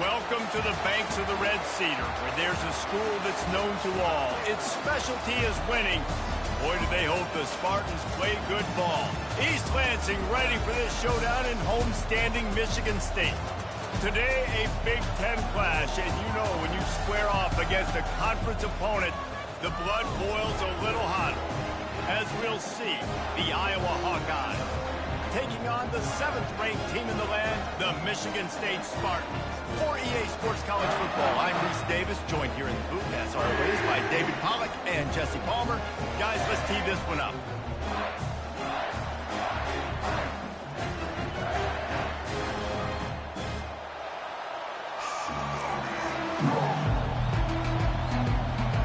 Welcome to the banks of the Red Cedar, where there's a school that's known to all. Its specialty is winning. Boy, do they hope the Spartans play good ball. East Lansing ready for this showdown in home-standing Michigan State. Today, a Big Ten clash, and you know when you square off against a conference opponent, the blood boils a little hotter. As we'll see, the Iowa Hawkeyes taking on the 7th-ranked team in the land, the Michigan State Spartans. For EA Sports College Football, I'm Reese Davis, joined here in the booth, as always, by David Pollack and Jesse Palmer. Guys, let's tee this one up.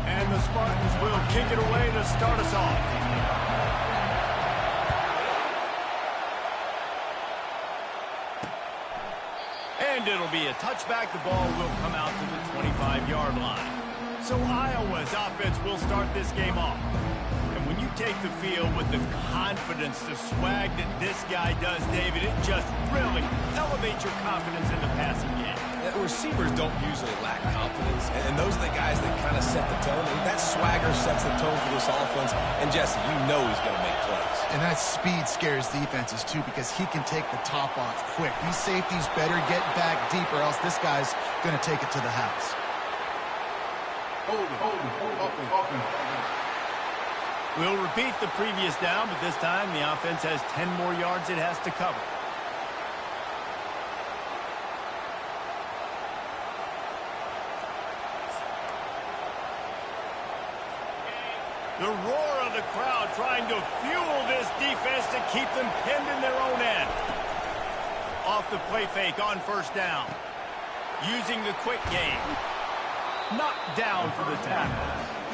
And the Spartans will kick it away to start us off. And it'll be a touchback. The ball will come out to the 25-yard line. So Iowa's offense will start this game off. And when you take the field with the confidence, the swag that this guy does, David, it just really elevates your confidence in the passing game. Receivers don't usually lack confidence, and those are the guys that kind of set the tone. And that swagger sets the tone for this offense. And Jesse, you know he's going to make plays. And that speed scares defenses, too, because he can take the top off quick. These safeties better get back deep, or else this guy's going to take it to the house. We'll repeat the previous down, but this time the offense has 10 more yards it has to cover. The roar of the crowd trying to fuel this defense to keep them pinned in their own end. Off the play fake on first down. Using the quick game. Knocked down for the tackle.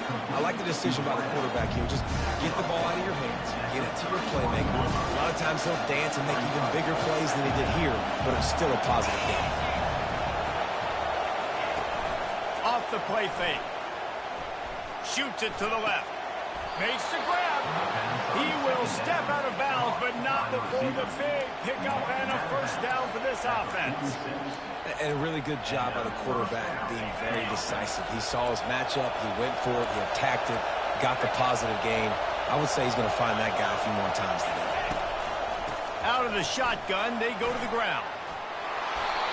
I like the decision by the quarterback here. Just get the ball out of your hands. Get it to your playmaker. A lot of times he'll dance and make even bigger plays than he did here, but it's still a positive game. Off the play fake. Shoots it to the left. Makes the grab. He will step out of bounds, but not before the big pickup and a first down for this offense. And a really good job by the quarterback being very decisive. He saw his matchup. He went for it. He attacked it. Got the positive gain. I would say he's going to find that guy a few more times today. Out of the shotgun, they go to the ground.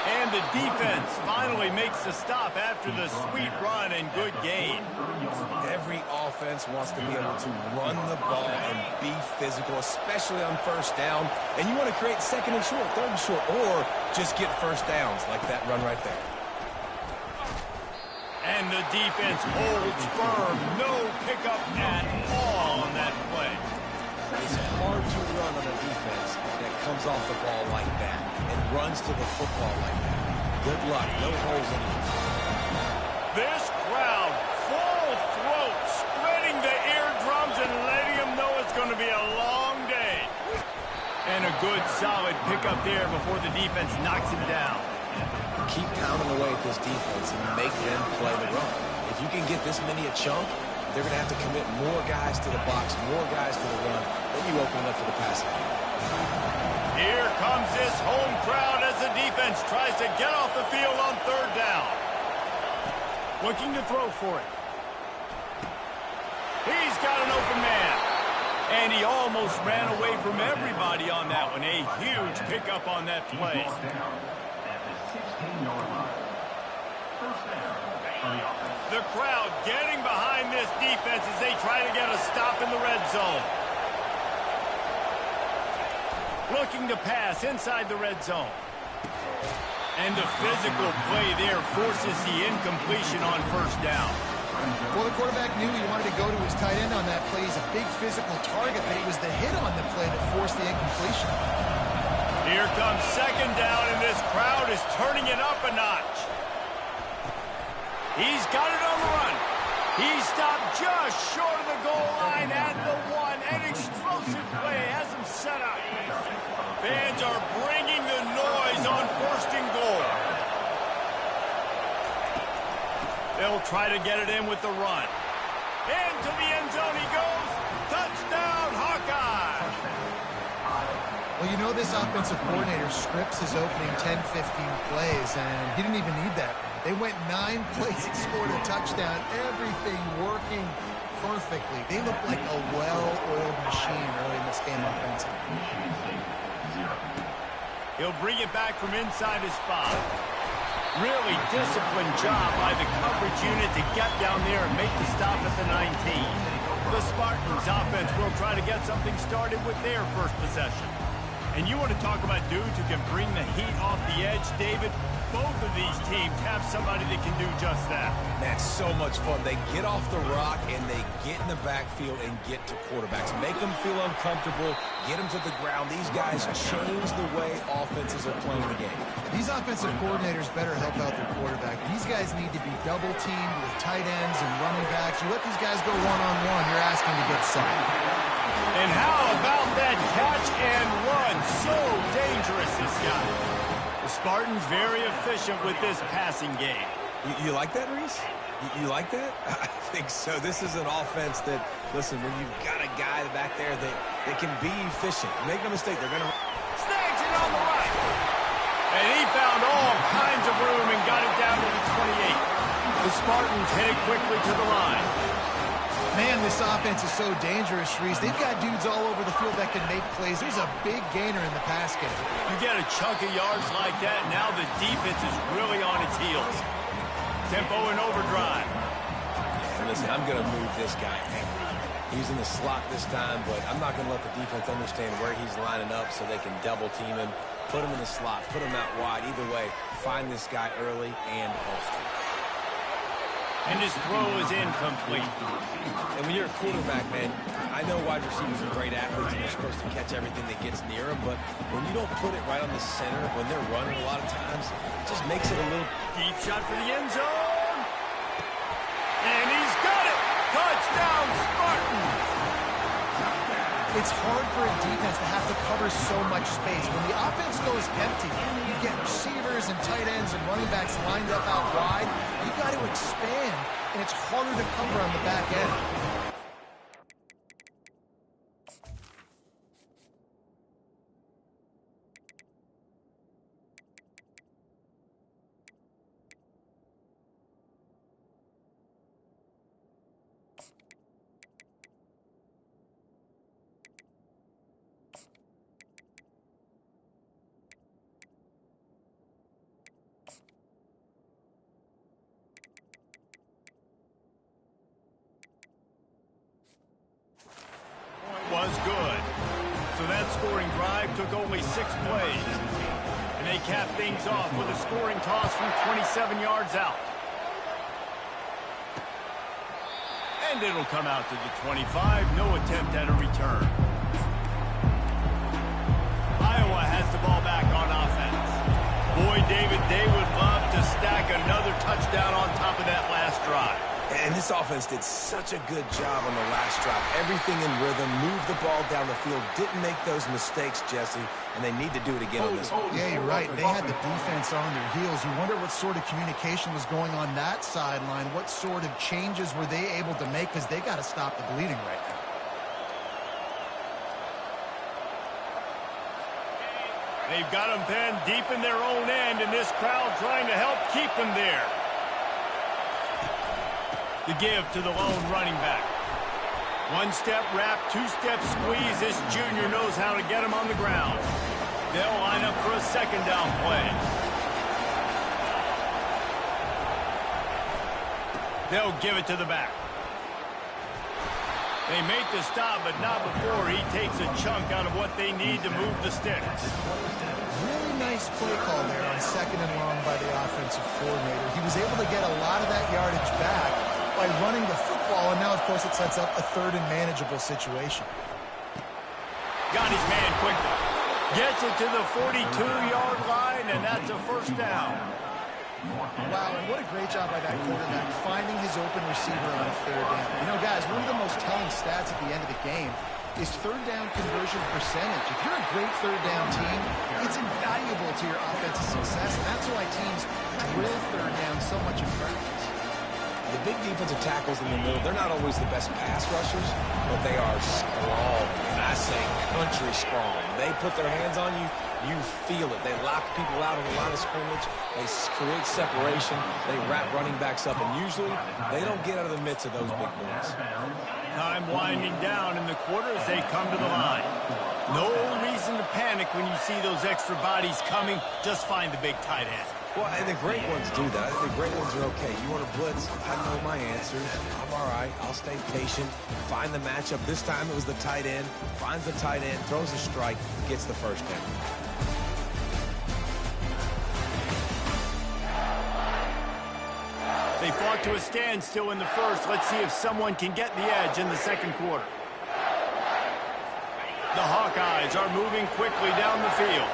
And the defense finally makes the stop after the sweet run and good gain. Every offense wants to be able to run the ball and be physical, especially on first down. And you want to create second and short, third and short, or just get first downs like that run right there. And the defense holds firm. No pickup at all on that play. It's hard to run on a defense that comes off the ball like that and runs to the football like that. Good luck. No holes in it. This crowd, full throat, splitting the eardrums and letting them know it's going to be a long day. And a good, solid pickup there before the defense knocks him down. Keep pounding away at this defense and make them play the run. If you can get this many a chunk, they're going to have to commit more guys to the box, more guys to the run. Then you open it up for the passing game. Here comes this home crowd as the defense tries to get off the field on third down. Looking to throw for it. He's got an open man. And he almost ran away from everybody on that one. A huge pickup on that play. The crowd getting behind this defense as they try to get a stop in the red zone. Looking to pass inside the red zone. And the physical play there forces the incompletion on first down. Well, the quarterback knew he wanted to go to his tight end on that play. He's a big physical target, but it was the hit on the play that forced the incompletion. Here comes second down, and this crowd is turning it up a notch. He's got it on the run. He stopped just short of the goal line at the one. An explosive play has him set up. Fans are bringing the noise on first and goal. They'll try to get it in with the run. Into the end zone he goes. Touchdown, Hawkeye. Well, you know this offensive coordinator scripts his opening 10, 15 plays, and he didn't even need that. They went 9 plays and scored a touchdown. Everything working perfectly. They look like a well-oiled machine early in this game offensively. He'll bring it back from inside his 5. Really disciplined job by the coverage unit to get down there and make the stop at the 19. The Spartans offense will try to get something started with their first possession. And you want to talk about dudes who can bring the heat off the edge, David? Both of these teams have somebody that can do just that. That's so much fun. They get off the rock and they get in the backfield and get to quarterbacks. Make them feel uncomfortable, get them to the ground. These guys change the way offenses are playing the game. These offensive coordinators better help out their quarterback. These guys need to be double-teamed with tight ends and running backs. You let these guys go one-on-one, you're asking to get sacked. And how about that catch and run? So dangerous, this guy. The Spartans very efficient with this passing game. You like that, Reese? You like that? I think so. This is an offense that, listen, when you've got a guy back there that can be efficient. Make no mistake, they're going to... Snags it on the right. And he found all kinds of room and got it down to the 28. The Spartans headed quickly to the line. Man, this offense is so dangerous, Reese. They've got dudes all over the field that can make plays. There's a big gainer in the pass game. You get a chunk of yards like that, now the defense is really on its heels. Tempo and overdrive. Yeah, listen, I'm going to move this guy everywhere. He's in the slot this time, but I'm not going to let the defense understand where he's lining up so they can double team him, put him in the slot, put him out wide. Either way, find this guy early and often. And his throw is incomplete. And when you're a quarterback, man, I know wide receivers are great athletes and you're supposed to catch everything that gets near them, but when you don't put it right on the center, when they're running a lot of times, it just makes it a little... Deep shot for the end zone. And he's got it. Touchdown, Spartans. It's hard for a defense to have to cover so much space. When the offense goes empty, you get receivers and tight ends and running backs lined up out wide. You've got to expand, and it's harder to cover on the back end. Was good. So that scoring drive took only 6 plays. And they capped things off with a scoring toss from 27 yards out. And it'll come out to the 25. No attempt at a return. Iowa has the ball back on offense. Boy, David, they would love to stack another touchdown on top of that last drive. And this offense did such a good job on the last drive. Everything in rhythm, moved the ball down the field, didn't make those mistakes, Jesse, and they need to do it again on this one. Yeah, you're right. They had the defense on their heels. You wonder what sort of communication was going on that sideline. What sort of changes were they able to make, because they got to stop the bleeding right now. They've got them pinned deep in their own end, and this crowd trying to help keep them there. The give to the lone running back. One-step wrap, two-step squeeze. This junior knows how to get him on the ground. They'll line up for a second down play. They'll give it to the back. They make the stop, but not before he takes a chunk out of what they need to move the sticks. Really nice play call there on second and long by the offensive coordinator. He was able to get a lot of that yardage back by running the football, and now, of course, it sets up a third and manageable situation. Got his man quickly. Gets it to the 42-yard line, and that's a first down. Wow, and what a great job by that quarterback, finding his open receiver on a third down. You know, guys, one of the most telling stats at the end of the game is third down conversion percentage. If you're a great third down team, it's invaluable to your offensive success, and that's why teams drill third down so much in practice. The big defensive tackles in the middle, they're not always the best pass rushers, but they are strong, and I say country strong. They put their hands on you, you feel it. They lock people out on the line of scrimmage. They create separation. They wrap running backs up, and usually they don't get out of the midst of those big boys. Time winding down in the quarter as they come to the line. No reason to panic when you see those extra bodies coming. Just find the big tight end. Well, and the great ones do that. The great ones are okay. You want to blitz, I know my answers. I'm all right. I'll stay patient, find the matchup. This time it was the tight end. Finds the tight end, throws a strike, gets the first down. They fought to a standstill in the first. Let's see if someone can get the edge in the second quarter. The Hawkeyes are moving quickly down the field.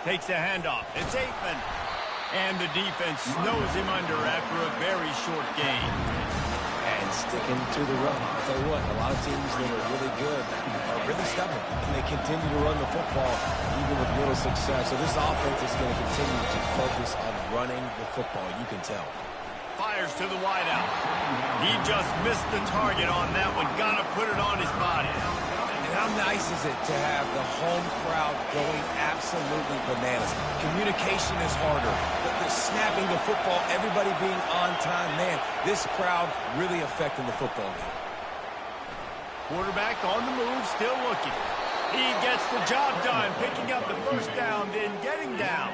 Takes the handoff. It's Aikman. And the defense snows him under after a very short gain. And sticking to the run. I'll tell you what, a lot of teams that are really good are really stubborn. And they continue to run the football even with little success. So this offense is going to continue to focus on running the football. You can tell. Fires to the wideout. He just missed the target on that one. Gotta put it on his body. And how nice is it to have the home crowd going absolutely bananas? Communication is harder. The snapping the football, everybody being on time. Man, this crowd really affecting the football game. Quarterback on the move, still looking. He gets the job done, picking up the first down, then getting down.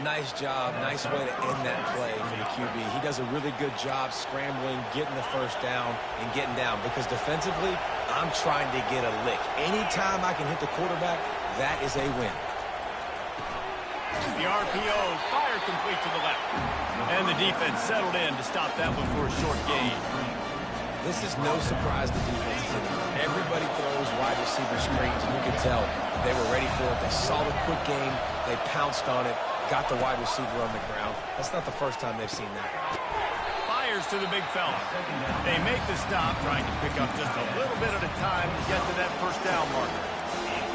Nice job. Nice way to end that play for the QB. He does a really good job scrambling, getting the first down, and getting down. Because defensively, I'm trying to get a lick. Anytime I can hit the quarterback, that is a win. The RPO, fire complete to the left. And the defense settled in to stop that one for a short gain. This is no surprise to defenses anymore. Everybody throws wide receiver screens, and you can tell they were ready for it. They saw the quick game. They pounced on it, got the wide receiver on the ground. That's not the first time they've seen that. Fires to the big fella. They make the stop, trying to pick up just a little bit at a time to get to that first down marker.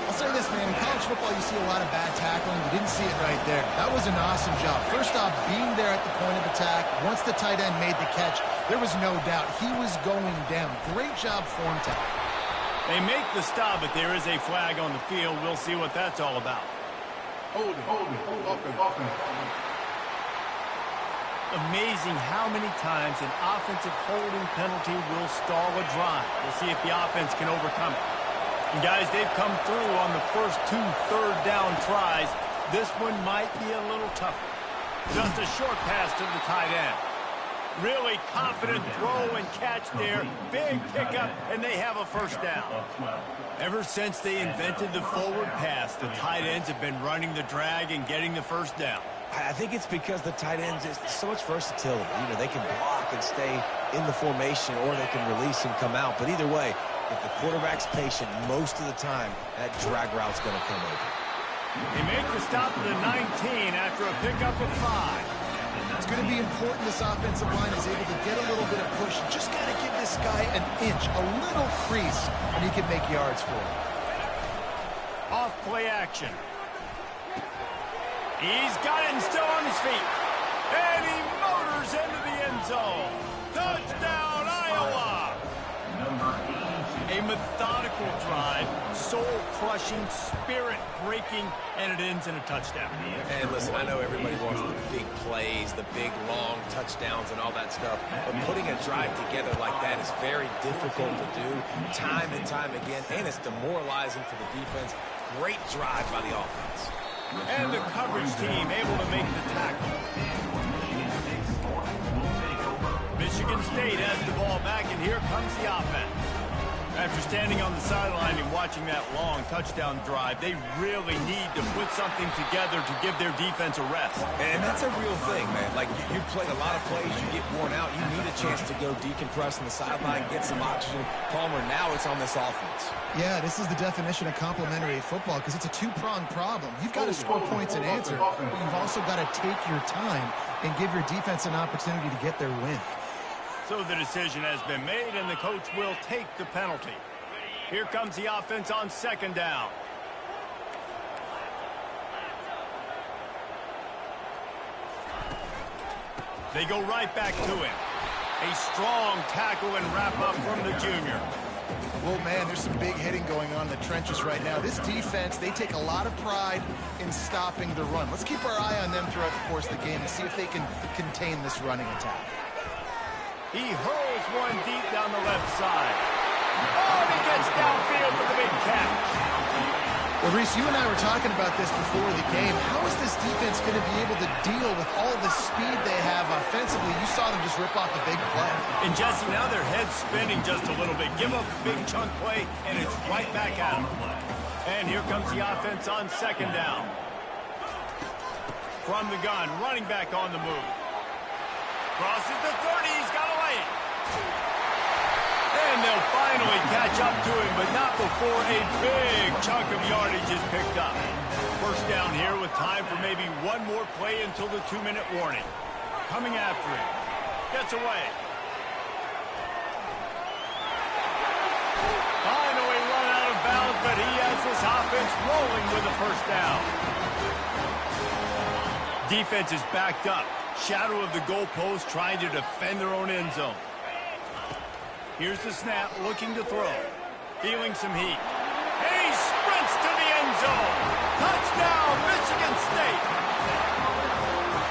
I'll say this, man. In college football, you see a lot of bad tackling. You didn't see it right there. That was an awesome job. First off, being there at the point of attack. Once the tight end made the catch, there was no doubt he was going down. Great job for him to. They make the stop, but there is a flag on the field. We'll see what that's all about. Hold it. Amazing how many times an offensive holding penalty will stall a drive. We'll see if the offense can overcome it. And guys, they've come through on the first 2 third-down tries. This one might be a little tougher. Just a short pass to the tight end. Really confident throw and catch there. Big pickup, and they have a first down. Ever since they invented the forward pass, the tight ends have been running the drag and getting the first down. I think it's because the tight ends is so much versatility. You know, they can block and stay in the formation, or they can release and come out. But either way, if the quarterback's patient most of the time, that drag route's going to come over. They make the stop at the 19 after a pickup of 5. It's going to be important this offensive line is able to get a little bit of push. Just got to give this guy an inch, a little crease, and he can make yards for him. Off play action. He's got it and still on his feet. And he motors into the end zone. Touchdown, Iowa! A methodical drive, soul-crushing, spirit-breaking, and it ends in a touchdown. And listen, I know everybody wants the big plays, the big, long touchdowns and all that stuff, but putting a drive together like that is very difficult to do time and time again, and it's demoralizing for the defense. Great drive by the offense. And the coverage team able to make the tackle. Michigan State has the ball back, and here comes the offense. After standing on the sideline and watching that long touchdown drive, they really need to put something together to give their defense a rest. And that's a real thing, man. Like, you played a lot of plays, you get worn out, you need a chance to go decompress on the sideline, get some oxygen. Palmer, now it's on this offense. Yeah, this is the definition of complementary football because it's a two-pronged problem. You've got to score points and answer, but you've also got to take your time and give your defense an opportunity to get their win. So the decision has been made, and the coach will take the penalty. Here comes the offense on second down. They go right back to him. A strong tackle and wrap-up from the junior. Well, man, there's some big hitting going on in the trenches right now. This defense, they take a lot of pride in stopping the run. Let's keep our eye on them throughout the course of the game and see if they can contain this running attack. He hurls one deep down the left side. Oh, he gets downfield with a big catch. Well, Reese, you and I were talking about this before the game. How is this defense going to be able to deal with all the speed they have offensively? You saw them just rip off a big play. And, Jesse, now their head's spinning just a little bit. Give up a big chunk play, and it's right back at them. And here comes the offense on second down. From the gun, running back on the move. Crosses the 30, he's got away. And they'll finally catch up to him, but not before a big chunk of yardage is picked up. First down here with time for maybe one more play until the 2-minute warning. Coming after him. Gets away. Finally run out of bounds, but he has this offense rolling with a first down. Defense is backed up. Shadow of the goalpost, trying to defend their own end zone. Here's the snap, looking to throw. Feeling some heat. And he sprints to the end zone. Touchdown, Michigan State.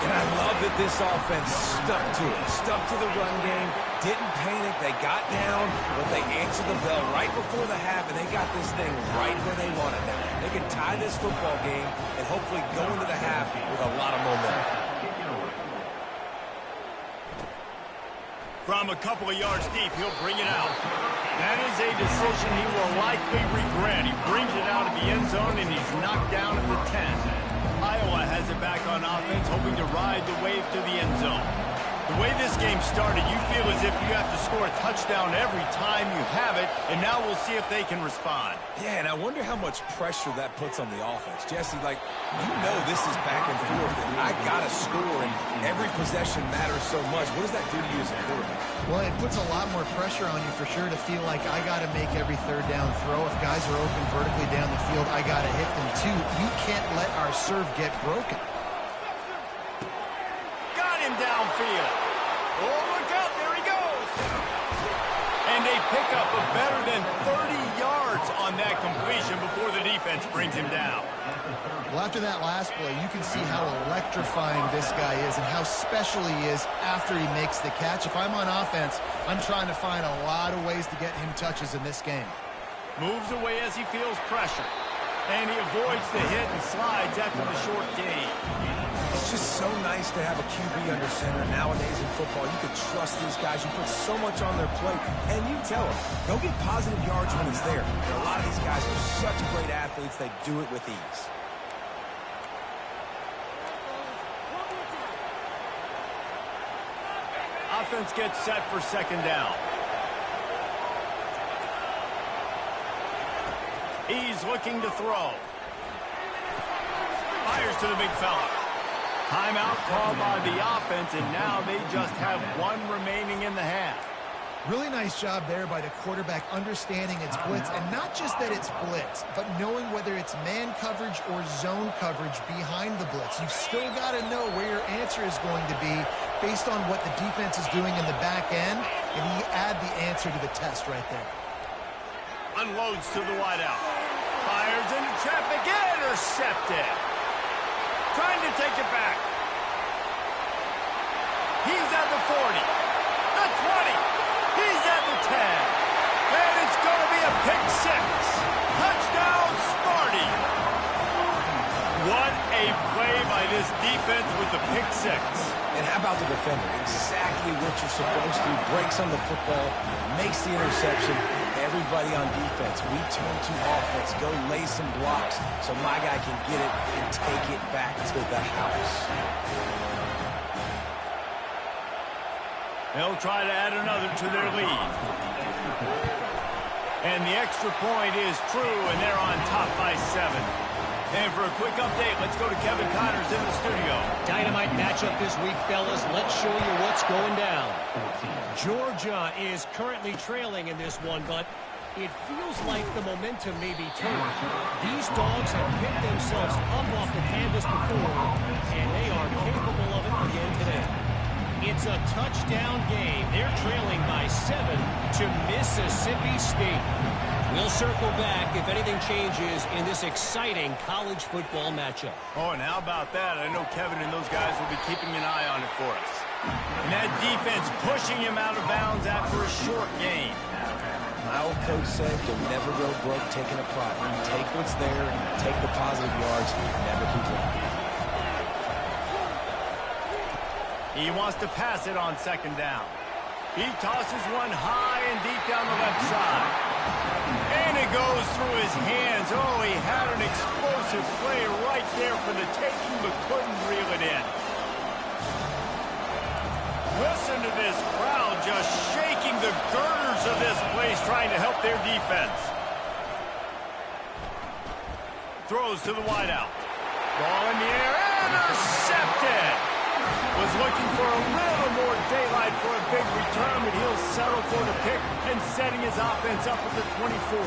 And I love that this offense stuck to it. Stuck to the run game. Didn't panic. They got down, but they answered the bell right before the half, and they got this thing right where they wanted now. They can tie this football game and hopefully go into the half with a lot of momentum. From a couple of yards deep, he'll bring it out. That is a decision he will likely regret. He brings it out of the end zone, and he's knocked down at the 10. Iowa has it back on offense, hoping to ride the wave to the end zone. The way this game started, you feel as if you have to score a touchdown every time you have it, and now we'll see if they can respond. Yeah, and I wonder how much pressure that puts on the offense. Jesse, like, you know this is back and forth, and I got to score, and every possession matters so much. What does that do to you as a quarterback? Well, it puts a lot more pressure on you for sure to feel like I got to make every third down throw. If guys are open vertically down the field, I got to hit them too. You can't let our serve get broken. Got him downfield. Oh, look out, there he goes. And they pick up a better than 30 yards on that completion before the defense brings him down. Well, after that last play, you can see how electrifying this guy is and how special he is after he makes the catch. If I'm on offense, I'm trying to find a lot of ways to get him touches in this game. Moves away as he feels pressure. And he avoids the hit and slides after the short gain. It's just so nice to have a QB under center. Nowadays in football, you can trust these guys. You put so much on their plate, and you tell them, go get positive yards when it's there. And a lot of these guys are such great athletes, they do it with ease. Offense gets set for second down. He's looking to throw. Fires to the big fella. Timeout called by the offense, and now they just have one remaining in the half. Really nice job there by the quarterback understanding it's blitz, and not just that it's blitz, but knowing whether it's man coverage or zone coverage behind the blitz. You've still got to know where your answer is going to be based on what the defense is doing in the back end, and you add the answer to the test right there. Unloads to the wideout. Fires into traffic, intercepted. Trying to take it back. He's at the 40, the 20, he's at the 10. And it's going to be a pick six. Touchdown, Sparty. What a play by this defense with the pick six. And how about the defender? Exactly what you're supposed to. Breaks on the football, makes the interception. Everybody on defense, we turn to offense. Go lay some blocks so my guy can get it and take it back to the house. They'll try to add another to their lead. And the extra point is true, and they're on top by 7. And for a quick update, let's go to Kevin Connors in the studio. Dynamite matchup this week, fellas. Let's show you what's going down. Georgia is currently trailing in this one, but it feels like the momentum may be turned. These dogs have picked themselves up off the canvas before, and they are capable of it again today. It's a touchdown game. They're trailing by 7 to Mississippi State. We'll circle back if anything changes in this exciting college football matchup. Oh, and how about that? I know Kevin and those guys will be keeping an eye on it for us. And that defense pushing him out of bounds after a short gain. My old coach said you'll never go broke taking a profit. Take what's there, take the positive yards, and never complain. He wants to pass it on second down. He tosses one high and deep down the left side. And it goes through his hands. Oh, he had an explosive play right there for the taking, but couldn't reel it in. Listen to this crowd just shaking the girders of this place, trying to help their defense. Throws to the wideout. Ball in the air, intercepted. Was looking for a little more daylight for a big return, but he'll settle for the pick and setting his offense up at the 24.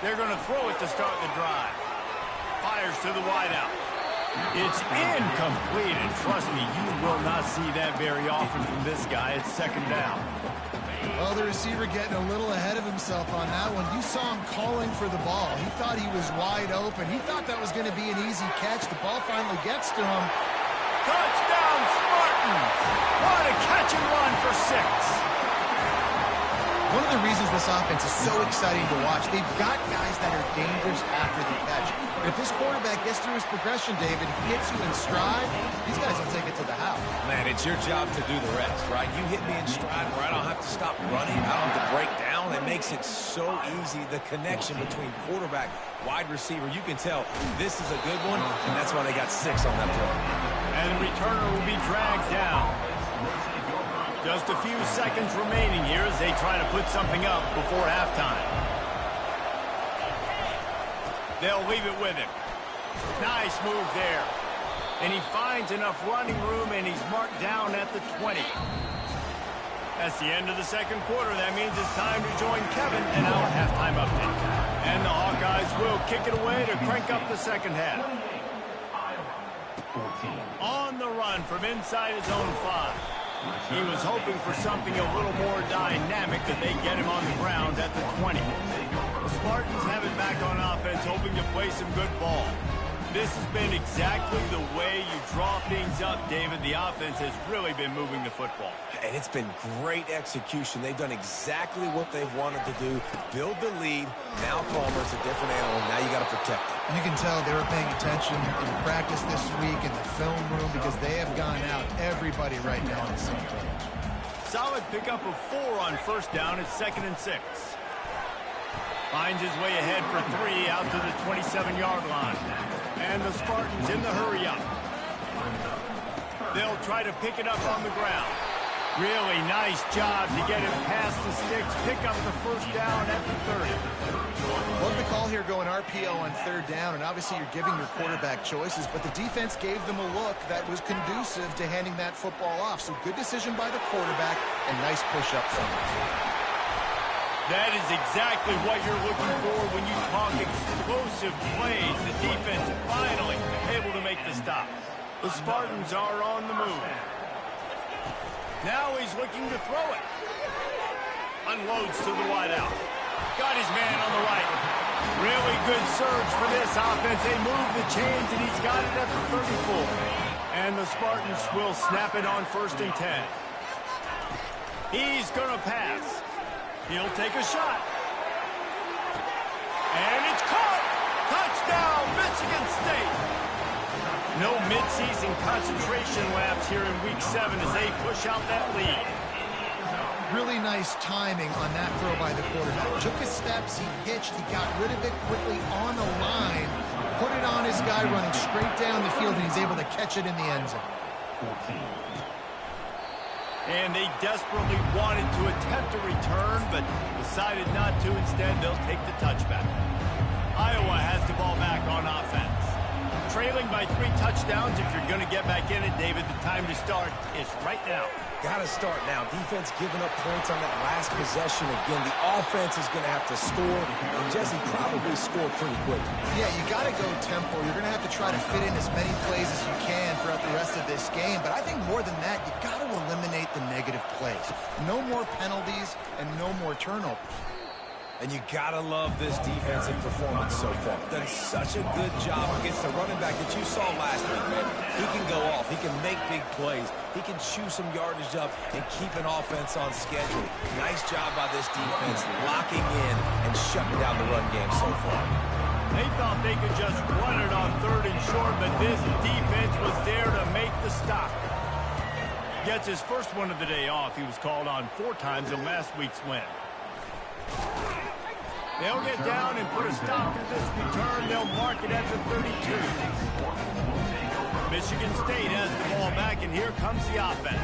They're going to throw it to start the drive. Fires to the wideout. It's incomplete, and trust me, you will not see that very often from this guy. It's second down. Well, the receiver getting a little ahead of himself on that one. You saw him calling for the ball. He thought he was wide open. He thought that was going to be an easy catch. The ball finally gets to him. Touchdown, Spartans! What a catch and run for 6. One of the reasons this offense is so exciting to watch, they've got guys that are dangerous after the catch. If this quarterback gets through his progression, David, hits you in stride, these guys will take it to the house. Man, it's your job to do the rest, right? You hit me in stride where I don't have to stop running. I don't have to break down. It makes it so easy. The connection between quarterback, wide receiver, you can tell this is a good one, and that's why they got 6 on that play. And the returner will be dragged down. Just a few seconds remaining here as they try to put something up before halftime. They'll leave it with him. Nice move there. And he finds enough running room, and he's marked down at the 20. That's the end of the second quarter. That means it's time to join Kevin in our halftime update. And the Hawkeyes will kick it away to crank up the second half. On the run from inside his own 5. He was hoping for something a little more dynamic, that they get him on the ground at the 20. The Spartans have it back on offense, hoping to play some good ball. This has been exactly the way you draw things up, David. The offense has really been moving the football. And it's been great execution. They've done exactly what they've wanted to do. Build the lead. Now Palmer's a different animal. Now you got to protect it. You can tell they were paying attention in practice this week in the film room, because they have gone out, everybody right now on the same page. Solid pickup of 4 on first down. It's 2nd and 6. Finds his way ahead for 3 out to the 27-yard line. And the Spartans in the hurry up. They'll try to pick it up on the ground. Really nice job to get it past the sticks. Pick up the first down at the 30. Love the call here going RPO on third down, and obviously you're giving your quarterback choices, but the defense gave them a look that was conducive to handing that football off. So good decision by the quarterback and nice push up front. That is exactly what you're looking for when you talk explosive plays. The defense finally able to make the stop. The Spartans are on the move. Now he's looking to throw it. Unloads to the wideout. Got his man on the right. Really good surge for this offense. They move the chains, and he's got it at the 34. And the Spartans will snap it on 1st and 10. He's going to pass. He'll take a shot. And it's caught. Touchdown, Michigan State. No midseason concentration laps here in Week 7 as they push out that lead. Really nice timing on that throw by the quarterback. Took his steps, he hitched, he got rid of it quickly on the line, put it on his guy running straight down the field, and he's able to catch it in the end zone. And they desperately wanted to attempt a return, but decided not to. Instead, they'll take the touchback. Iowa has the ball back on offense. trailing by 3 touchdowns. If you're going to get back in it, David, the time to start is right now. Got to start now. Defense giving up points on that last possession. Again, the offense is going to have to score, and Jesse probably scored pretty quick. Yeah, you got to go tempo. You're going to have to try to fit in as many plays as you can throughout the rest of this game. But I think more than that, you got to eliminate the negative plays. No more penalties and no more turnovers. And you gotta love this defensive performance so far. Done such a good job against the running back that you saw last week, man. He can go off. He can make big plays. He can chew some yardage up and keep an offense on schedule. Nice job by this defense locking in and shutting down the run game so far. They thought they could just run it on 3rd and short, but this defense was there to make the stop. Gets his first one of the day off. He was called on 4 times in last week's win. They'll get down and put a stop to this return. They'll mark it at the 32. Michigan State has the ball back, and here comes the offense.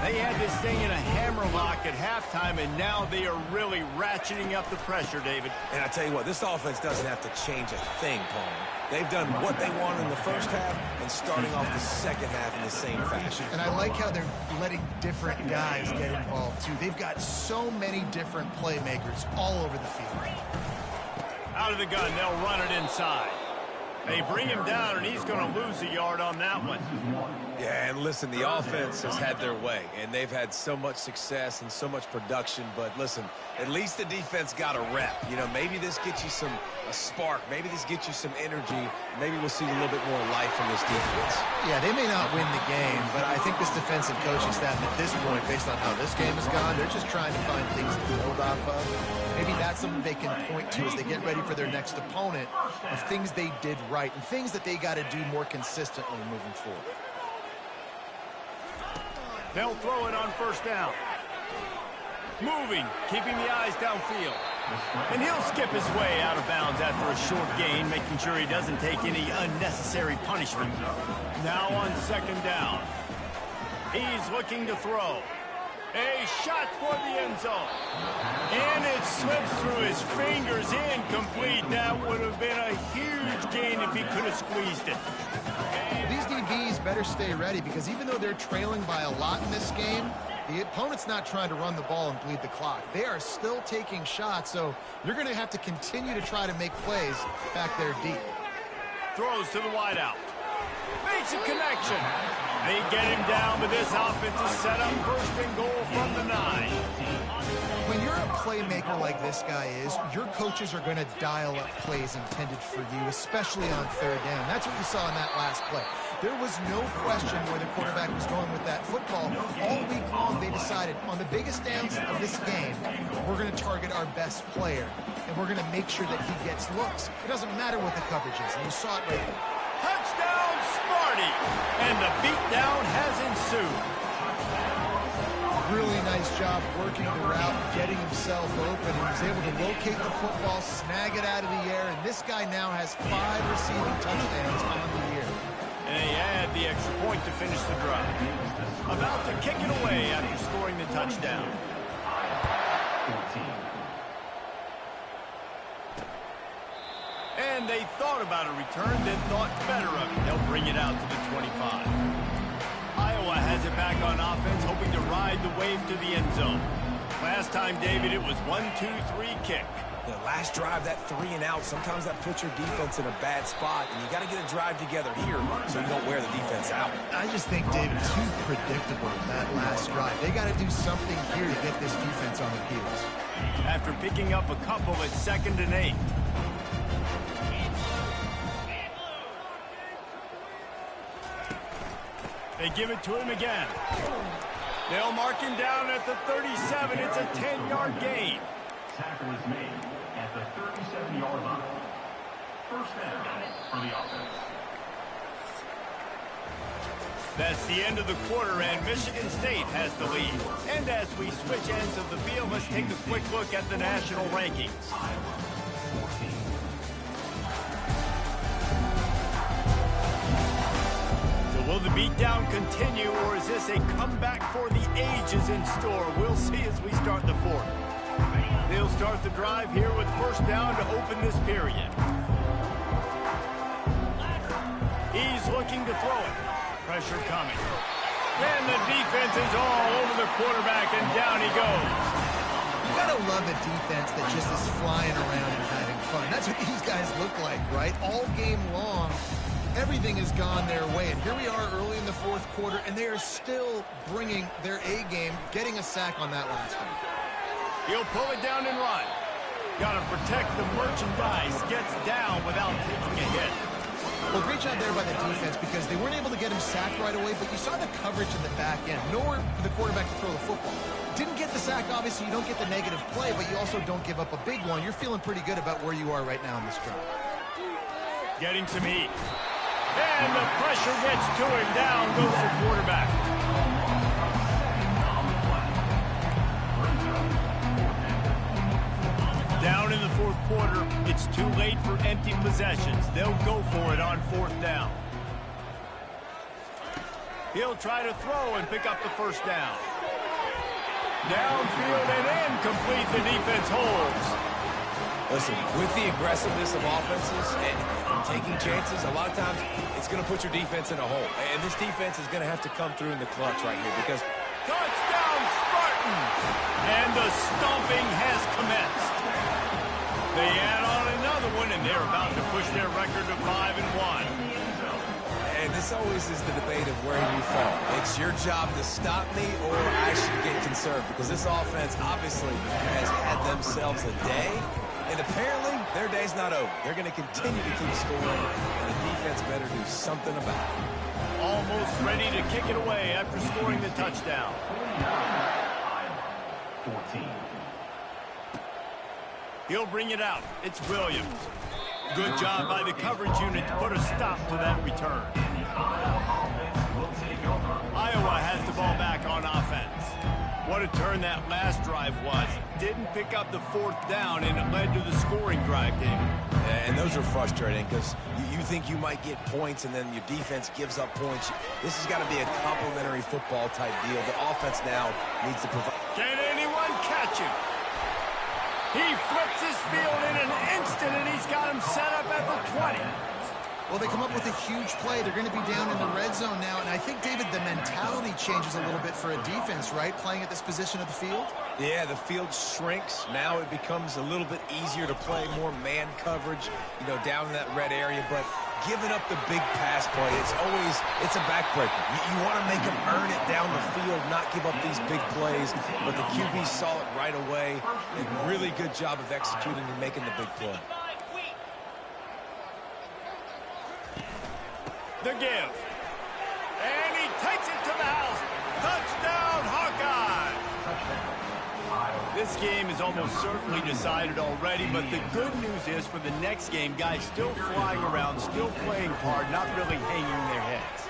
They had this thing in a hammerlock at halftime, and now they are really ratcheting up the pressure, David. And I tell you what, this offense doesn't have to change a thing, Palmer. They've done what they wanted in the first half and starting off the second half in the same fashion. And I like how they're letting different guys get involved, too. They've got so many different playmakers all over the field. Out of the gun, they'll run it inside. They bring him down, and he's going to lose a yard on that one. Yeah, and listen, the offense has had their way, and they've had so much success and so much production. But listen, at least the defense got a rep. You know, maybe this gets you a spark. Maybe this gets you some energy. Maybe we'll see a little bit more life from this defense. Yeah, they may not win the game, but I think this defensive coaching staff at this point, based on how this game has gone, they're just trying to find things to build off of. Maybe that's something they can point to as they get ready for their next opponent of things they did right and things that they got to do more consistently moving forward. They'll throw it on 1st down. Moving, keeping the eyes downfield. And he'll skip his way out of bounds after a short gain, making sure he doesn't take any unnecessary punishment. Now on 2nd down. He's looking to throw. A shot for the end zone. And it slips through his fingers, incomplete. That would have been a huge gain if he could have squeezed it. These DBs better stay ready because even though they're trailing by a lot in this game, the opponent's not trying to run the ball and bleed the clock. They are still taking shots, so you're going to have to continue to try to make plays back there deep. Throws to the wideout. Makes a connection. They get him down, but this offense is set up 1st and goal from the 9. When you're a playmaker like this guy is, your coaches are going to dial up plays intended for you, especially on 3rd down. That's what you saw in that last play. There was no question where the quarterback was going with that football. All week long, they decided on the biggest downs of this game, we're going to target our best player, and we're going to make sure that he gets looks. It doesn't matter what the coverage is, and you saw it right there. Touchdown, Smarty! And the beatdown has ensued. Really nice job working the route, getting himself open. He was able to locate the football, snag it out of the air, and this guy now has 5 receiving touchdowns on the year. And they add the extra point to finish the drive. About to kick it away after scoring the touchdown. And they thought about a return, then thought better of it. They'll bring it out to the 25. Iowa has it back on offense, hoping to ride the wave to the end zone. Last time, David, it was 1-2-3 kick. The last drive, that 3 and out, sometimes that puts your defense in a bad spot, and you got to get a drive together here so you don't wear the defense out. I just think, David, too predictable that last drive. They got to do something here to get this defense on their heels. After picking up a couple at 2nd and 8. They give it to him again. They'll mark him down at the 37. It's a 10-yard gain. Tackle is made at the 37-yard line. 1st down for the offense. That's the end of the quarter, and Michigan State has the lead. And as we switch ends of the field, let's take a quick look at the national rankings. Will the beatdown continue, or is this a comeback for the ages in store? We'll see as we start the 4th. They'll start the drive here with 1st down to open this period. He's looking to throw it. Pressure coming. And the defense is all over the quarterback, and down he goes. You gotta love a defense that just is flying around and having fun. That's what these guys look like, right? All game long, everything has gone their way. And here we are early in the fourth quarter, and they are still bringing their A game, getting a sack on that last one. He'll pull it down and run. Got to protect the merchandise. Gets down without taking a hit. Well, great job there by the defense because they weren't able to get him sacked right away, but you saw the coverage in the back end. Nowhere for the quarterback to throw the football. Didn't get the sack, obviously. You don't get the negative play, but you also don't give up a big one. You're feeling pretty good about where you are right now in this drive. Getting some heat. And the pressure gets to him. Down goes the quarterback. Down in the fourth quarter, it's too late for empty possessions. They'll go for it on fourth down. He'll try to throw and pick up the first down. Downfield and incomplete. The defense holds. Listen, with the aggressiveness of offenses and taking chances, a lot of times it's going to put your defense in a hole. And this defense is going to have to come through in the clutch right here because... Touchdown, Spartans! And the stomping has commenced. They add on another one, and they're about to push their record to 5-1. And this always is the debate of where you fall. It's your job to stop me or I should get conserved because this offense obviously has had themselves a day. And apparently, their day's not over. They're going to continue to keep scoring, and the defense better do something about it. Almost ready to kick it away after scoring the touchdown. 14. He'll bring it out. It's Williams. Good job by the coverage unit to put a stop to that return. Iowa has the ball back on offense. What a turn that last drive was. Didn't pick up the fourth down, and it led to the scoring drive, David. Yeah, and those are frustrating because you think you might get points, and then your defense gives up points. This has got to be a complimentary football type deal. The offense now needs to provide. Can anyone catch him? He flips his field in an instant, and he's got him set up at the 20. Well, they come up with a huge play. They're going to be down in the red zone now. And I think, David, the mentality changes a little bit for a defense, right? Playing at this position of the field? Yeah, the field shrinks. Now it becomes a little bit easier to play more man coverage, down in that red area. But giving up the big pass play, it's a backbreaker. You want to make them earn it down the field, not give up these big plays. But the QB saw it right away. And really good job of executing and making the big play. The give. And he takes it to the house. Touchdown, Hawkeye! This game is almost certainly decided already, but the good news is for the next game, guys still flying around, still playing hard, not really hanging their heads.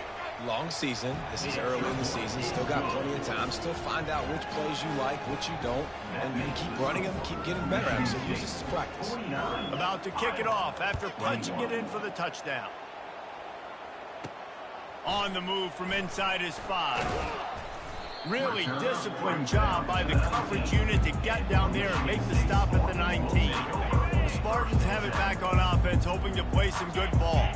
Long season. This is early in the season. Still got plenty of time. Still find out which plays you like, which you don't. And you keep running them, keep getting better at them. So use this as practice. About to kick it off after punching it in for the touchdown. On the move from inside his 5. Really disciplined job by the coverage unit to get down there and make the stop at the 19. The Spartans have it back on offense, hoping to play some good ball.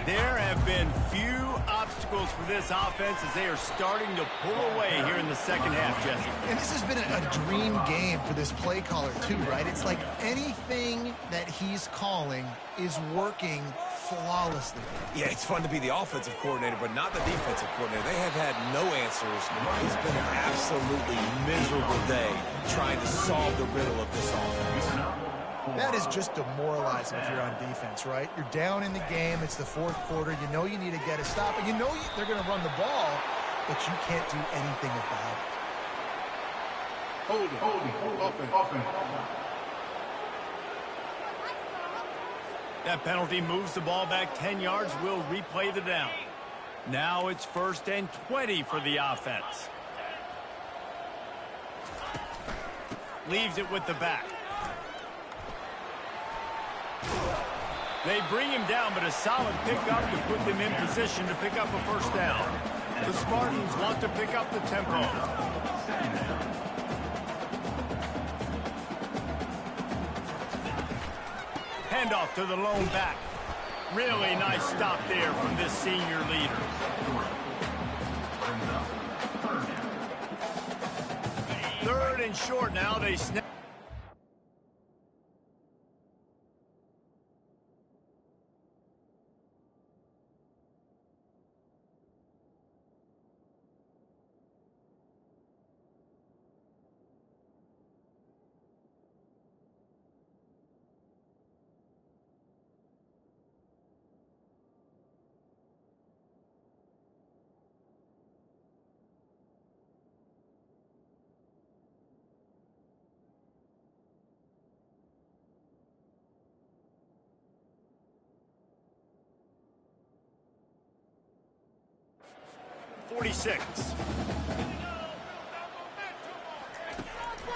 There have been few obstacles for this offense as they are starting to pull away here in the second half, Jesse. And this has been a dream game for this play caller, too, right? It's like anything that he's calling is working flawlessly. Yeah, it's fun to be the offensive coordinator, but not the defensive coordinator. They have had no answers. It's been an absolutely miserable day trying to solve the riddle of this offense. That is just demoralizing if you're on defense, right? You're down in the game. It's the fourth quarter. You know you need to get a stop, and you know they're going to run the ball, but you can't do anything about it. Hold it. Offense. That penalty moves the ball back 10 yards. We'll replay the down. Now it's 1st and 20 for the offense. Leaves it with the back. They bring him down, but a solid pickup to put them in position to pick up a first down. The Spartans want to pick up the tempo. Handoff to the lone back. Really nice stop there from this senior leader. Third and short now. They snap.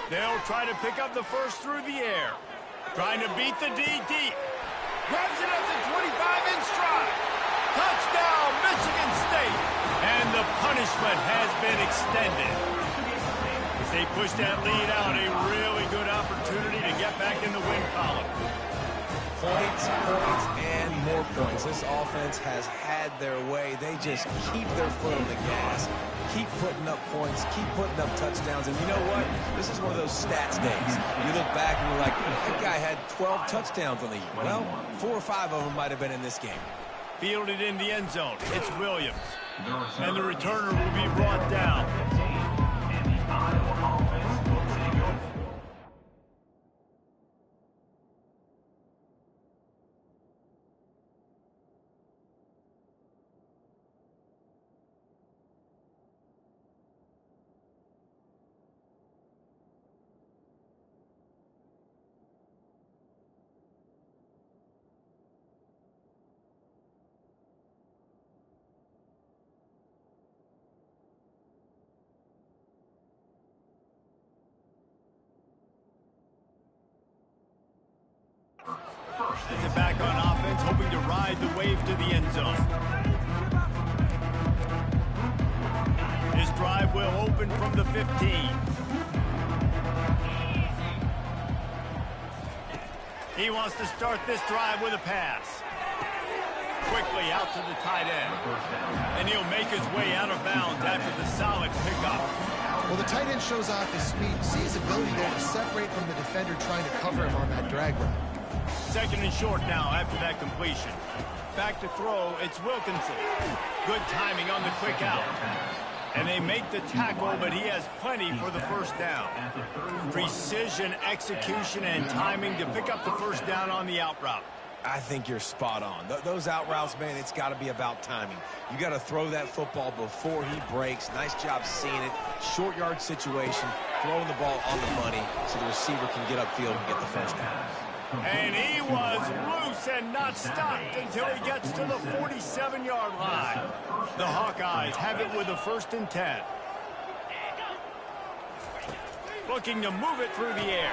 They'll try to pick up the first through the air. Trying to beat the D deep. Grabs it at the 25 in stride. Touchdown, Michigan State. And the punishment has been extended. As they push that lead out, a really good opportunity to get back in the win column. Points, points, and more points. This offense has had their way. They just keep their foot on the gas, keep putting up points, keep putting up touchdowns. And you know what? This is one of those stats days. You look back and you're like, that guy had 12 touchdowns on the year. Well, 4 or 5 of them might have been in this game. Fielded in the end zone. It's Williams. And the returner will be brought down. And the Iowa offense will take over. Is it back on offense, hoping to ride the wave to the end zone. His drive will open from the 15. He wants to start this drive with a pass. Quickly out to the tight end. And he'll make his way out of bounds after the solid pickup. Well, the tight end shows off his speed. See his ability there to separate from the defender trying to cover him on that drag route. Second and short now after that completion. Back to throw, it's Wilkinson. Good timing on the quick out. And they make the tackle, but he has plenty for the first down. Precision, execution, and timing to pick up the first down on the out route. I think you're spot on. Those out routes, man, it's got to be about timing. You got to throw that football before he breaks. Nice job seeing it. Short yard situation, throwing the ball on the money so the receiver can get upfield and get the first down. And he was loose and not stopped until he gets to the 47-yard line. The Hawkeyes have it with a 1st and 10. Looking to move it through the air.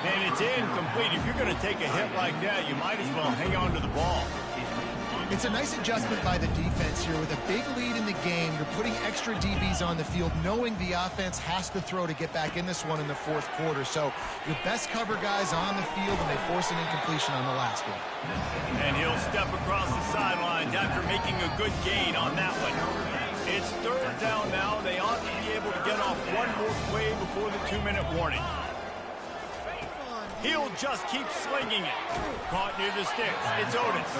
And it's incomplete. If you're going to take a hit like that, you might as well hang on to the ball. It's a nice adjustment by the defense here. With a big lead in the game, you're putting extra DBs on the field, knowing the offense has to throw to get back in this one in the 4th quarter. So your best cover guys on the field, and they force an incompletion on the last one. And he'll step across the sidelines after making a good gain on that one. It's 3rd down now. They ought to be able to get off one more play before the 2-minute warning. He'll just keep slinging it. Caught near the sticks. It's Otis.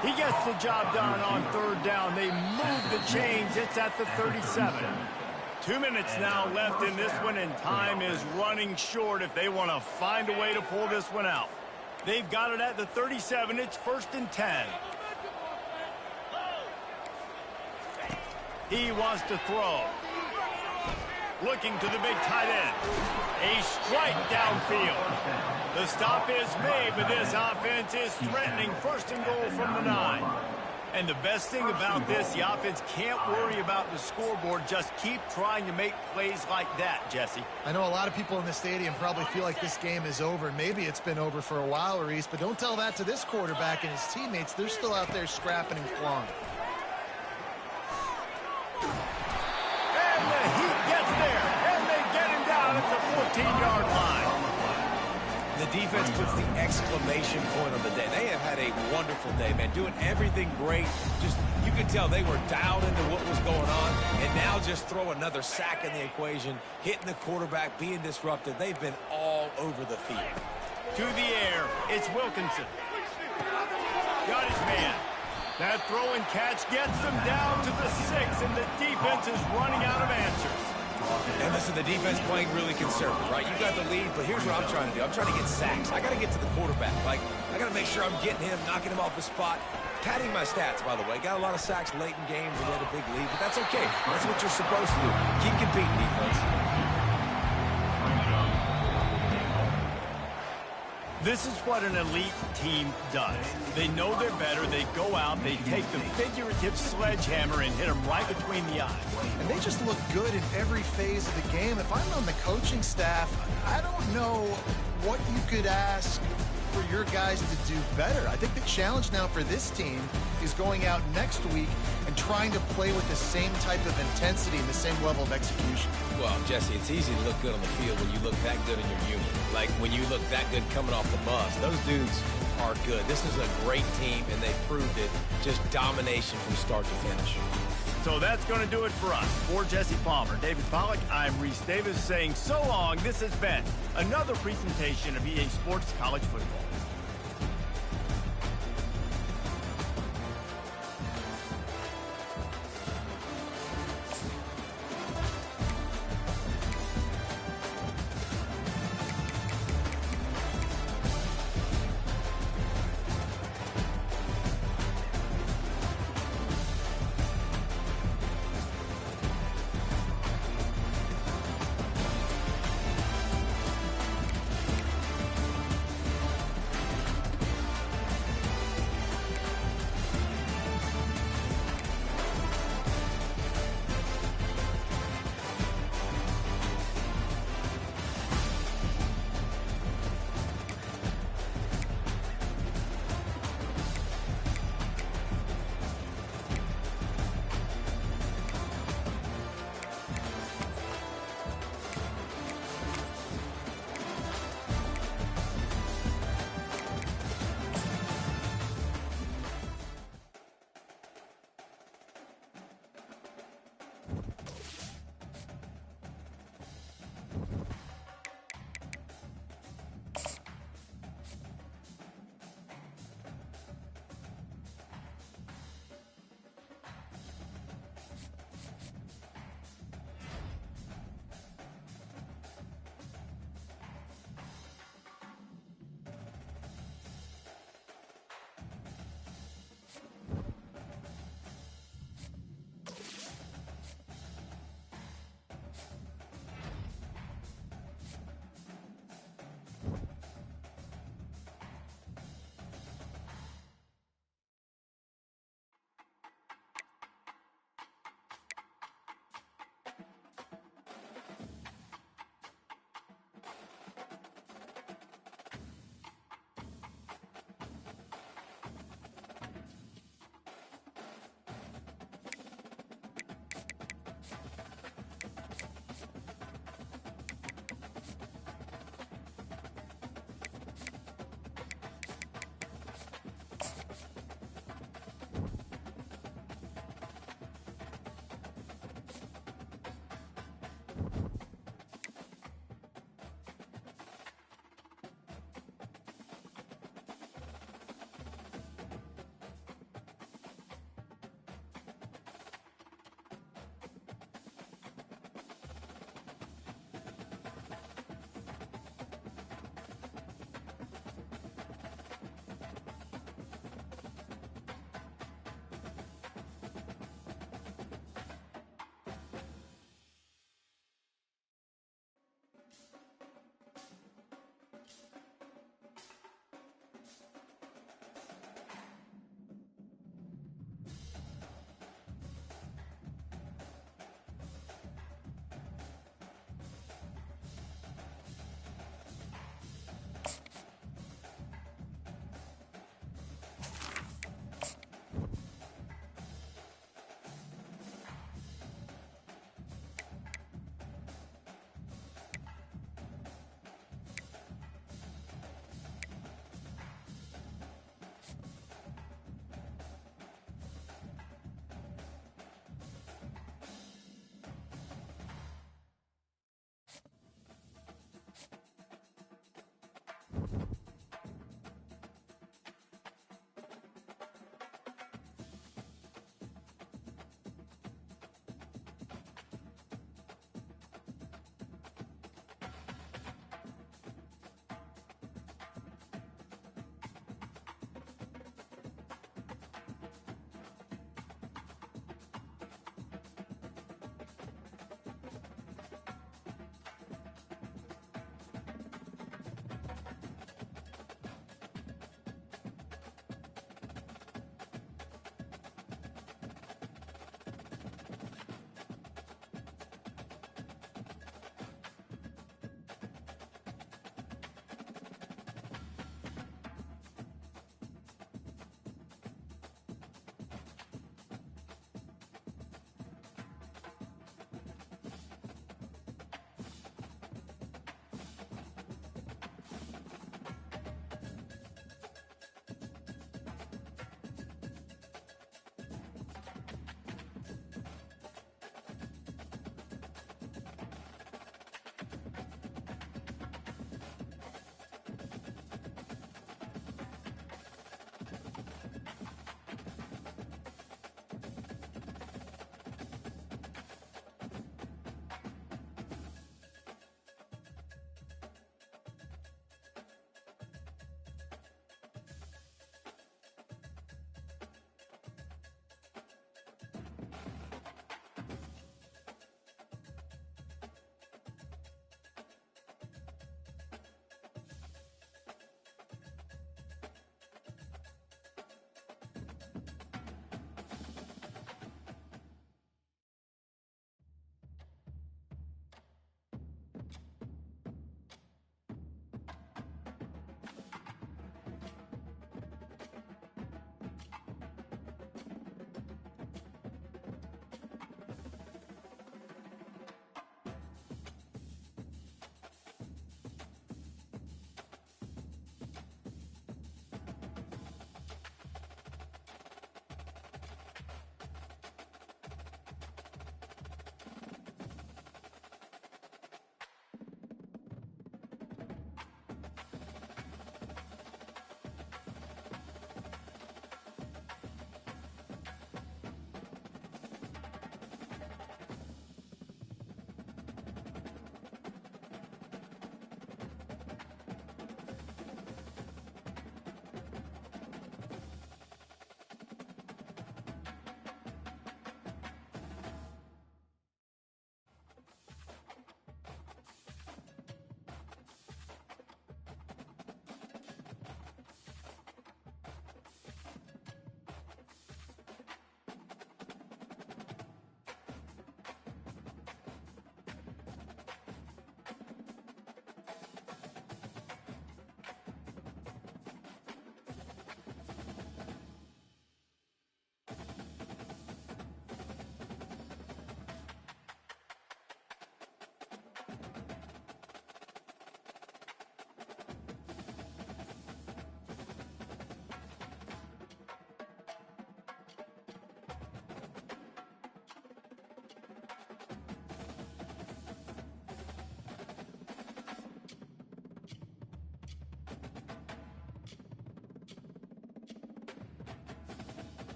He gets the job done on 3rd down. They move the chains. It's at the 37. 2 minutes now left in this one, and time is running short if they want to find a way to pull this one out. They've got it at the 37. It's 1st and 10. He wants to throw. Looking to the big tight end. A strike downfield. The stop is made, but this offense is threatening 1st and goal from the 9. And the best thing about this, the offense can't worry about the scoreboard. Just keep trying to make plays like that, Jesse. I know a lot of people in the stadium probably feel like this game is over. Maybe it's been over for a while, Reese, but don't tell that to this quarterback and his teammates. They're still out there scrapping and clawing. And the Heat gets there, and they get him down at the 14-yard line. The defense puts the exclamation point on the day. They have had a wonderful day, man, doing everything great. Just, you could tell they were dialed into what was going on, and now just throw another sack in the equation, hitting the quarterback, being disrupted. They've been all over the field. To the air, it's Wilkinson. Got his man. That throw and catch gets them down to the 6, and the defense is running out of answers. And listen, the defense playing really conservative, right? You got the lead, but here's what I'm trying to do. I'm trying to get sacks. I got to get to the quarterback. Like, I got to make sure I'm getting him, knocking him off the spot. Padding my stats, by the way. Got a lot of sacks late in games and had a big lead, but that's okay. That's what you're supposed to do. Keep competing, defense. This is what an elite team does. They know they're better. They go out, they take the figurative sledgehammer and hit them right between the eyes. And they just look good in every phase of the game. If I'm on the coaching staff, I don't know what you could ask for your guys to do better. I think the challenge now for this team is going out next week and trying to play with the same type of intensity and the same level of execution. Well, Jesse, it's easy to look good on the field when you look that good in your unit. Like when you look that good coming off the bus. Those dudes are good. This is a great team, and they proved it. Just domination from start to finish. So that's going to do it for us. For Jesse Palmer, David Pollack, I'm Reese Davis saying so long. This has been another presentation of EA Sports College Football.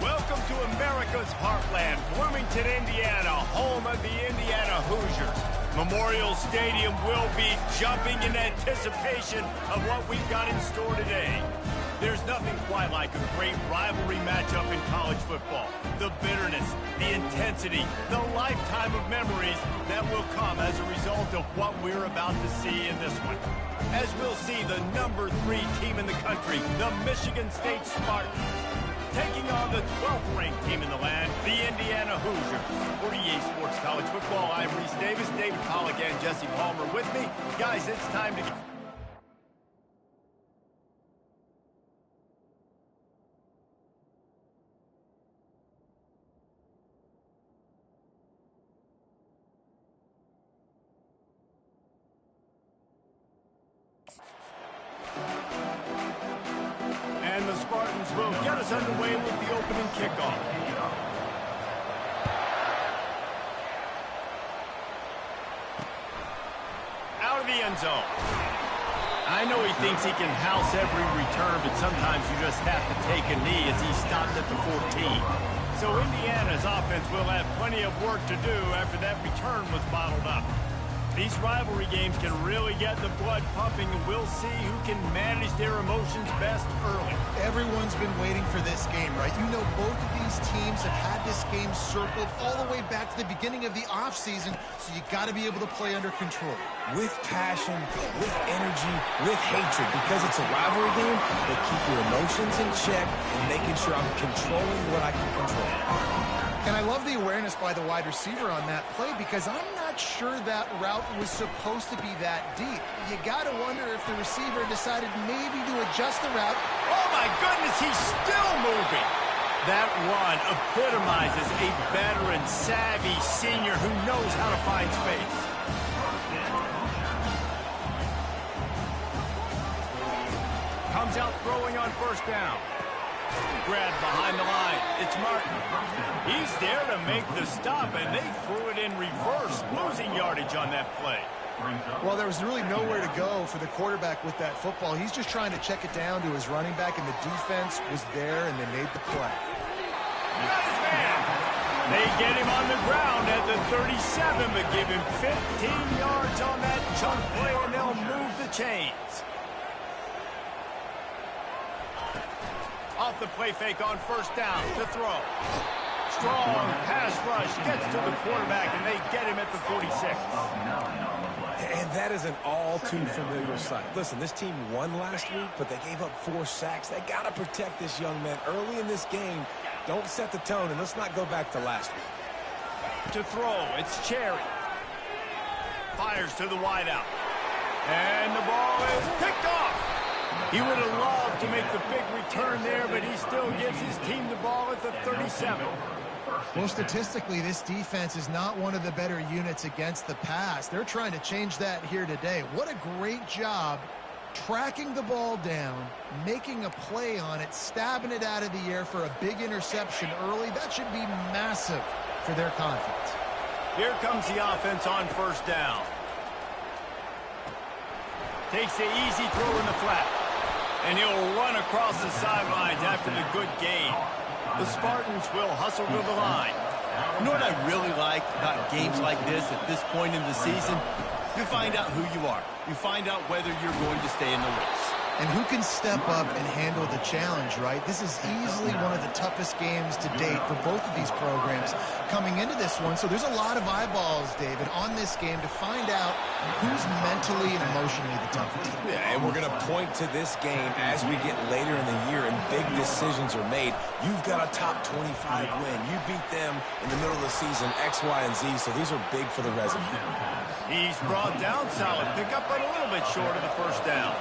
Welcome to America's heartland, Bloomington, Indiana, home of the Indiana Hoosiers. Memorial Stadium will be jumping in anticipation of what we've got in store today. There's nothing quite like a great rivalry matchup in college football. The bitterness, the intensity, the lifetime of memories that will come as a result of what we're about to see in this one. As we'll see the number 3 team in the country, the Michigan State Spartans, taking on the 12th ranked team in the land, the Indiana Hoosiers. For EA Sports College Football, I'm Reese Davis, David Pollack, and Jesse Palmer with me. Guys, it's time to... And the Spartans will get us underway with the opening kickoff. Out of the end zone. I know he thinks he can house every return, but sometimes you just have to take a knee as he stopped at the 14. So Indiana's offense will have plenty of work to do after that return was bottled up. These rivalry games can really get the blood pumping, and we'll see who can manage their emotions best early. Everyone's been waiting for this game, right? You know, both of these teams have had this game circled all the way back to the beginning of the offseason, so you got to be able to play under control. With passion, with energy, with hatred, because it's a rivalry game, but keep your emotions in check and making sure I'm controlling what I can control. And I love the awareness by the wide receiver on that play, because I'm not sure that route was supposed to be that deep. You got to wonder if the receiver decided maybe to adjust the route. Oh my goodness, he's still moving. That run epitomizes a veteran, savvy senior who knows how to find space. Comes out throwing on first down. Grabbed behind the line. It's Martin. He's there to make the stop, and they threw it in reverse, losing yardage on that play. Well, there was really nowhere to go for the quarterback with that football. He's just trying to check it down to his running back, and the defense was there, and they made the play. They get him on the ground at the 37, but give him 15 yards on that chunk play, and they'll move the chains. Off the play fake on first down to throw. Strong pass rush gets to the quarterback, and they get him at the 46. And that is an all-too-familiar sight. Listen, this team won last week, but they gave up 4 sacks. They got to protect this young man early in this game. Don't set the tone, and let's not go back to last week. To throw, it's Cherry. Fires to the wideout. And the ball is picked off. He would have loved to make the big return there, but he still gives his team the ball at the 37. Well, statistically, this defense is not one of the better units against the pass. They're trying to change that here today. What a great job tracking the ball down, making a play on it, stabbing it out of the air for a big interception early. That should be massive for their confidence. Here comes the offense on first down. Takes the easy throw in the flat. And he'll run across the sidelines after the good gain. The Spartans will hustle to the line. You know what I really like about games like this at this point in the season? You find out who you are. You find out whether you're going to stay in the race. And who can step up and handle the challenge, right? This is easily one of the toughest games to date for both of these programs coming into this one. So there's a lot of eyeballs, David, on this game to find out who's mentally and emotionally the toughest. Yeah, and we're going to point to this game as we get later in the year and big decisions are made. You've got a top 25 win. You beat them in the middle of the season, X, Y, and Z, so these are big for the resume. He's brought down solid. Pick up a little bit short of the first down.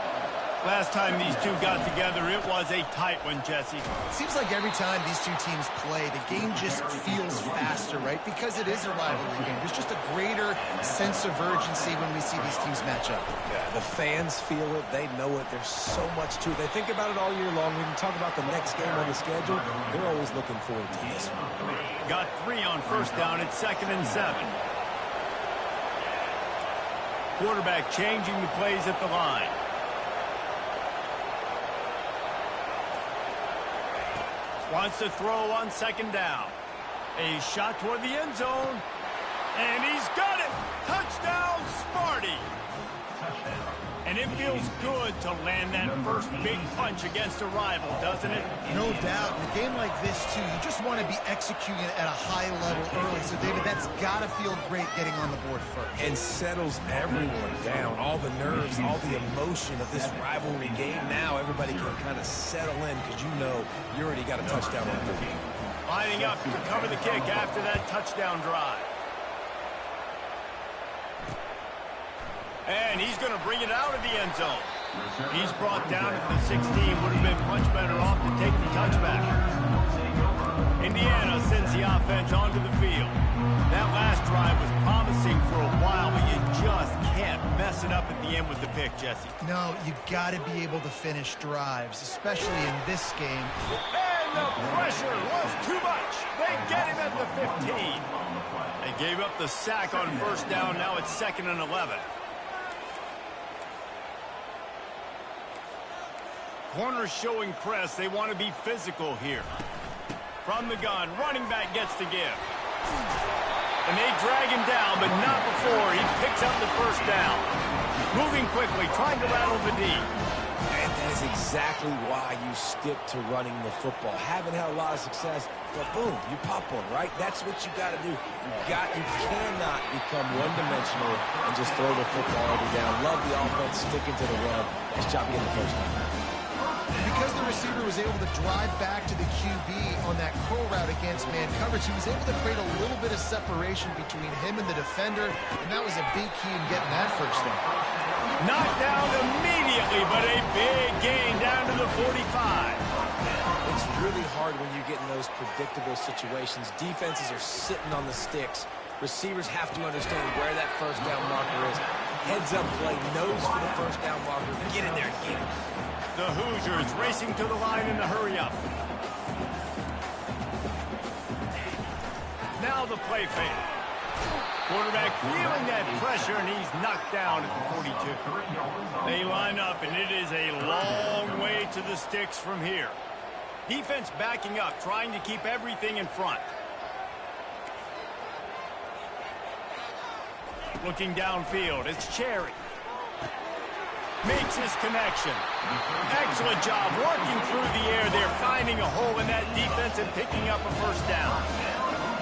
Last time these two got together, it was a tight one, Jesse. It seems like every time these two teams play, the game just feels faster, right? Because it is a rivalry game. There's just a greater sense of urgency when we see these teams match up. Yeah, the fans feel it. They know it. There's so much to it. They think about it all year long. We can talk about the next game on the schedule. They're always looking forward to this one. Got 3 on first down at 2nd and 7. Quarterback changing the plays at the line. Wants to throw on 2nd down. A shot toward the end zone. And he's got it. Touchdown, Sparty. And it feels good to land that first big punch against a rival, doesn't it? No doubt. In a game like this, too, you just want to be executing at a high level early. So, David, that's got to feel great getting on the board first. And settles everyone down. All the nerves, all the emotion of this rivalry game. Now everybody can kind of settle in because you know you already got a touchdown on the board. Lining up to cover the kick after that touchdown drive. And he's going to bring it out of the end zone. He's brought down at the 16. Would have been much better off to take the touchback. Indiana sends the offense onto the field. That last drive was promising for a while, but you just can't mess it up at the end with the pick, Jesse. No, you got to be able to finish drives, especially in this game. And the pressure was too much. They get him at the 15. They gave up the sack on first down. Now it's 2nd and 11. Corners showing press. They want to be physical here. From the gun, running back gets the give. And they drag him down, but not before he picks up the first down. Moving quickly, trying to rattle the D. And that is exactly why you stick to running the football. Haven't had a lot of success, but boom, you pop one, right? That's what you got to do. You cannot become one-dimensional and just throw the football every down. Love the offense, sticking to the run. Nice job getting the first down. Because the receiver was able to drive back to the QB on that curl route against man coverage, he was able to create a little bit of separation between him and the defender, and that was a big key in getting that first down. Knocked down immediately, but a big gain down to the 45. It's really hard when you get in those predictable situations. Defenses are sitting on the sticks. Receivers have to understand where that first down marker is. Heads up play, nose for the first down marker. Get in there, get it. The Hoosiers racing to the line in a hurry-up. Now the play fake. Quarterback feeling that pressure, and he's knocked down at the 42. They line up, and it is a long way to the sticks from here. Defense backing up, trying to keep everything in front. Looking downfield, it's Cherry. Makes his connection. Excellent job working through the air there, finding a hole in that defense and picking up a first down.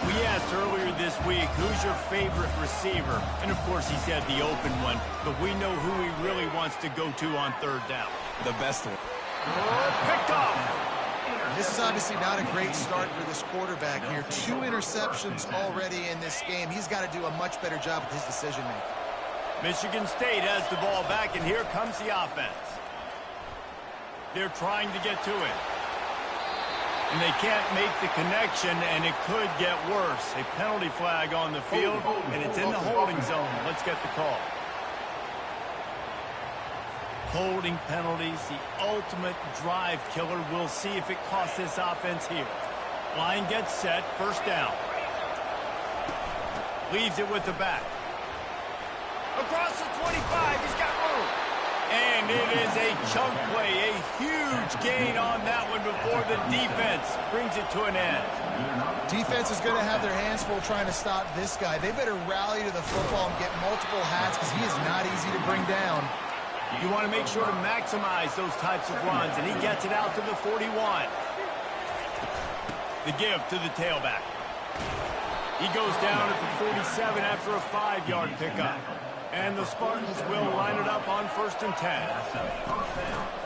We asked earlier this week, who's your favorite receiver? And of course he said the open one, but we know who he really wants to go to on third down. The best one. Picked off. This is obviously not a great start for this quarterback here. 2 interceptions already in this game. He's got to do a much better job with his decision-making. Michigan State has the ball back, and here comes the offense. They're trying to get to it. And they can't make the connection, and it could get worse. A penalty flag on the field, and it's in the holding zone. Let's get the call. Holding penalties, the ultimate drive killer. We'll see if it costs this offense here. Line gets set, first down. Leaves it with the back. Across the 25, he's got room. And it is a chunk play, a huge gain on that one before the defense brings it to an end. Defense is going to have their hands full trying to stop this guy. They better rally to the football and get multiple hats because he is not easy to bring down. You want to make sure to maximize those types of runs, and he gets it out to the 41. The give to the tailback. He goes down at the 47 after a 5-yard pickup. And the Spartans will line it up on 1st and 10.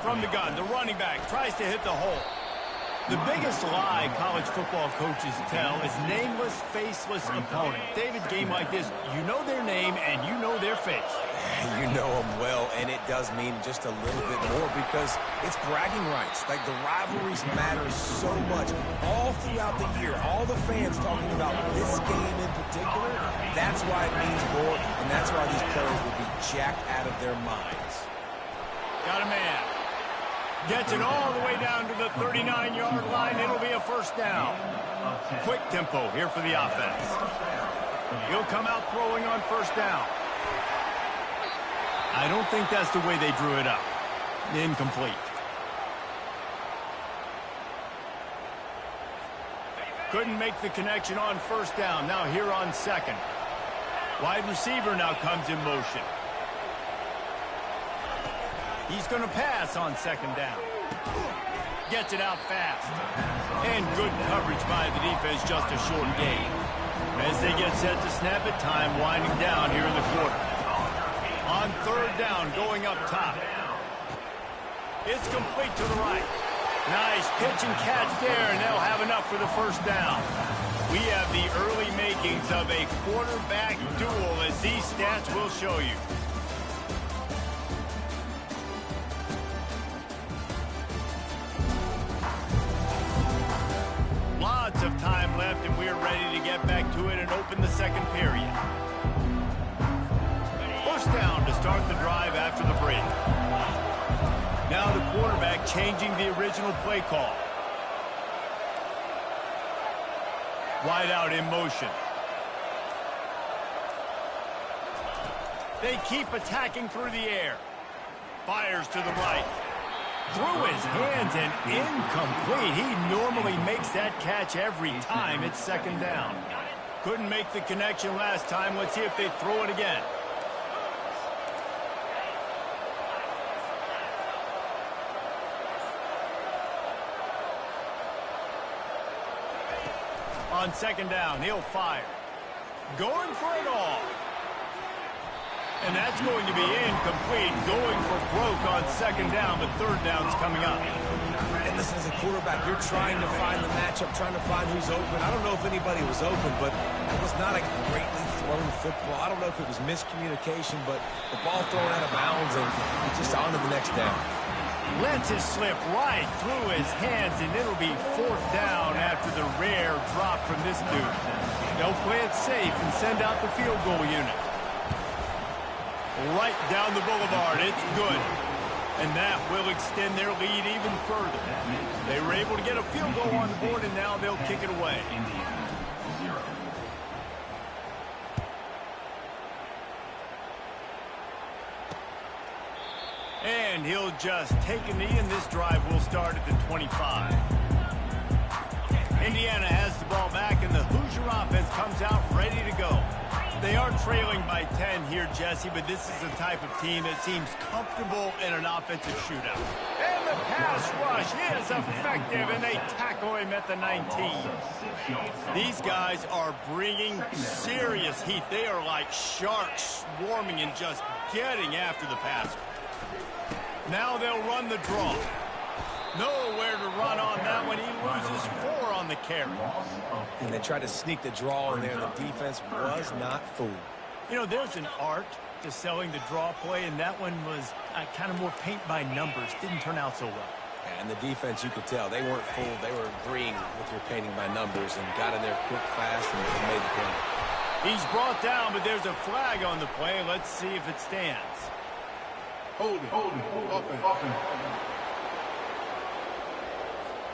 From the gun, the running back tries to hit the hole. The biggest lie college football coaches tell is nameless, faceless opponent. David, game like this, you know their name and you know their face. You know him well, and it does mean just a little bit more because it's bragging rights. Like, the rivalries matter so much all throughout the year. All the fans talking about this game in particular, that's why it means more, and that's why these players will be jacked out of their minds. Got a man. Gets it all the way down to the 39-yard line. It'll be a first down. Quick tempo here for the offense. He'll come out throwing on first down. I don't think that's the way they drew it up. Incomplete. Couldn't make the connection on first down. Now here on second. Wide receiver now comes in motion. He's going to pass on second down. Gets it out fast. And good coverage by the defense, just a short gain. As they get set to snap it, time winding down here in the quarter. On third down, going up top. It's complete to the right. Nice pitch and catch there, and they'll have enough for the first down. We have the early makings of a quarterback duel, as these stats will show you. Lots of time left, and we're ready to get back to it and open the second period. First down to start the drive after the break. Now the quarterback changing the original play call. Wide out in motion. They keep attacking through the air. Fires to the right. Through his hands and incomplete. He normally makes that catch every time. It's second down. Couldn't make the connection last time. Let's see if they throw it again. On second down, he'll fire. Going for it all. And that's going to be incomplete. Going for broke on second down, but third down's coming up. And listen, as a quarterback, you're trying to find the matchup, trying to find who's open. I don't know if anybody was open, but it was not a greatly thrown football. I don't know if it was miscommunication, but the ball thrown out of bounds and just on to the next down. Lets it slip right through his hands, and it'll be fourth down after the rare drop from this dude. They'll play it safe and send out the field goal unit. Right down the boulevard. It's good. And that will extend their lead even further. They were able to get a field goal on the board, and now they'll kick it away. And he'll just take a knee, and this drive will start at the 25. Indiana has the ball back, and the Hoosier offense comes out ready to go. They are trailing by 10 here, Jesse, but this is the type of team that seems comfortable in an offensive shootout. And the pass rush is effective, and they tackle him at the 19. These guys are bringing serious heat. They are like sharks swarming and just getting after the passer. Now they'll run the draw. Nowhere to run on that one. He loses 4 on the carry. And they tried to sneak the draw in there. The defense was not fooled. You know, there's an art to selling the draw play, and that one was kind of more paint by numbers. Didn't turn out so well. And the defense, you could tell, they weren't fooled. They were agreeing with your painting by numbers and got in there quick, fast, and made the play. He's brought down, but there's a flag on the play. Let's see if it stands. Hold it. Offense.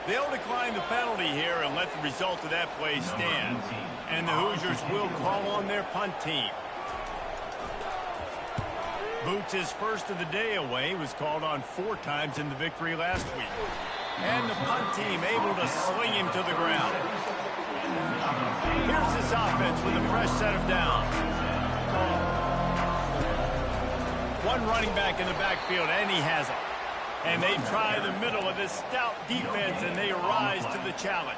They'll decline the penalty here and let the result of that play stand. And the Hoosiers will call on their punt team. Boots his first of the day away. Was called on 4 times in the victory last week. And the punt team able to sling him to the ground. Here's this offense with a fresh set of downs. One running back in the backfield, and he has it. And they try the middle of this stout defense, and they rise to the challenge.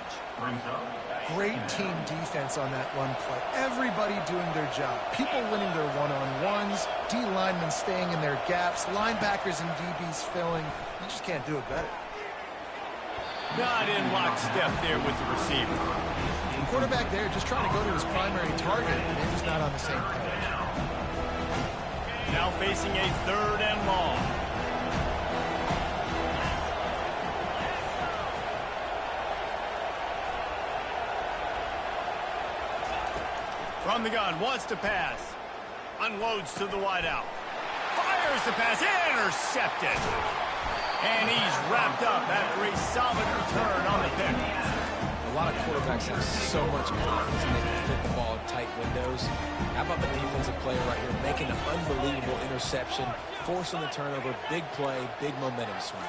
Great team defense on that run play. Everybody doing their job. People winning their one-on-ones, D linemen staying in their gaps, linebackers and DBs filling. You just can't do it better. Not in lockstep there with the receiver. The quarterback there just trying to go to his primary target, and they're just not on the same page. Now now facing a 3rd and long. From the gun, wants to pass. Unloads to the wideout. Fires the pass, intercepted. And he's wrapped up after a solid return on the pick. A lot of quarterbacks have so much confidence in they can fit the ball in tight windows. How about the defensive player right here making an unbelievable interception, forcing the turnover, big play, big momentum swing.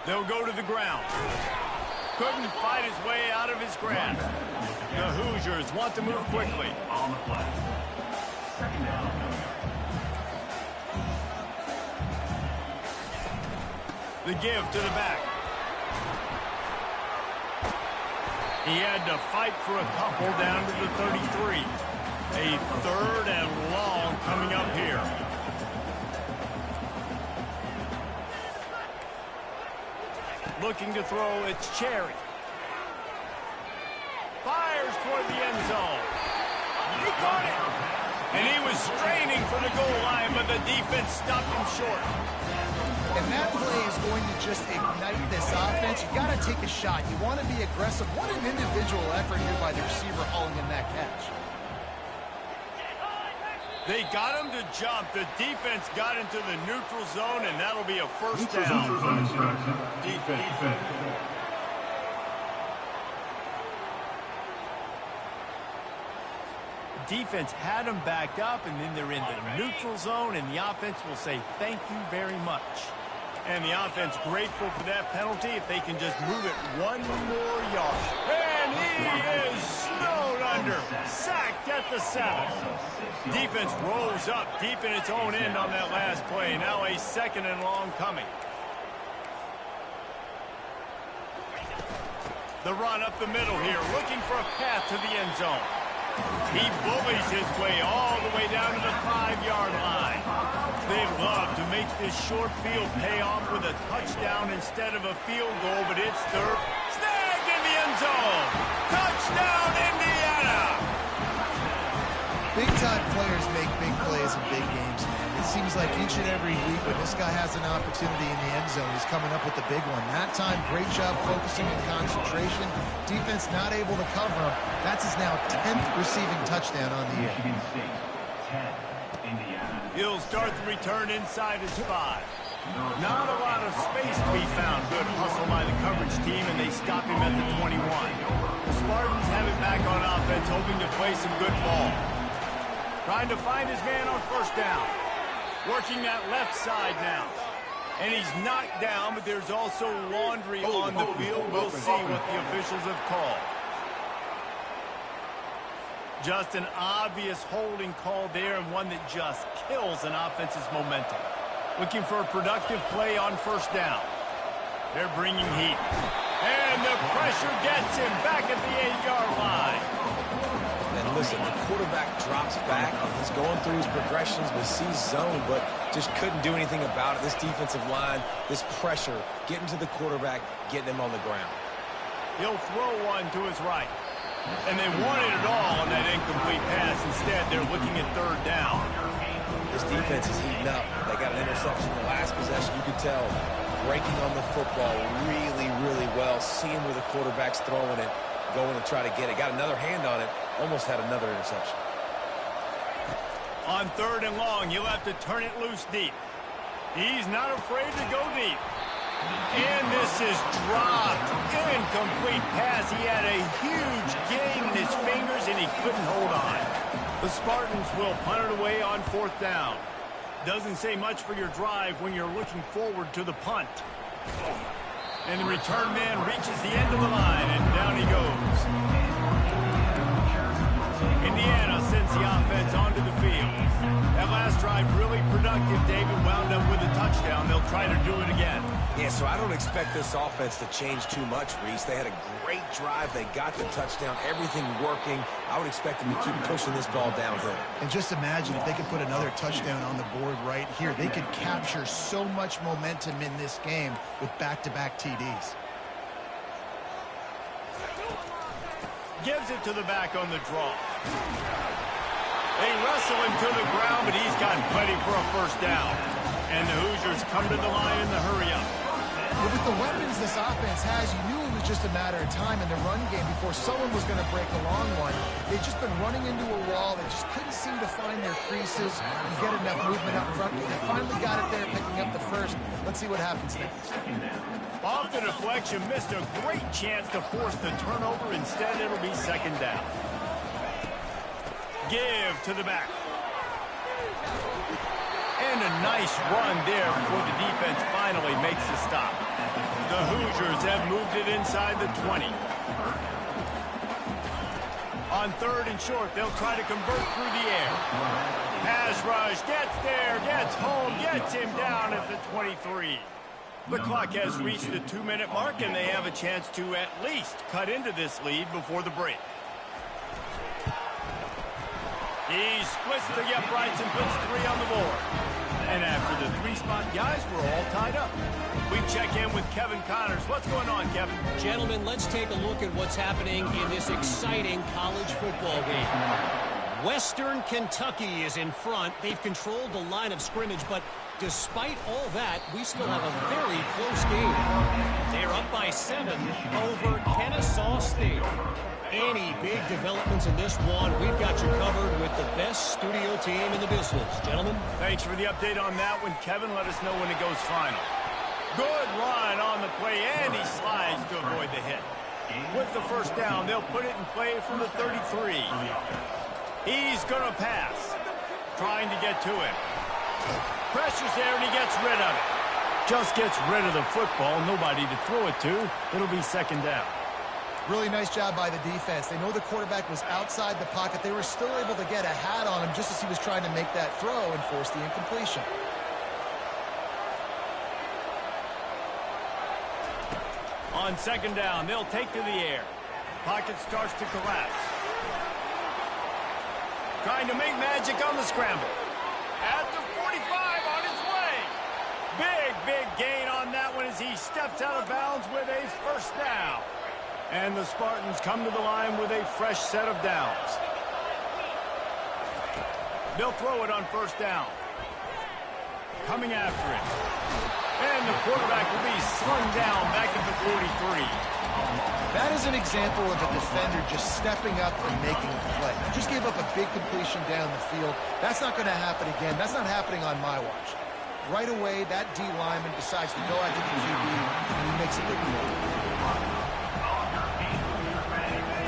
They'll go to the ground. Couldn't fight his way out of his grasp. The Hoosiers want to move quickly. On the play. 2nd down. The give to the back. He had to fight for a couple down to the 33. A 3rd and long coming up here. Looking to throw, it's Cherry. Fires toward the end zone. He caught it. And he was straining for the goal line, but the defense stopped him short. And that play is going to just ignite this offense. You got to take a shot. You want to be aggressive. What an individual effort here by the receiver hauling in that catch. They got him to jump. The defense got into the neutral zone, and that'll be a 1st down. Defense. Defense had them backed up, and then they're in the neutral zone, and the offense will say thank you very much. And the offense grateful for that penalty if they can just move it 1 more yard. And he is snowed under. Sacked at the 7. Defense rolls up deep in its own end on that last play. Now a 2nd and long coming. The run up the middle here, looking for a path to the end zone. He bullies his way all the way down to the 5-yard line. They love to make this short field pay off with a touchdown instead of a field goal, but it's third. Snagged in the end zone. Touchdown, Indiana! Big-time players make big plays in big games, man. It seems like each and every week when this guy has an opportunity in the end zone, he's coming up with the big one. That time, great job focusing and concentration. Defense not able to cover him. That's his now 10th receiving touchdown on the year. Michigan State, 10, Indiana. He'll start the return inside his 5. Not a lot of space to be found. Good hustle by the coverage team, and they stop him at the 21. The Spartans have it back on offense, hoping to play some good ball. Trying to find his man on 1st down. Working that left side now. And he's knocked down, but there's also laundry on the field. We'll see what the officials have called. Just an obvious holding call there, and one that just kills an offense's momentum. Looking for a productive play on 1st down. They're bringing heat. And the pressure gets him back at the 8-yard line. And listen, the quarterback drops back, and he's going through his progressions with C zone, but just couldn't do anything about it. This defensive line, this pressure, getting to the quarterback, getting him on the ground. He'll throw one to his right. And they wanted it all on that incomplete pass. Instead, they're looking at 3rd down. This defense is heating up. They got an interception in the last possession. You could tell breaking on the football really, really well, seeing where the quarterback's throwing it, going to try to get it. Got another hand on it, almost had another interception. On 3rd and long, you'll have to turn it loose deep. He's not afraid to go deep. And this is dropped. Incomplete pass. He had a huge gain in his fingers, and he couldn't hold on. The Spartans will punt it away on 4th down. Doesn't say much for your drive when you're looking forward to the punt. And the return man reaches the end of the line, and down he goes. Indiana sends the offense onto the field. That last drive really productive. David wound up with a touchdown. They'll try to do it again. Yeah, so I don't expect this offense to change too much, Reese. They had a great drive. They got the touchdown. Everything working. I would expect them to keep pushing this ball downhill. And just imagine if they could put another touchdown on the board right here. They could capture so much momentum in this game with back-to-back TDs. Gives it to the back on the draw. They wrestle him to the ground, but he's gotten plenty for a first down. And the Hoosiers come to the line in the hurry-up. Well, with the weapons this offense has, you knew it was just a matter of time in the run game before someone was going to break a long one. They've just been running into a wall. They just couldn't seem to find their creases and get enough movement up front. They finally got it there, picking up the first. Let's see what happens next. Off the deflection, missed a great chance to force the turnover. Instead, it'll be second down. Give to the back. And a nice run there before the defense finally makes the stop. The Hoosiers have moved it inside the 20. On third and short, they'll try to convert through the air. Pass rush, gets there, gets home, gets him down at the 23. The clock has reached the 2-minute mark, and they have a chance to at least cut into this lead before the break. He splits the uprights and puts 3 on the board. And after the 3-spot guys, we're all tied up. We check in with Kevin Connors. What's going on, Kevin? Gentlemen, let's take a look at what's happening in this exciting college football game. Western Kentucky is in front. They've controlled the line of scrimmage, but despite all that, we still have a very close game. They're up by 7 over Kennesaw State. Any big developments in this one, we've got you covered with the best studio team in the business. Gentlemen? Thanks for the update on that one, Kevin. Let us know when it goes final. Good run on the play, and he slides to avoid the hit. With the first down, they'll put it in play from the 33. He's going to pass. Trying to get to him. Pressure's there, and he gets rid of it. Just gets rid of the football. Nobody to throw it to. It'll be second down. Really nice job by the defense. They know the quarterback was outside the pocket. They were still able to get a hat on him just as he was trying to make that throw and force the incompletion. On second down, they'll take to the air. Pocket starts to collapse. Trying to make magic on the scramble. At the 45 on his way. Big gain on that one as he steps out of bounds with a first down. And the Spartans come to the line with a fresh set of downs. They'll throw it on first down. Coming after it. And the quarterback will be slung down back at the 43. That is an example of a defender just stepping up and making a play. Just gave up a big completion down the field. That's not going to happen again. That's not happening on my watch. Right away, that D lineman decides to go after the QB, and he makes a big play.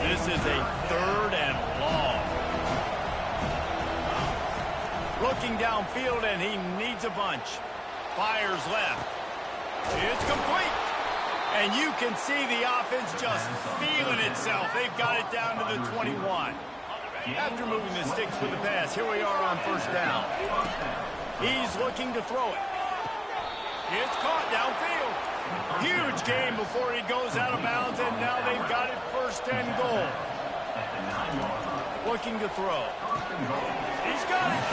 This is a third and long. Looking downfield, and he needs a bunch. Fires left. It's complete. And you can see the offense just feeling itself. They've got it down to the 21. After moving the sticks with the pass, here we are on first down. He's looking to throw it. It's caught downfield. Huge gain before he goes out of bounds, and now they've got it first and goal. Looking to throw. He's got it.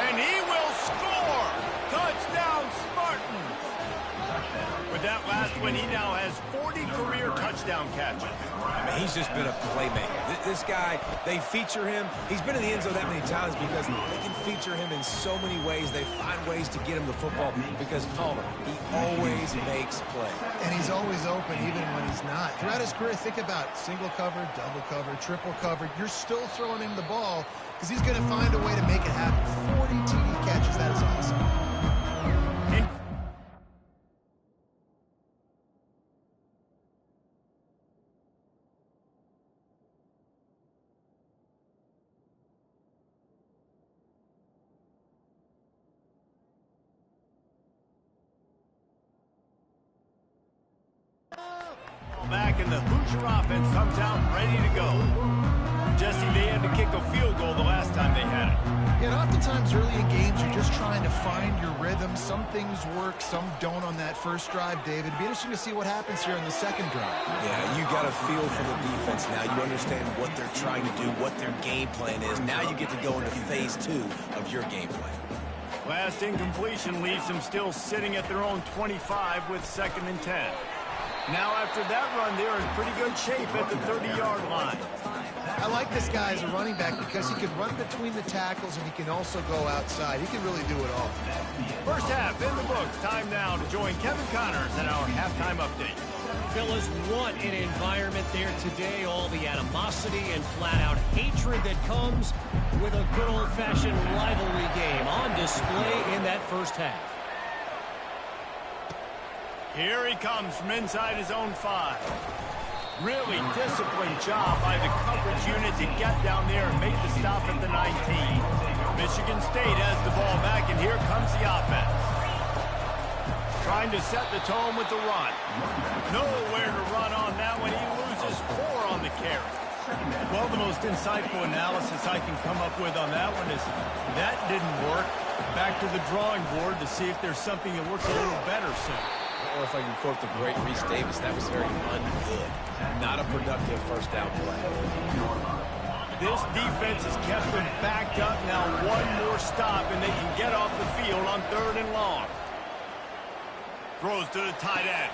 And he will score. Touchdown, Spartans. With that last one, he now has 40 career touchdown catches. I mean, he's just been a playmaker. This guy, they feature him. He's been in the end zone that many times because they can feature him in so many ways. They find ways to get him the football because Palmer, he always makes play. And he's always open even when he's not. Throughout his career, think about single covered, double covered, triple covered. You're still throwing him the ball because he's going to find a way to make it happen. 40 TD catches, that is awesome. Back, and the Hoosier offense comes out ready to go. Jesse, they had to kick a field goal the last time they had it. Yeah, and oftentimes early in games, you're just trying to find your rhythm. Some things work, some don't on that first drive, David. It'd be interesting to see what happens here on the second drive. Yeah, you got a feel for the defense now. You understand what they're trying to do, what their game plan is. Now you get to go into phase 2 of your game plan. Last incompletion leaves them still sitting at their own 25 with second and 10. Now, after that run, they're in pretty good shape at the 30-yard line. I like this guy as a running back because he can run between the tackles and he can also go outside. He can really do it all. First half in the books. Time now to join Kevin Connors in our halftime update. Fellas, what an environment there today. All the animosity and flat-out hatred that comes with a good old-fashioned rivalry game on display in that first half. Here he comes from inside his own 5. Really disciplined job by the coverage unit to get down there and make the stop at the 19. Michigan State has the ball back, and here comes the offense. Trying to set the tone with the run. Nowhere to run on that one. He loses 4 on the carry. Well, the most insightful analysis I can come up with on that one is that didn't work. Back to the drawing board to see if there's something that works a little better soon. Or if I can quote the great Reese Davis, that was very ungood. Not a productive first down play. This defense has kept them backed up. Now one more stop, and they can get off the field on 3rd and long. Throws to the tight end.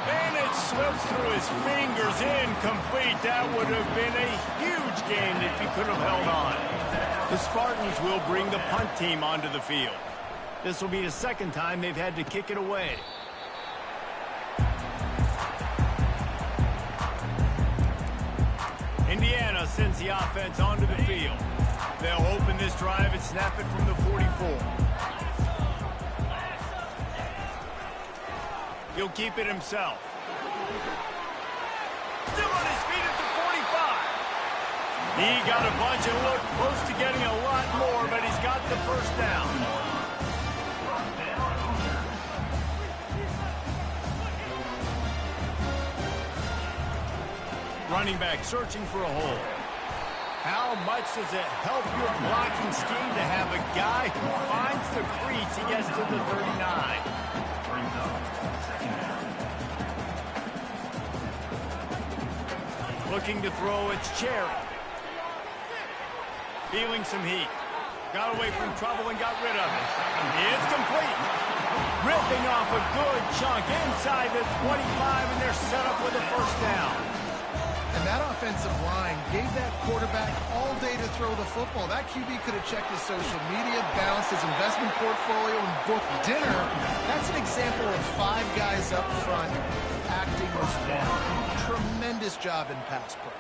And it slips through his fingers. Incomplete. That would have been a huge gain if he could have held on. The Spartans will bring the punt team onto the field. This will be the second time they've had to kick it away. Indiana sends the offense onto the field. They'll open this drive and snap it from the 44. He'll keep it himself. Still on his feet at the 45. He got a bunch and looked close to getting a lot more, but he's got the first down. Running back searching for a hole. How much does it help your blocking scheme to have a guy who finds the crease? He gets to the 39. Looking to throw, it's Cherry. Feeling some heat. Got away from trouble and got rid of it. It's complete. Ripping off a good chunk inside the 25, and they're set up with a first down. And that offensive line gave that quarterback all day to throw the football. That QB could have checked his social media, balanced his investment portfolio, and booked dinner. That's an example of 5 guys up front acting as one. Tremendous job in pass play.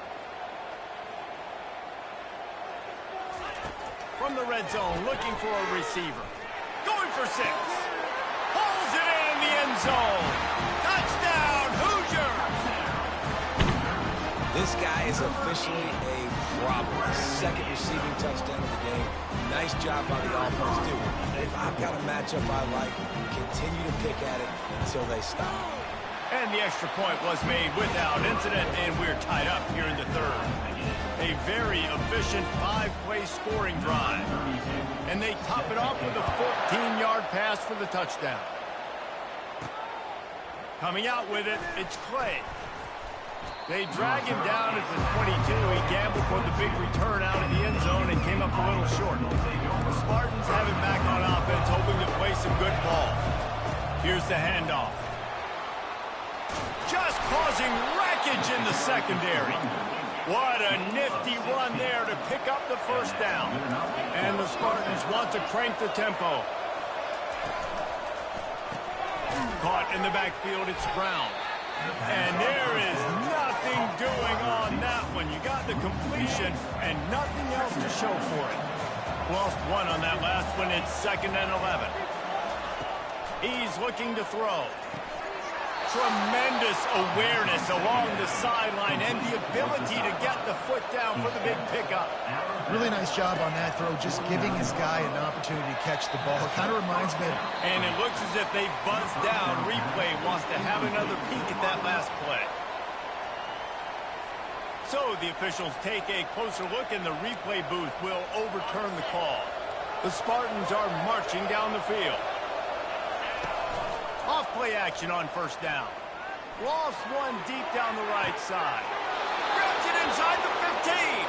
From the red zone, looking for a receiver. Going for 6. Pulls it in the end zone. Touchdown, Hoosiers! This guy is officially a problem. Second receiving touchdown of the game. Nice job by the offense, too. If I've got a matchup I like, continue to pick at it until they stop. And the extra point was made without incident, and we're tied up here in the 3rd. A very efficient 5-play scoring drive. And they top it off with a 14-yard pass for the touchdown. Coming out with it, it's Clay. They drag him down at the 22. He gambled for the big return out of the end zone and came up a little short. The Spartans have it back on offense, hoping to play some good ball. Here's the handoff. Just causing wreckage in the secondary. What a nifty run there to pick up the first down. And the Spartans want to crank the tempo. Caught in the backfield, it's Brown. And there is nothing doing on that one. You got the completion and nothing else to show for it. Lost 1 on that last one. It's 2nd and 11. He's looking to throw. Tremendous awareness along the sideline and the ability to get the foot down for the big pickup. Really nice job on that throw, just giving his guy an opportunity to catch the ball. It kind of reminds me of... And it looks as if they buzzed down. Replay wants to have another peek at that last play. So the officials take a closer look, and the replay booth will overturn the call. The Spartans are marching down the field. Off play action on first down. Lost 1 deep down the right side. Grabs it inside the 15.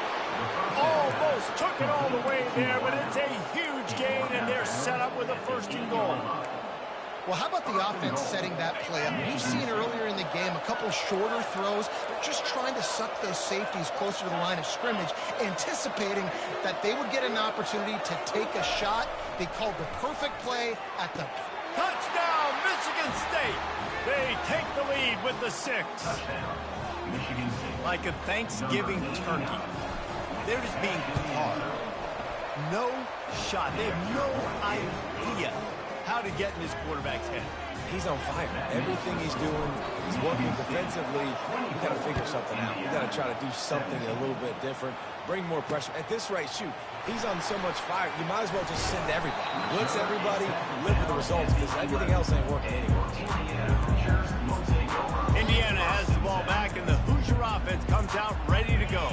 Almost took it all the way there, but it's a huge gain, and they're set up with a 1st and goal. Well, how about the offense setting that play up? We've seen earlier in the game a couple shorter throws. They're just trying to suck those safeties closer to the line of scrimmage, anticipating that they would get an opportunity to take a shot. They called the perfect play at the touchdown, Michigan State. They take the lead with the 6. Like a Thanksgiving turkey. They're just being carved. No shot. They have no idea how to get in his quarterback's head. He's on fire. Everything he's doing, he's working defensively. We've got to figure something out. We've got to try to do something a little bit different, bring more pressure. At this rate, shoot, he's on so much fire, you might as well just send everybody. Blitz everybody, live with the results, because everything else ain't working anyway. Indiana has the ball back, and the Hoosier offense comes out ready to go.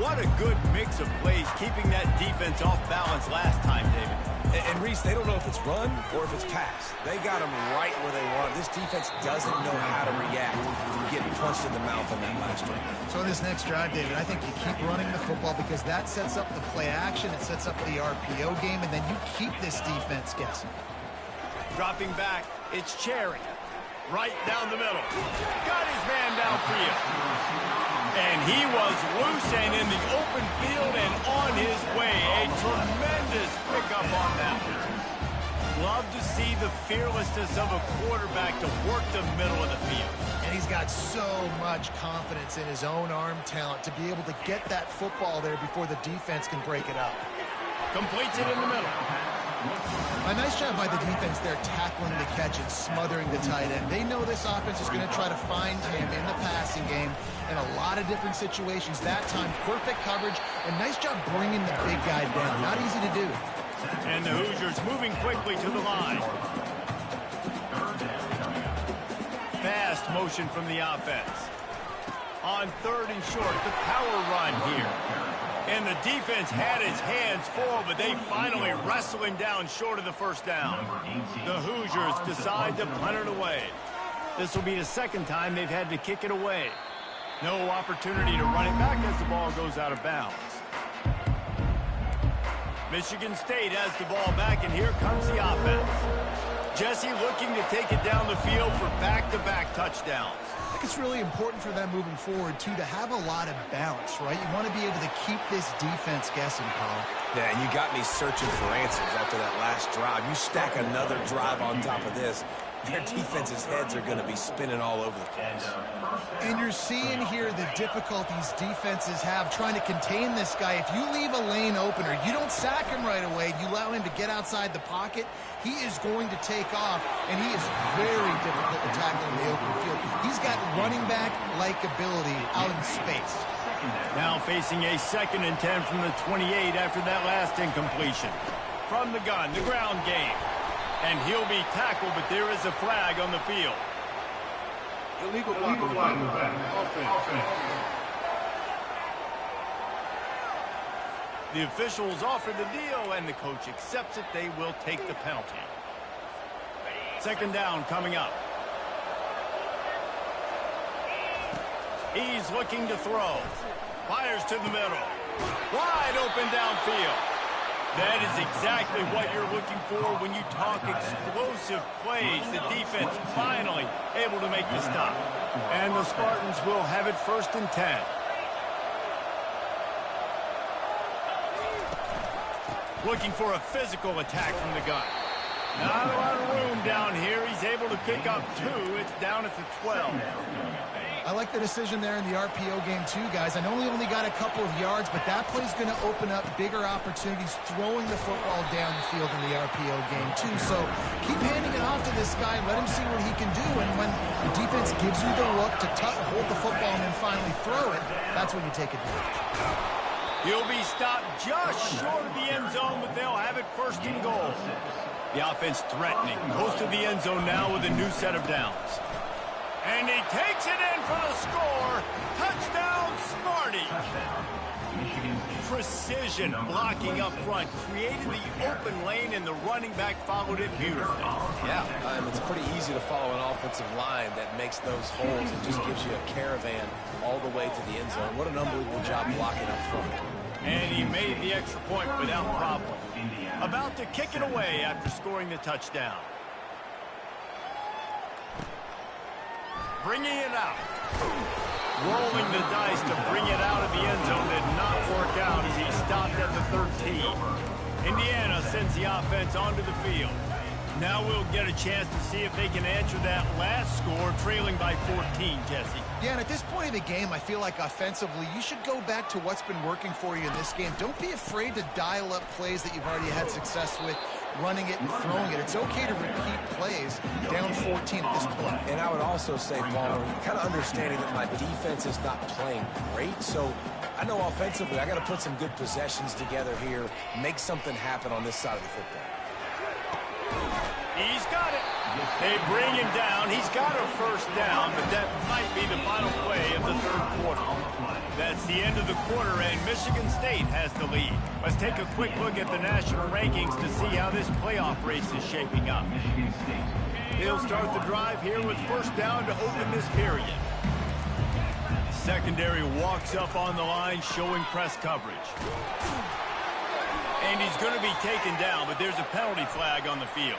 What a good mix of plays, keeping that defense off balance last time, David. And Reese, they don't know if it's run or if it's pass. They got them right where they want. This defense doesn't know how to react to getting punched in the mouth on that last drive. So in this next drive, David, I think you keep running the football because that sets up the play action, it sets up the RPO game, and then you keep this defense guessing. Dropping back, it's Cherry. Right down the middle. Got his man downfield. And he was loose and in the open field and on his way. A tremendous pickup on that one. Love to see the fearlessness of a quarterback to work the middle of the field. And he's got so much confidence in his own arm talent to be able to get that football there before the defense can break it up. Completes it in the middle. A nice job by the defense there tackling the catch and smothering the tight end. They know this offense is going to try to find him in the passing game in a lot of different situations. That time, perfect coverage, and nice job bringing the big guy down. Not easy to do. And the Hoosiers moving quickly to the line. Fast motion from the offense. On 3rd and short, the power run here. And the defense had his hands full, but they finally wrestle him down short of the first down. The Hoosiers decide to punt it away. This will be the second time they've had to kick it away. No opportunity to run it back as the ball goes out of bounds. Michigan State has the ball back, and here comes the offense. Jesse looking to take it down the field for back-to-back touchdowns. I think it's really important for them moving forward, too, to have a lot of balance, right? You want to be able to keep this defense guessing, Paul. Yeah, and you got me searching for answers after that last drive. You stack another drive on top of this, their defense's heads are going to be spinning all over the place. And you're seeing here the difficulties defenses have trying to contain this guy. If you leave a lane open or you don't sack him right away, you allow him to get outside the pocket, he is going to take off, and he is very difficult to tackle in the open field. He's got running back-like ability out in space. Now facing a 2nd and 10 from the 28 after that last incompletion. From the gun, the ground game. And he'll be tackled, but there is a flag on the field. Illegal block. Offense. The officials offer the deal, and the coach accepts it. They will take the penalty. 2nd down coming up. He's looking to throw. Fires to the middle. Wide open downfield. That is exactly what you're looking for when you talk explosive plays. The defense finally able to make the stop. And the Spartans will have it 1st and 10. Looking for a physical attack from the gun. Not a lot of room down here. He's able to pick up 2. It's down at the 12. I like the decision there in the RPO game too, guys. I know he only got a couple of yards, but that play's going to open up bigger opportunities throwing the football down the field in the RPO game too. So keep handing it off to this guy. Let him see what he can do. And when the defense gives you the look to hold the football and then finally throw it, that's when you take advantage. He'll be stopped just short of the end zone, but they'll have it 1st and goal. The offense threatening. Close to the end zone now with a new set of downs. And he takes it in for the score. Touchdown, Smarty. Precision blocking up front. Created the open lane, and the running back followed it beautifully. Yeah, it's pretty easy to follow an offensive line that makes those holes and just gives you a caravan all the way to the end zone. What an unbelievable job blocking up front. And he made the extra point without problem. About to kick it away after scoring the touchdown. bringing it out. Rolling the dice to bring it out of the end zone did not work out as he stopped at the 13. Indiana sends the offense onto the field. Now we'll get a chance to see if they can answer that last score, trailing by 14, Jesse. Yeah, and at this point of the game, I feel like offensively, you should go back to what's been working for you in this game. Don't be afraid to dial up plays that you've already had success with, running it and throwing it. It's okay to repeat plays down 14 at this point. And I would also say, Paul, kind of understanding that my defense is not playing great, so I know offensively I got to put some good possessions together here, make something happen on this side of the football. He's got it. They bring him down. He's got a first down, but that might be the final play of the third quarter. That's the end of the quarter, and Michigan State has the lead. Let's take a quick look at the national rankings to see how this playoff race is shaping up. They'll start the drive here with first down to open this period. Secondary walks up on the line, showing press coverage. And he's going to be taken down, but there's a penalty flag on the field.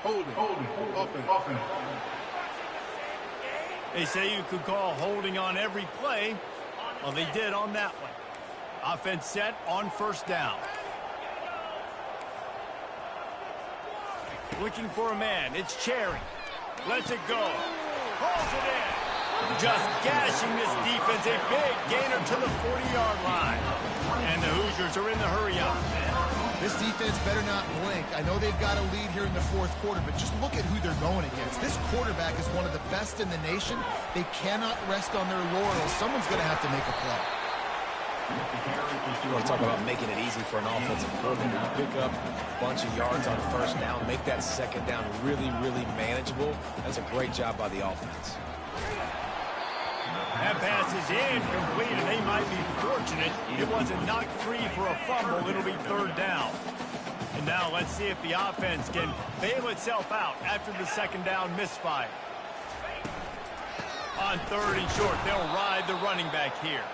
Holding. Offense. They say you could call holding on every play. Well, they did on that one. Offense set on first down. Looking for a man. It's Cherry. Lets it go. Pulls it in. Just gashing this defense. A big gainer to the 40-yard line. And the Hoosiers are in the hurry-up. This defense better not blink. I know they've got a lead here in the fourth quarter, but just look at who they're going against. This quarterback is one of the best in the nation. They cannot rest on their laurels. Someone's going to have to make a play. You want to talk about making it easy for an offensive coordinator to pick up a bunch of yards on first down, make that second down really, really manageable. That's a great job by the offense. That pass is incomplete, and they might be fortunate it wasn't knocked free for a fumble. It'll be third down. And now let's see if the offense can bail itself out after the second down misfire. On third and short, they'll ride the running back here.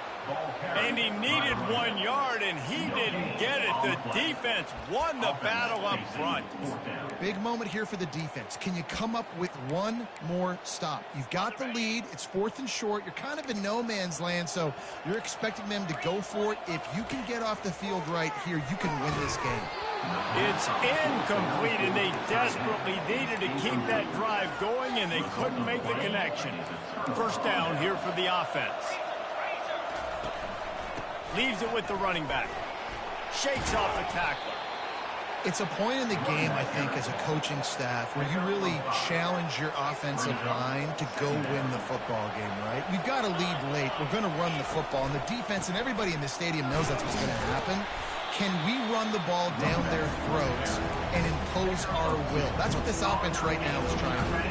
And he needed 1 yard, and he didn't get it. The defense won the battle up front. Big moment here for the defense. Can you come up with one more stop? You've got the lead. It's fourth and short. You're kind of in no man's land, so you're expecting them to go for it. If you can get off the field right here, you can win this game. It's incomplete, and they desperately needed to keep that drive going, and they couldn't make the connection. First down here for the offense. Leaves it with the running back. Shakes off the tackler. It's a point in the game, I think, as a coaching staff, where you really challenge your offensive line to go win the football game, right? We've got to lead late. We're going to run the football, and the defense and everybody in the stadium knows that's what's going to happen. Can we run the ball down their throats and impose our will? That's what this offense right now is trying to do.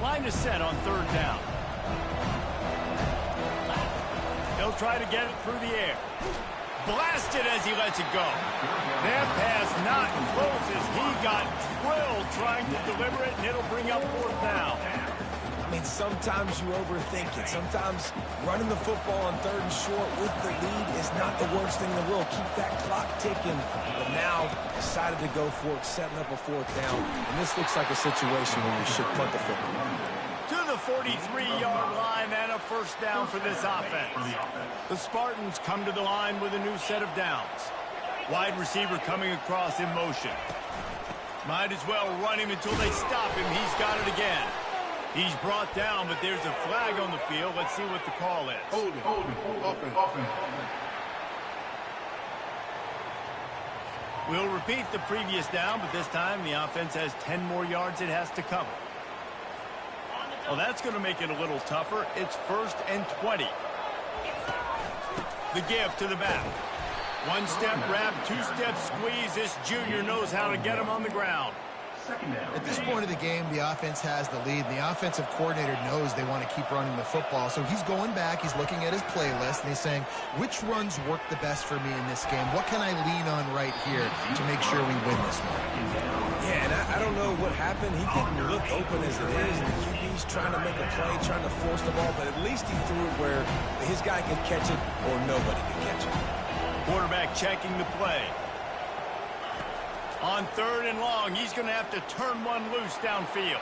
Line is set on third down. He'll try to get it through the air. Blasted as he lets it go. That pass not close as he got drilled trying to deliver it, and it'll bring up fourth down. I mean, sometimes you overthink it. Sometimes running the football on third and short with the lead is not the worst thing in the world. Keep that clock ticking. But now decided to go for it, setting up a fourth down. And this looks like a situation where you should punt the football. To the 43-yard line and a first down for this offense. The Spartans come to the line with a new set of downs. Wide receiver coming across in motion. Might as well run him until they stop him. He's got it again. He's brought down, but there's a flag on the field. Let's see what the call is. Holding. Offense. We'll repeat the previous down, but this time the offense has 10 more yards it has to cover. Well, that's going to make it a little tougher. It's first and 20. The give to the back. One step grab, two step squeeze. This junior knows how to get him on the ground. At this point of the game, the offense has the lead. The offensive coordinator knows they want to keep running the football. So he's going back, he's looking at his playlist, and he's saying, which runs work the best for me in this game? What can I lean on right here to make sure we win this one? Yeah, and I don't know what happened. He didn't look open as it is. And the QB's trying to make a play, trying to force the ball, but at least he threw it where his guy could catch it or nobody could catch it. Quarterback checking the play. On 3rd and long, he's going to have to turn one loose downfield.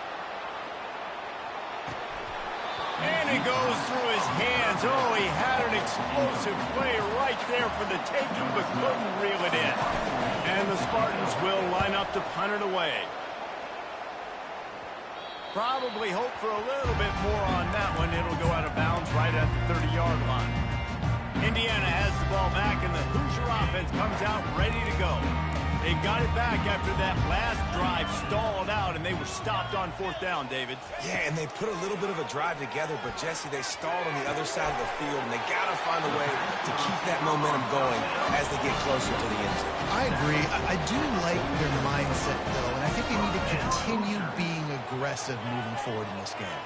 And it goes through his hands. Oh, he had an explosive play right there for the taking, but couldn't reel it in. And the Spartans will line up to punt it away. Probably hope for a little bit more on that one. It'll go out of bounds right at the 30-yard line. Indiana has the ball back, and the Hoosier offense comes out ready to go. They got it back after that last drive stalled out, and they were stopped on 4th down, David. Yeah, and they put a little bit of a drive together, but, Jesse, they stalled on the other side of the field, and they got to find a way to keep that momentum going as they get closer to the end zone. I agree. I do like their mindset, though, and I think they need to continue being aggressive moving forward in this game.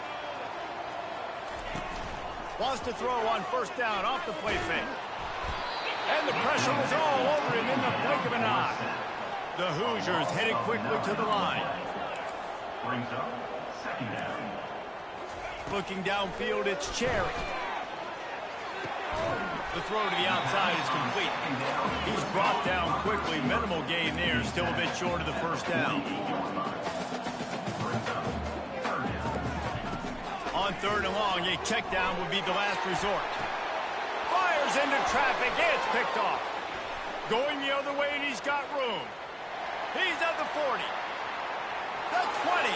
Wants to throw on 1st down off the play fake. And the pressure was all over him in the blink of an eye. The Hoosiers headed quickly to the line. Brings up 2nd down. Looking downfield, it's Cherry. The throw to the outside is complete. He's brought down quickly. Minimal gain there, still a bit short of the 1st down. On 3rd and long, a check down would be the last resort. Fires into traffic, it's picked off. Going the other way, and he's got room. He's at the 40, the 20,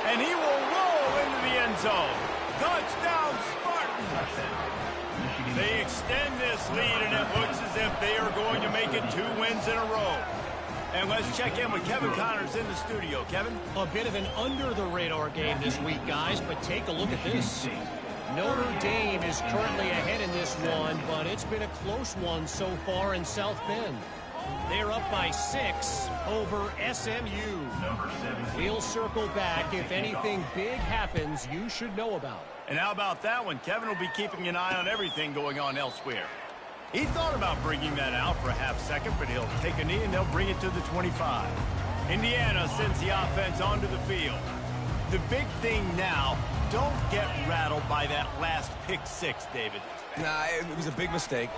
and he will roll into the end zone. Touchdown, Spartans! They extend this lead, and it looks as if they are going to make it 2 wins in a row. And let's check in with Kevin Connors in the studio. Kevin? A bit of an under-the-radar game this week, guys, but take a look at this. Notre Dame is currently ahead in this one, but it's been a close one so far in South Bend. They're up by 6 over SMU. We'll circle back. If anything big happens, you should know about. And how about that one? Kevin will be keeping an eye on everything going on elsewhere. He thought about bringing that out for a half second, but he'll take a knee and they'll bring it to the 25. Indiana sends the offense onto the field. The big thing now, don't get rattled by that last pick-6, David. Nah, it was a big mistake.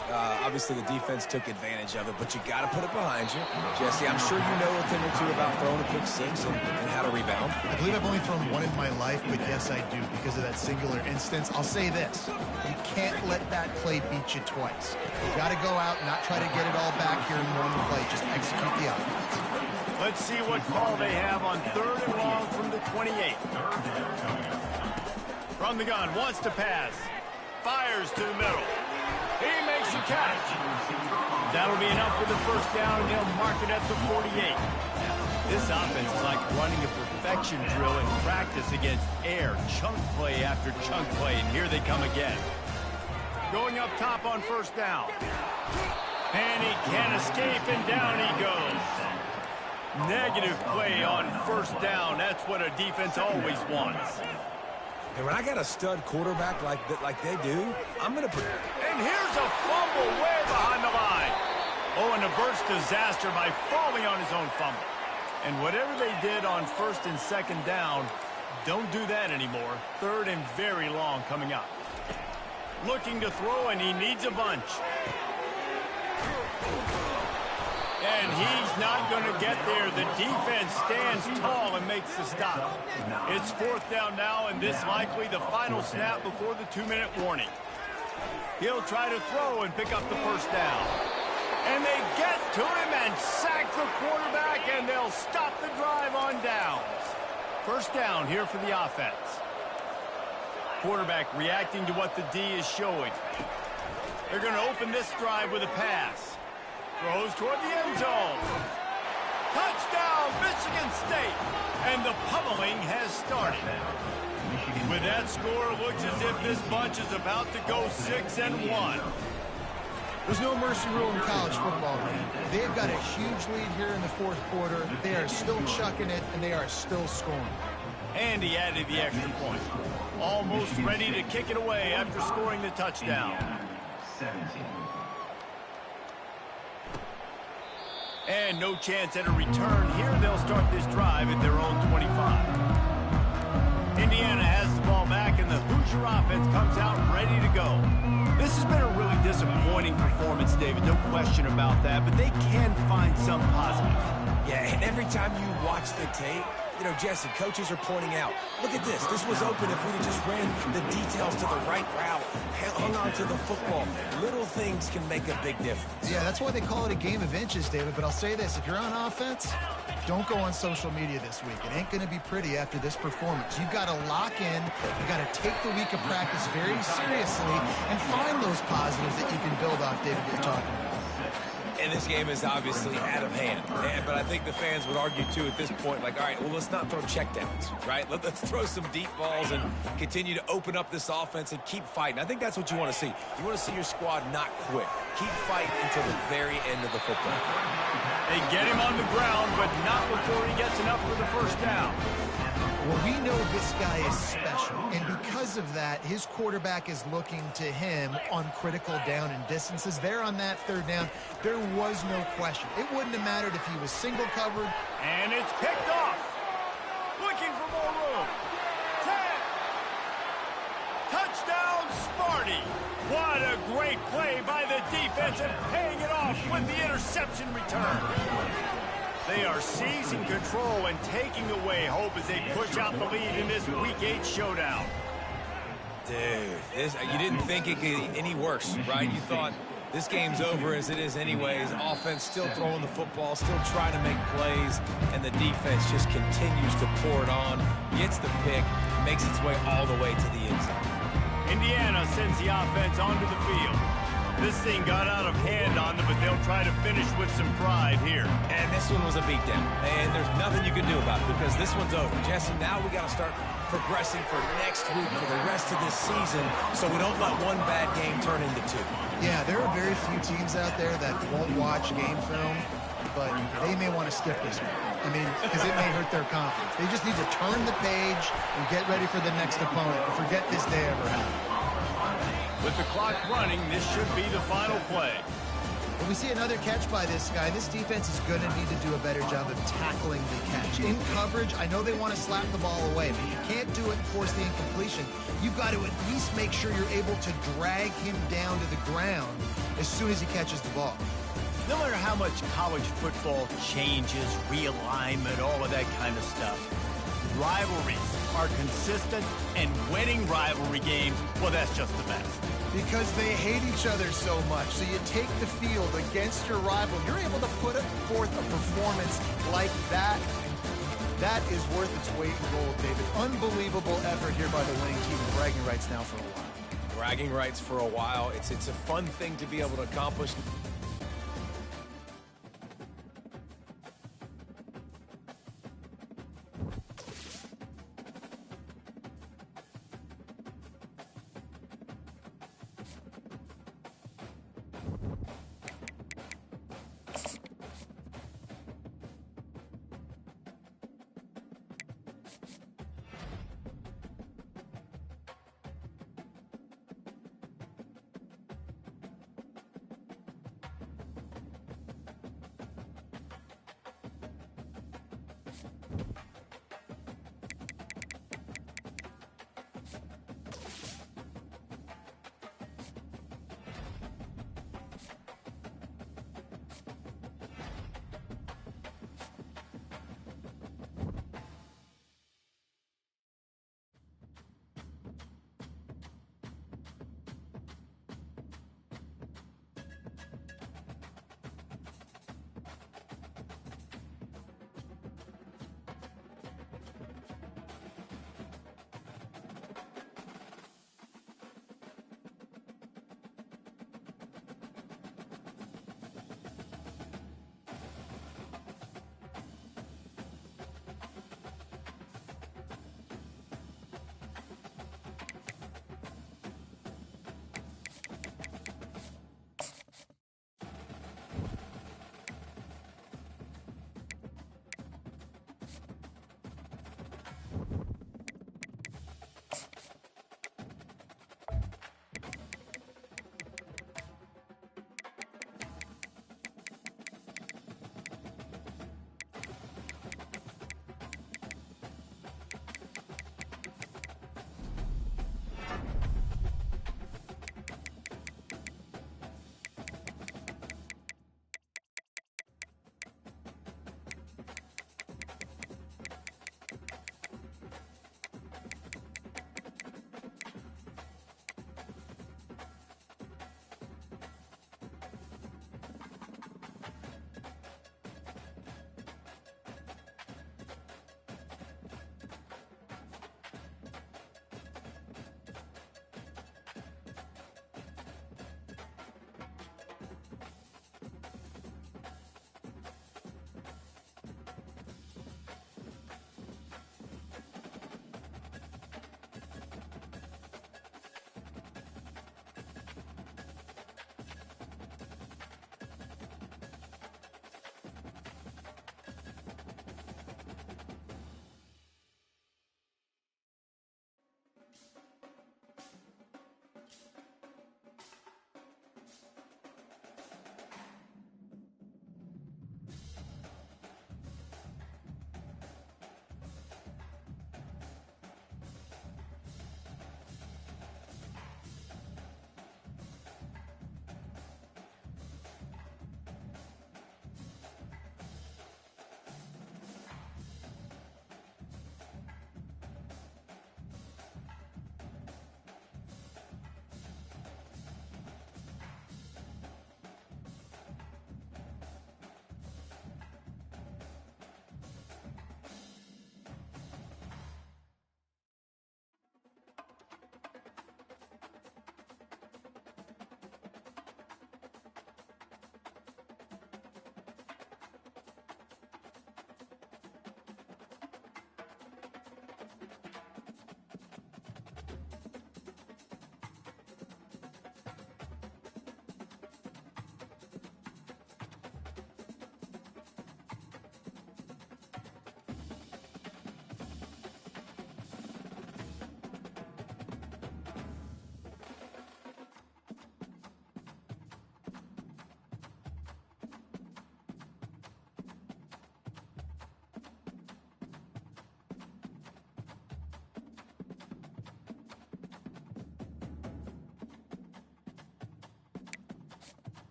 Obviously, the defense took advantage of it, but you got to put it behind you. Jesse, I'm sure you know a thing or two about throwing a pick-6 and how to rebound. I believe I've only thrown one in my life, but yes, I do, because of that singular instance. I'll say this. You can't let that play beat you twice. You got to go out and not try to get it all back here in one play. Just execute the offense. Let's see what call they have on 3rd and long from the 28. From the gun, wants to pass. Fires to the middle. He makes a catch. That'll be enough for the 1st down, and they'll mark it at the 48. This offense is like running a perfection drill in practice against air. Chunk play after chunk play, and here they come again. Going up top on 1st down. And he can't escape, and down he goes. Negative play on 1st down. That's what a defense always wants. And when I got a stud quarterback like they do, I'm going to put... And here's a fumble way behind the line. Oh, and averts disaster by falling on his own fumble. And whatever they did on 1st and 2nd down, don't do that anymore. 3rd and very long coming up. Looking to throw, and he needs a bunch. And he's not going to get there. The defense stands tall and makes the stop. It's 4th down now, and this likely the final snap before the 2-minute warning. He'll try to throw and pick up the 1st down. And they get to him and sack the quarterback, and they'll stop the drive on downs. 1st down here for the offense. Quarterback reacting to what the D is showing. They're going to open this drive with a pass. Throws toward the end zone. Touchdown, Michigan State. And the pummeling has started. With that score, it looks as if this bunch is about to go 6-1. There's no mercy rule in college football. They've got a huge lead here in the 4th quarter. They are still chucking it, and they are still scoring. And he added the extra point. Almost ready to kick it away after scoring the touchdown. 17. And no chance at a return here. They'll start this drive at their own 25. Indiana has the ball back, and the Hoosier offense comes out ready to go. This This has been a really disappointing performance, David, no question about that, but they can find some positive. Yeah, and every time you watch the tape, you know, Jesse, coaches are pointing out, look at this. This was open if we'd have just ran the details to the right route, hung on to the football. Little things can make a big difference. Yeah, that's why they call it a game of inches, David. But I'll say this, if you're on offense, don't go on social media this week. It ain't going to be pretty after this performance. You've got to lock in. You've got to take the week of practice very seriously and find those positives that you can build off, David, that you're talking about. And this game is obviously out of hand. But I think the fans would argue, too, at this point, like, all right, well, let's not throw checkdowns, right? Let's throw some deep balls and continue to open up this offense and keep fighting. I think that's what you want to see. You want to see your squad not quit. Keep fighting until the very end of the football. They get him on the ground, but not before he gets enough for the first down. Well, we know this guy is special, and because of that, his quarterback is looking to him on critical down and distances. There on that third down, there was no question. It wouldn't have mattered if he was single covered. And it's picked off. Looking for more room. 10. Touchdown, Sparty. What a great play by the defense and paying it off with the interception return. They are seizing control and taking away hope as they push out the lead in this Week 8 showdown. Dude, you didn't think it could get any worse, right? You thought this game's over as it is anyways. Offense still throwing the football, still trying to make plays, and the defense just continues to pour it on, gets the pick, makes its way all the way to the end zone. Indiana sends the offense onto the field. This thing got out of hand on them, but they'll try to finish with some pride here. And this one was a beatdown. And there's nothing you can do about it because this one's over. Jesse, now we got to start progressing for next week, for the rest of this season, so we don't let one bad game turn into two. Yeah, there are very few teams out there that won't watch game film, but they may want to skip this one. I mean, because it may hurt their confidence. They just need to turn the page and get ready for the next opponent and forget this day ever happened. With the clock running, this should be the final play. When we see another catch by this guy, this defense is going to need to do a better job of tackling the catch. In coverage, I know they want to slap the ball away, but you can't do it and force the incompletion. You've got to at least make sure you're able to drag him down to the ground as soon as he catches the ball. No matter how much college football changes, realignment, all of that kind of stuff, rivalries are consistent, and winning rivalry games, well, that's just the best. Because they hate each other so much. So you take the field against your rival. You're able to put forth a performance like that. That is worth its weight in gold, David. Unbelievable effort here by the winning team. Bragging rights now for a while. Bragging rights for a while. It's a fun thing to be able to accomplish.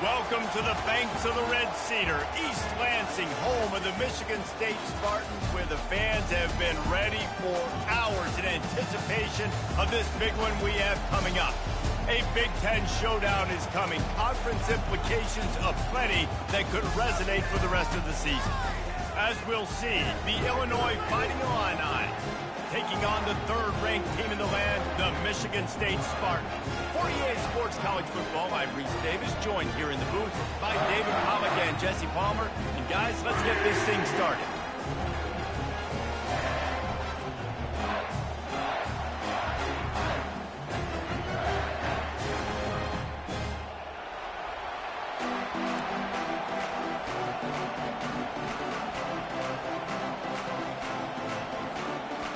Welcome to the banks of the Red Cedar, East Lansing, home of the Michigan State Spartans, where the fans have been ready for hours in anticipation of this big one we have coming up. A Big Ten showdown is coming. Conference implications aplenty that could resonate for the rest of the season. As we'll see, the Illinois Fighting Illini taking on the third-ranked team in the land, the Michigan State Spartans. 48 Sports College Football, I'm Reese Davis, joined here in the booth by David Pollack and Jesse Palmer. And guys, let's get this thing started.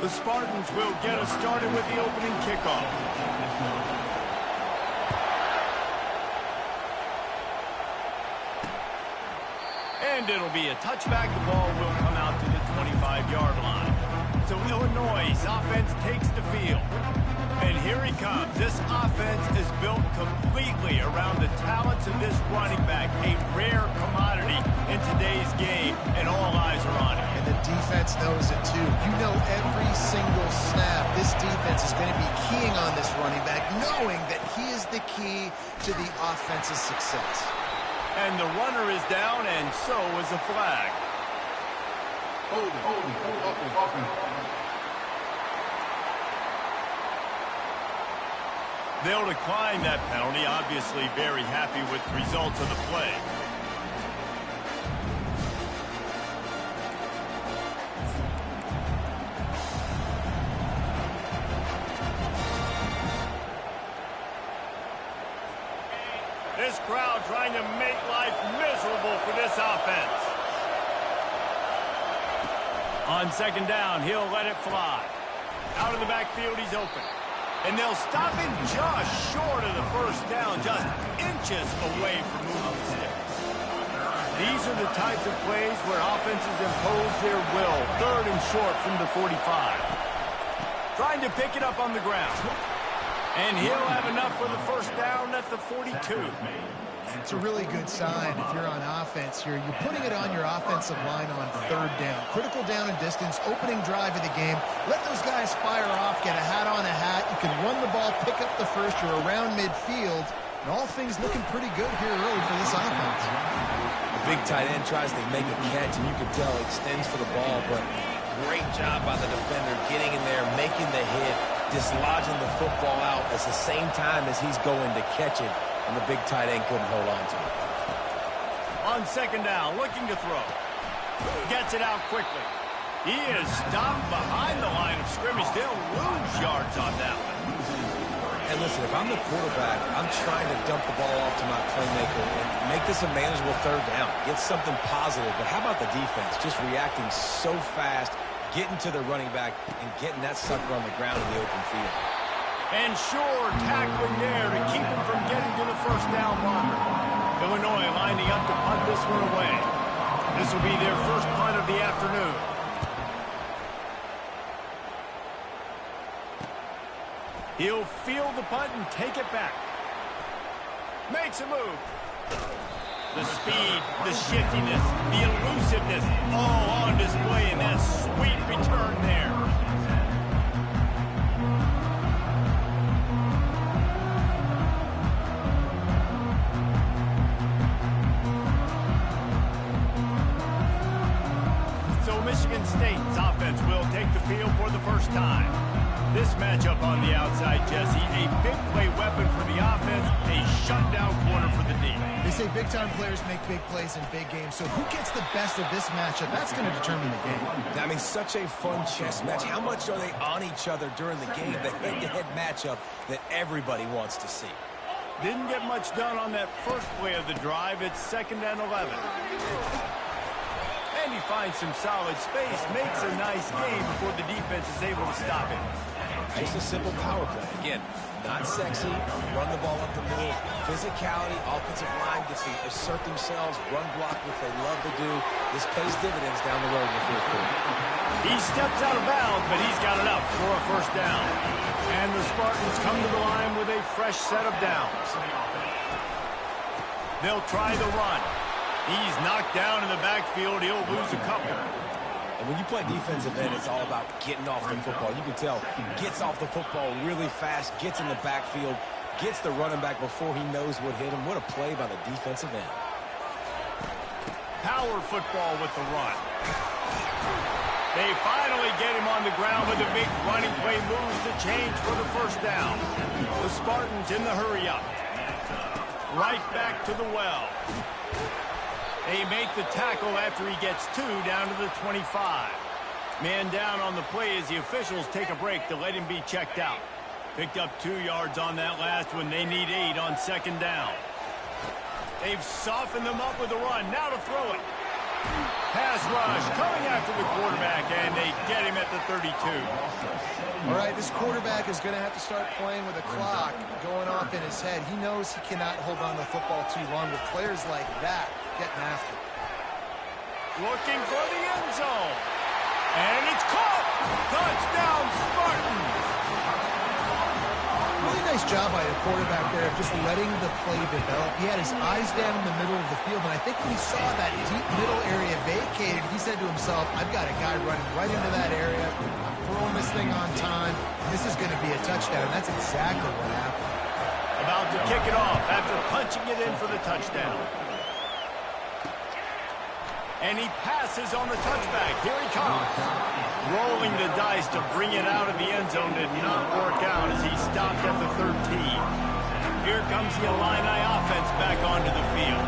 The Spartans will get us started with the opening kickoff. And it'll be a touchback. The ball will come out to the 25-yard line. So Illinois' offense takes the field. And here he comes. This offense is built completely around the talents of this running back, a rare commodity in today's game, and all eyes are on him. And the defense knows it too. You know every single snap this defense is going to be keying on this running back, knowing that he is the key to the offense's success. And the runner is down, and so is a flag. Holding. They'll decline that penalty, obviously very happy with the results of the play. This crowd trying to make life miserable for this offense. On second down, he'll let it fly. Out of the backfield, he's open. And they'll stop him just short of the first down, just inches away from moving the sticks. These are the types of plays where offenses impose their will. Third and short from the 45. Trying to pick it up on the ground. And he'll have enough for the first down at the 42. It's a really good sign if you're on offense here. You're putting it on your offensive line on third down. Critical down and distance, opening drive of the game. Let those guys fire off, get a hat on a hat. You can run the ball, pick up the first. You're around midfield. And all things looking pretty good here early for this offense. The big tight end tries to make a catch, and you can tell he extends for the ball, but great job by the defender getting in there, making the hit, dislodging the football out at the same time as he's going to catch it. And the big tight end couldn't hold on to it. On second down, looking to throw. Gets it out quickly. He is stopped behind the line of scrimmage. They'll lose yards on that one. And listen, if I'm the quarterback, I'm trying to dump the ball off to my playmaker and make this a manageable third down. Get something positive. But how about the defense? Just reacting so fast, getting to the running back, and getting that sucker on the ground in the open field. And sure, tackling there to keep him from getting to the first down marker. Illinois lining up to punt this one away. This will be their first punt of the afternoon. He'll field the punt and take it back. Makes a move. The speed, the shiftiness, the elusiveness, all on display in that sweet return there. Michigan State's offense will take the field for the first time. This matchup on the outside, Jesse, a big play weapon for the offense, a shutdown corner for the D. They say big-time players make big plays in big games, so who gets the best of this matchup? That's going to determine the game. I mean, such a fun chess match. How much are they on each other during the game? The head-to-head matchup that everybody wants to see. Didn't get much done on that first play of the drive. It's 2nd and 11. And he finds some solid space, makes a nice game before the defense is able to stop him. Just a simple power play. Again, not sexy, run the ball up the middle, physicality, offensive line gets to assert themselves, run block, which they love to do. This pays dividends down the road in the fourth quarter. He steps out of bounds, but he's got enough for a first down. And the Spartans come to the line with a fresh set of downs. They'll try the run. He's knocked down in the backfield. He'll lose a couple. And when you play defensive end, it's all about getting off the football. You can tell gets off the football really fast, gets in the backfield, gets the running back before he knows what hit him. What a play by the defensive end. Power football with the run. They finally get him on the ground with a big running play moves to change for the first down. The Spartans in the hurry up. Right back to the well. They make the tackle after he gets 2 down to the 25. Man down on the play as the officials take a break to let him be checked out. Picked up 2 yards on that last one. They need 8 on second down. They've softened them up with the run. Now to throw it. Pass rush coming after the quarterback, and they get him at the 32. All right, this quarterback is going to have to start playing with a clock going off in his head. He knows he cannot hold on to the football too long with players like that getting after him. Looking for the end zone. And it's caught. Touchdown, Spartans. Really nice job by the quarterback there of just letting the play develop. He had his eyes down in the middle of the field, and I think when he saw that deep middle area vacated, he said to himself, I've got a guy running right into that area. I'm throwing this thing on time. This is going to be a touchdown. That's exactly what happened. About to kick it off after punching it in for the touchdown. And he passes on the touchback. Here he comes. Rolling the dice to bring it out of the end zone did not work out as he stopped at the 13. Here comes the Illini offense back onto the field.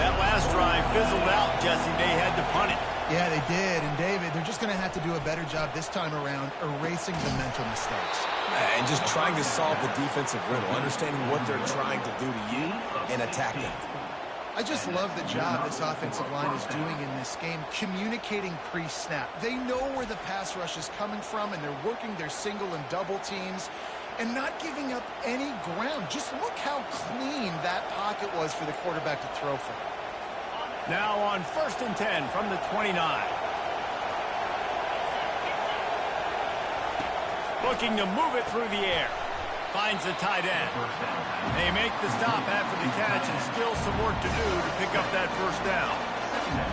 That last drive fizzled out, Jesse. They had to punt it. Yeah, they did. And, David, they're just going to have to do a better job this time around erasing the mental mistakes. And just trying to solve the defensive riddle, understanding what they're trying to do to you and attacking. I just love the job this offensive line is doing in this game, communicating pre-snap. They know where the pass rush is coming from, and they're working their single and double teams and not giving up any ground. Just look how clean that pocket was for the quarterback to throw from. Now on 1st and 10 from the 29. Looking to move it through the air. Finds the tight end. They make the stop after the catch and still some work to do to pick up that first down.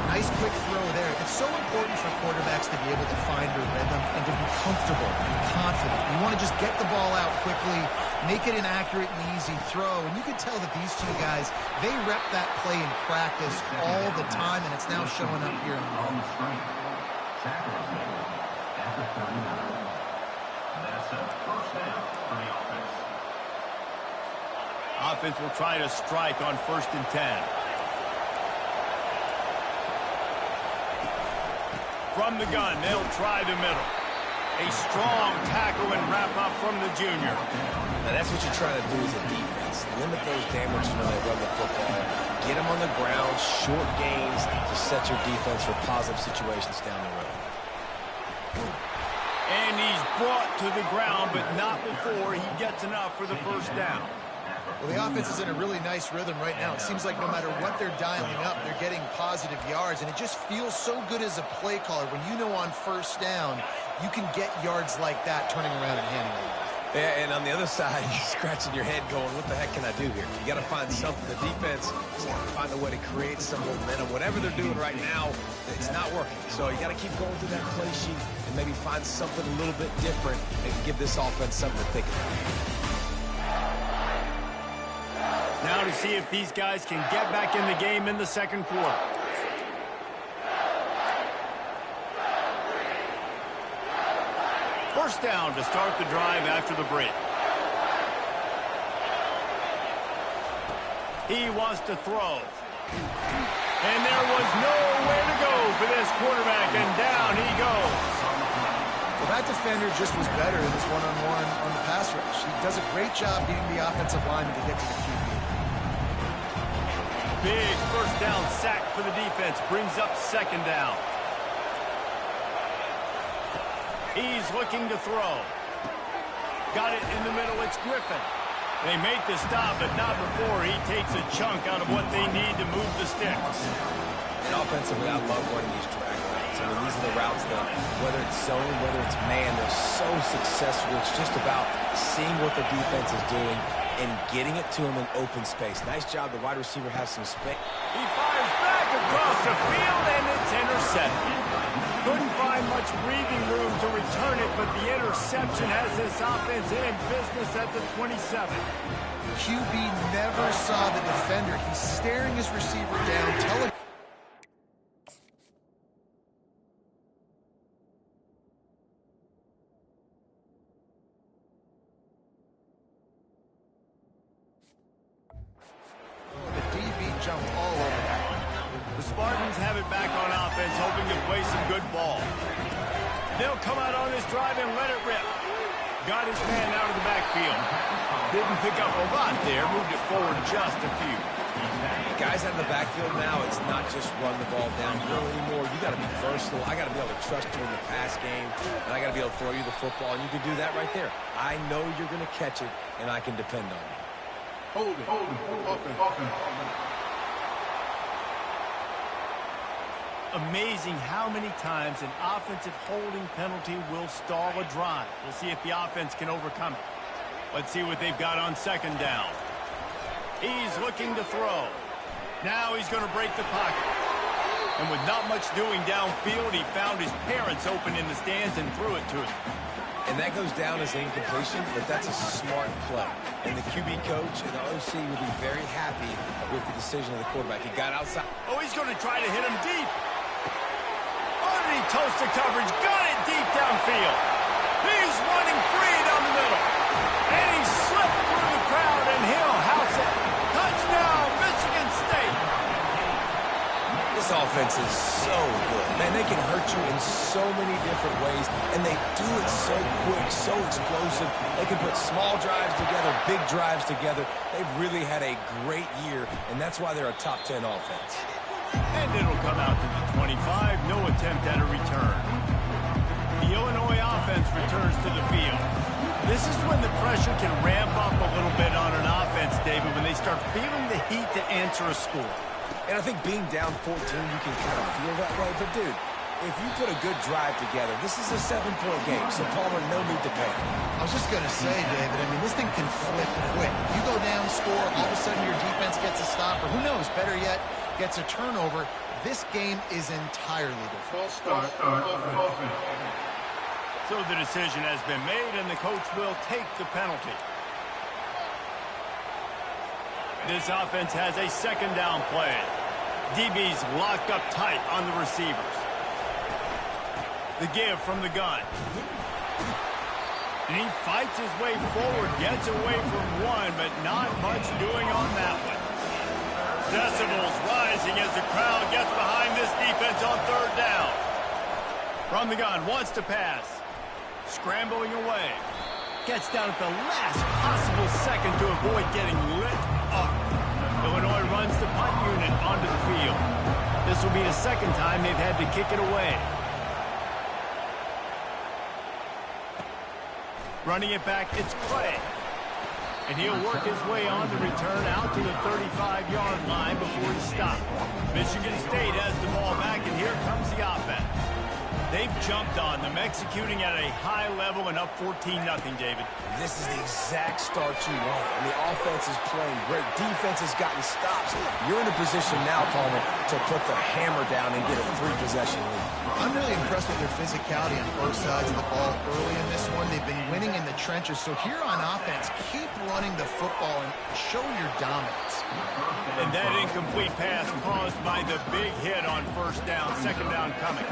Nice quick throw there. It's so important for quarterbacks to be able to find their rhythm and to be comfortable and confident. You want to just get the ball out quickly, make it an accurate and easy throw. And you can tell that these two guys, they rep that play in practice all the time, and it's now showing up here in the moment. That's a first down for the offense. Offense will try to strike on 1st and 10. From the gun, they'll try the middle. A strong tackle and wrap up from the junior. Now that's what you're trying to do as a defense. Limit those damages when they run the football. Get them on the ground, short gains to set your defense for positive situations down the road. And he's brought to the ground, but not before he gets enough for the first down. Well, the offense is in a really nice rhythm right now. It seems like no matter what they're dialing up, they're getting positive yards, and it just feels so good as a play caller when you know on first down you can get yards like that turning around and handing it off. Yeah, and on the other side, you're scratching your head going, what the heck can I do here? You got to find something. The defense has got to find a way to create some momentum. Whatever they're doing right now, it's not working. So you got to keep going through that play sheet and maybe find something a little bit different and give this offense something to think about. Now to see if these guys can get back in the game in the second quarter. First down to start the drive after the break. He wants to throw. And there was nowhere to go for this quarterback, and down he goes. Well, that defender just was better in his one-on-one on the pass rush. He does a great job beating the offensive lineman to get to the QB. Big first down sack for the defense. Brings up second down. He's looking to throw. Got it in the middle. It's Griffin. They make the stop, but not before he takes a chunk out of what they need to move the sticks. And offensively, I love running these drag routes. I mean, these are the routes that, whether it's zone, whether it's man, they're so successful. It's just about seeing what the defense is doing, and getting it to him in open space. Nice job. The wide receiver has some space. He fires back across the field, and it's intercepted. Couldn't find much breathing room to return it, but the interception has this offense in business at the 27. QB never saw the defender. He's staring his receiver down, telling the DB jumped all over that one. The Spartans have it back on offense, hoping to play some good ball. They'll come out on this drive and let it rip. Got his man out of the backfield. Didn't pick up a lot there, moved it forward just a few. Guys out in the backfield now, it's not just run the ball downhill anymore. You got to be versatile. I got to be able to trust you in the pass game, and I got to be able to throw you the football, and you can do that right there. I know you're going to catch it, and I can depend on you. Hold it. Open. Amazing how many times an offensive holding penalty will stall a drive. We'll see if the offense can overcome it. Let's see what they've got on second down. He's looking to throw. Now he's going to break the pocket. And with not much doing downfield, he found his parents open in the stands and threw it to him. And that goes down as incompletion, but that's a smart play. And the QB coach and the OC will be very happy with the decision of the quarterback. He got outside. Oh, he's going to try to hit him deep. Underneath toast to coverage. Got it deep downfield. He's running free down the middle. And he slipped through the crowd, and he'll house it. Touchdown, Michigan State. This offense is so good. Man, they can hurt you in so many different ways, and they do it so quick, so explosive. They can put small drives together, big drives together. They've really had a great year, and that's why they're a top 10 offense. And it'll come out to the 25. No attempt at a return. The Illinois offense returns to the field. This is when the pressure can ramp up a little bit on an offense, David, when they start feeling the heat to answer a score. And I think being down 14, you can kind of feel that way. But, dude, if you put a good drive together, this is a 7-point game, so Palmer, no need to panic. I was just going to say, David, I mean, this thing can flip quick. You go down, score, all of a sudden your defense gets a stop, or who knows, better yet, gets a turnover. This game is entirely different. False start. Open. So the decision has been made, and the coach will take the penalty. This offense has a second down play. DB's locked up tight on the receivers. The give from the gun. And he fights his way forward, gets away from one, but not much doing on that one. Decibels rising as the crowd gets behind this defense on third down. From the gun, wants to pass. Scrambling away. Gets down at the last possible second to avoid getting lit up. Illinois runs the punt unit onto the field. This will be the second time they've had to kick it away. Running it back, it's Clay. And he'll work his way on the return out to the 35-yard line before he stopped. Michigan State has the ball back, and here comes the offense. They've jumped on them, executing at a high level and up 14-0, David. This is the exact start you want. And the offense is playing great. Defense has gotten stops. You're in a position now, Palmer, to put the hammer down and get a 3-possession lead. I'm really impressed with their physicality on both sides of the ball early in this one. They've been winning in the trenches. So here on offense, keep running the football and show your dominance. And that incomplete pass caused by the big hit on first down, second down coming.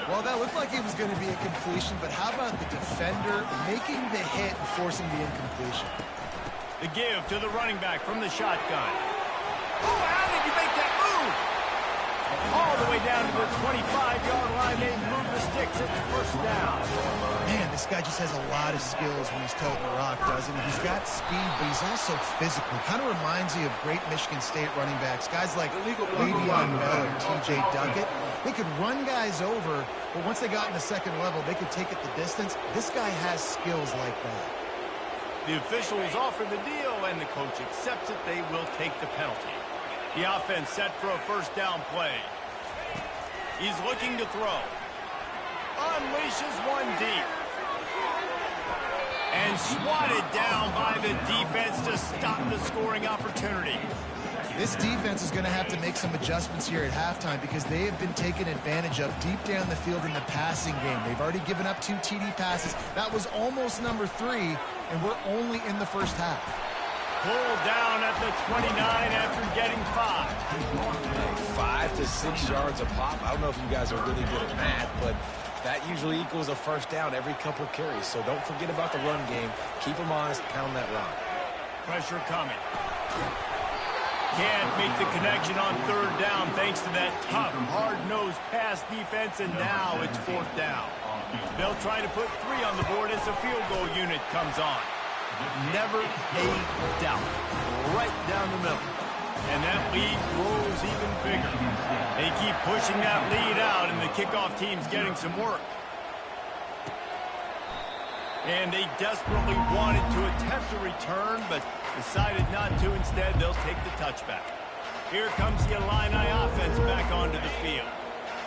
Well, that looked like it was going to be a completion, but how about the defender making the hit and forcing the incompletion? The give to the running back from the shotgun. Oh, how did you make that move? All the way down to the 25-yard line. They move the sticks at the first down. Man, this guy just has a lot of skills when he's toting the rock, doesn't he? He's got speed, but he's also physical. Kind of reminds me of great Michigan State running backs. Guys like Le'Veon Bell or T.J. Duckett. They could run guys over, but once they got in the second level, they could take it the distance. This guy has skills like that. The officials offer the deal, and the coach accepts it. They will take the penalty. The offense set for a first down play. He's looking to throw. Unleashes one deep. And swatted down by the defense to stop the scoring opportunity. This defense is going to have to make some adjustments here at halftime because they have been taken advantage of deep down the field in the passing game. They've already given up 2 TD passes. That was almost number 3, and we're only in the first half. Pulled down at the 29 after getting 5. 5 to 6 yards a pop. I don't know if you guys are really good at math, but that usually equals a first down every couple carries. So don't forget about the run game. Keep them honest, pound that rock. Pressure coming. Can't make the connection on 3rd down thanks to that tough, hard-nosed pass defense, and now it's 4th down. They'll try to put 3 on the board as the field goal unit comes on. Never a doubt. Right down the middle. And that lead grows even bigger. They keep pushing that lead out, and the kickoff team's getting some work. And they desperately wanted to attempt a return, but decided not to. Instead, they'll take the touchback. Here comes the Illini offense back onto the field.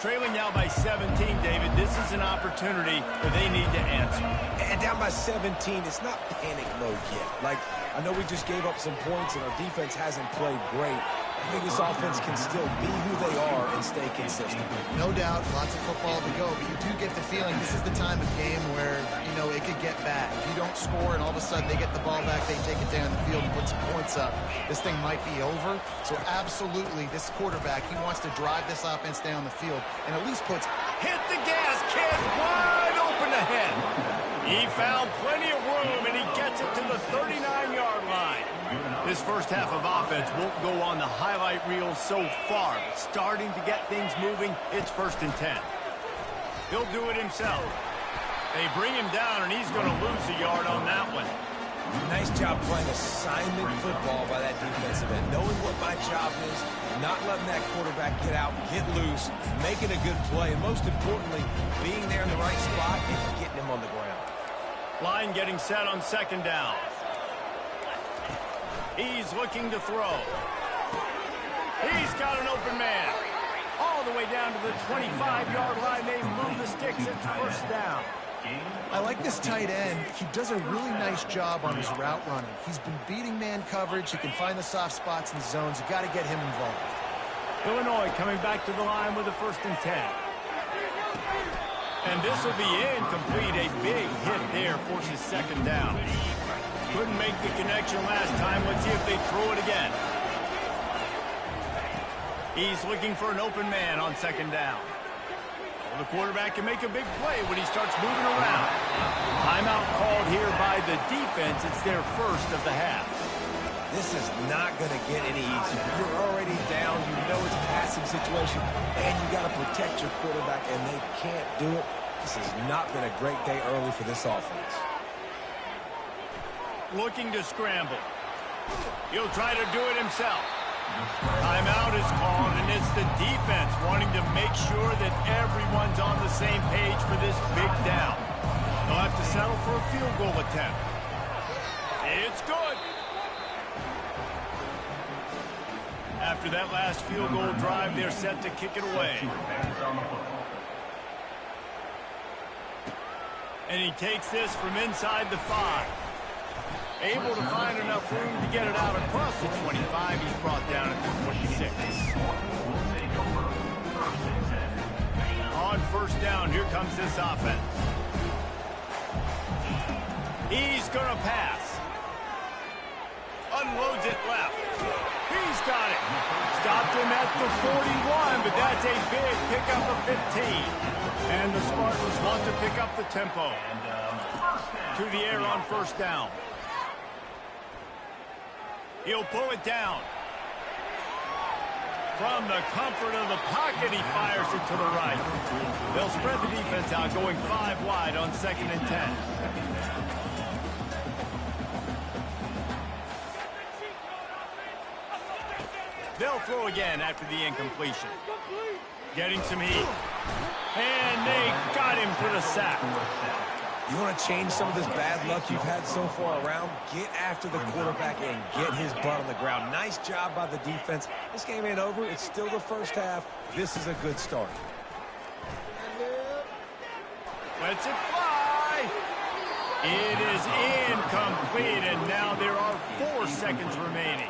Trailing now by 17, David. This is an opportunity that they need to answer. And down by 17, it's not panic mode yet. Like, I know we just gave up some points and our defense hasn't played great. I think this offense can still be who they are and stay consistent. No doubt, lots of football to go, but you do get the feeling this is the time of game where, you know, it could get bad. If you don't score and all of a sudden they get the ball back, they take it down the field and put some points up, this thing might be over. So absolutely, this quarterback, he wants to drive this offense down the field and at least puts... Hit the gas, kid! Wide open ahead. He found plenty of room, and he gets it to the 39-yard line. This first half of offense won't go on the highlight reel so far, but starting to get things moving, it's 1st and 10. He'll do it himself. They bring him down, and he's going to lose a yard on that one. Nice job playing assignment football by that defensive end. Knowing what my job is, not letting that quarterback get out, get loose, making a good play, and most importantly, being there in the right spot and getting him on the ground. Line getting set on 2nd down. He's looking to throw. He's got an open man. All the way down to the 25-yard line. They move the sticks. It's 1st down. I like this tight end. He does a really nice job on his route running. He's been beating man coverage. He can find the soft spots in zones. You got to get him involved. Illinois coming back to the line with a 1st and 10. And this will be incomplete. A big hit there forces 2nd down. Couldn't make the connection last time. Let's see if they throw it again. He's looking for an open man on 2nd down. Well, the quarterback can make a big play when he starts moving around. Timeout called here by the defense. It's their 1st of the half. This is not going to get any easier. You're already down. You know it's a passing situation, and you got to protect your quarterback, and they can't do it. This has not been a great day early for this offense. Looking to scramble. He'll try to do it himself. Timeout is called, and it's the defense wanting to make sure that everyone's on the same page for this big down. They'll have to settle for a field goal attempt. It's good. After that last field goal drive, they're set to kick it away. And he takes this from inside the 5. Able to find enough room to get it out across the 25. He's brought down at the 26. On 1st down, here comes this offense. He's going to pass. Unloads it left. He's got it. Stopped him at the 41, but that's a big pickup of 15. And the Spartans want to pick up the tempo. To the air on 1st down. He'll pull it down. From the comfort of the pocket, he fires it to the right. They'll spread the defense out, going 5 wide on 2nd and 10. They'll throw again after the incompletion. Getting some heat. And they got him for the sack. You want to change some of this bad luck you've had so far around? Get after the quarterback and get his butt on the ground. Nice job by the defense. This game ain't over. It's still the 1st half. This is a good start. Lets it fly. It is incomplete, and now there are 4 seconds remaining.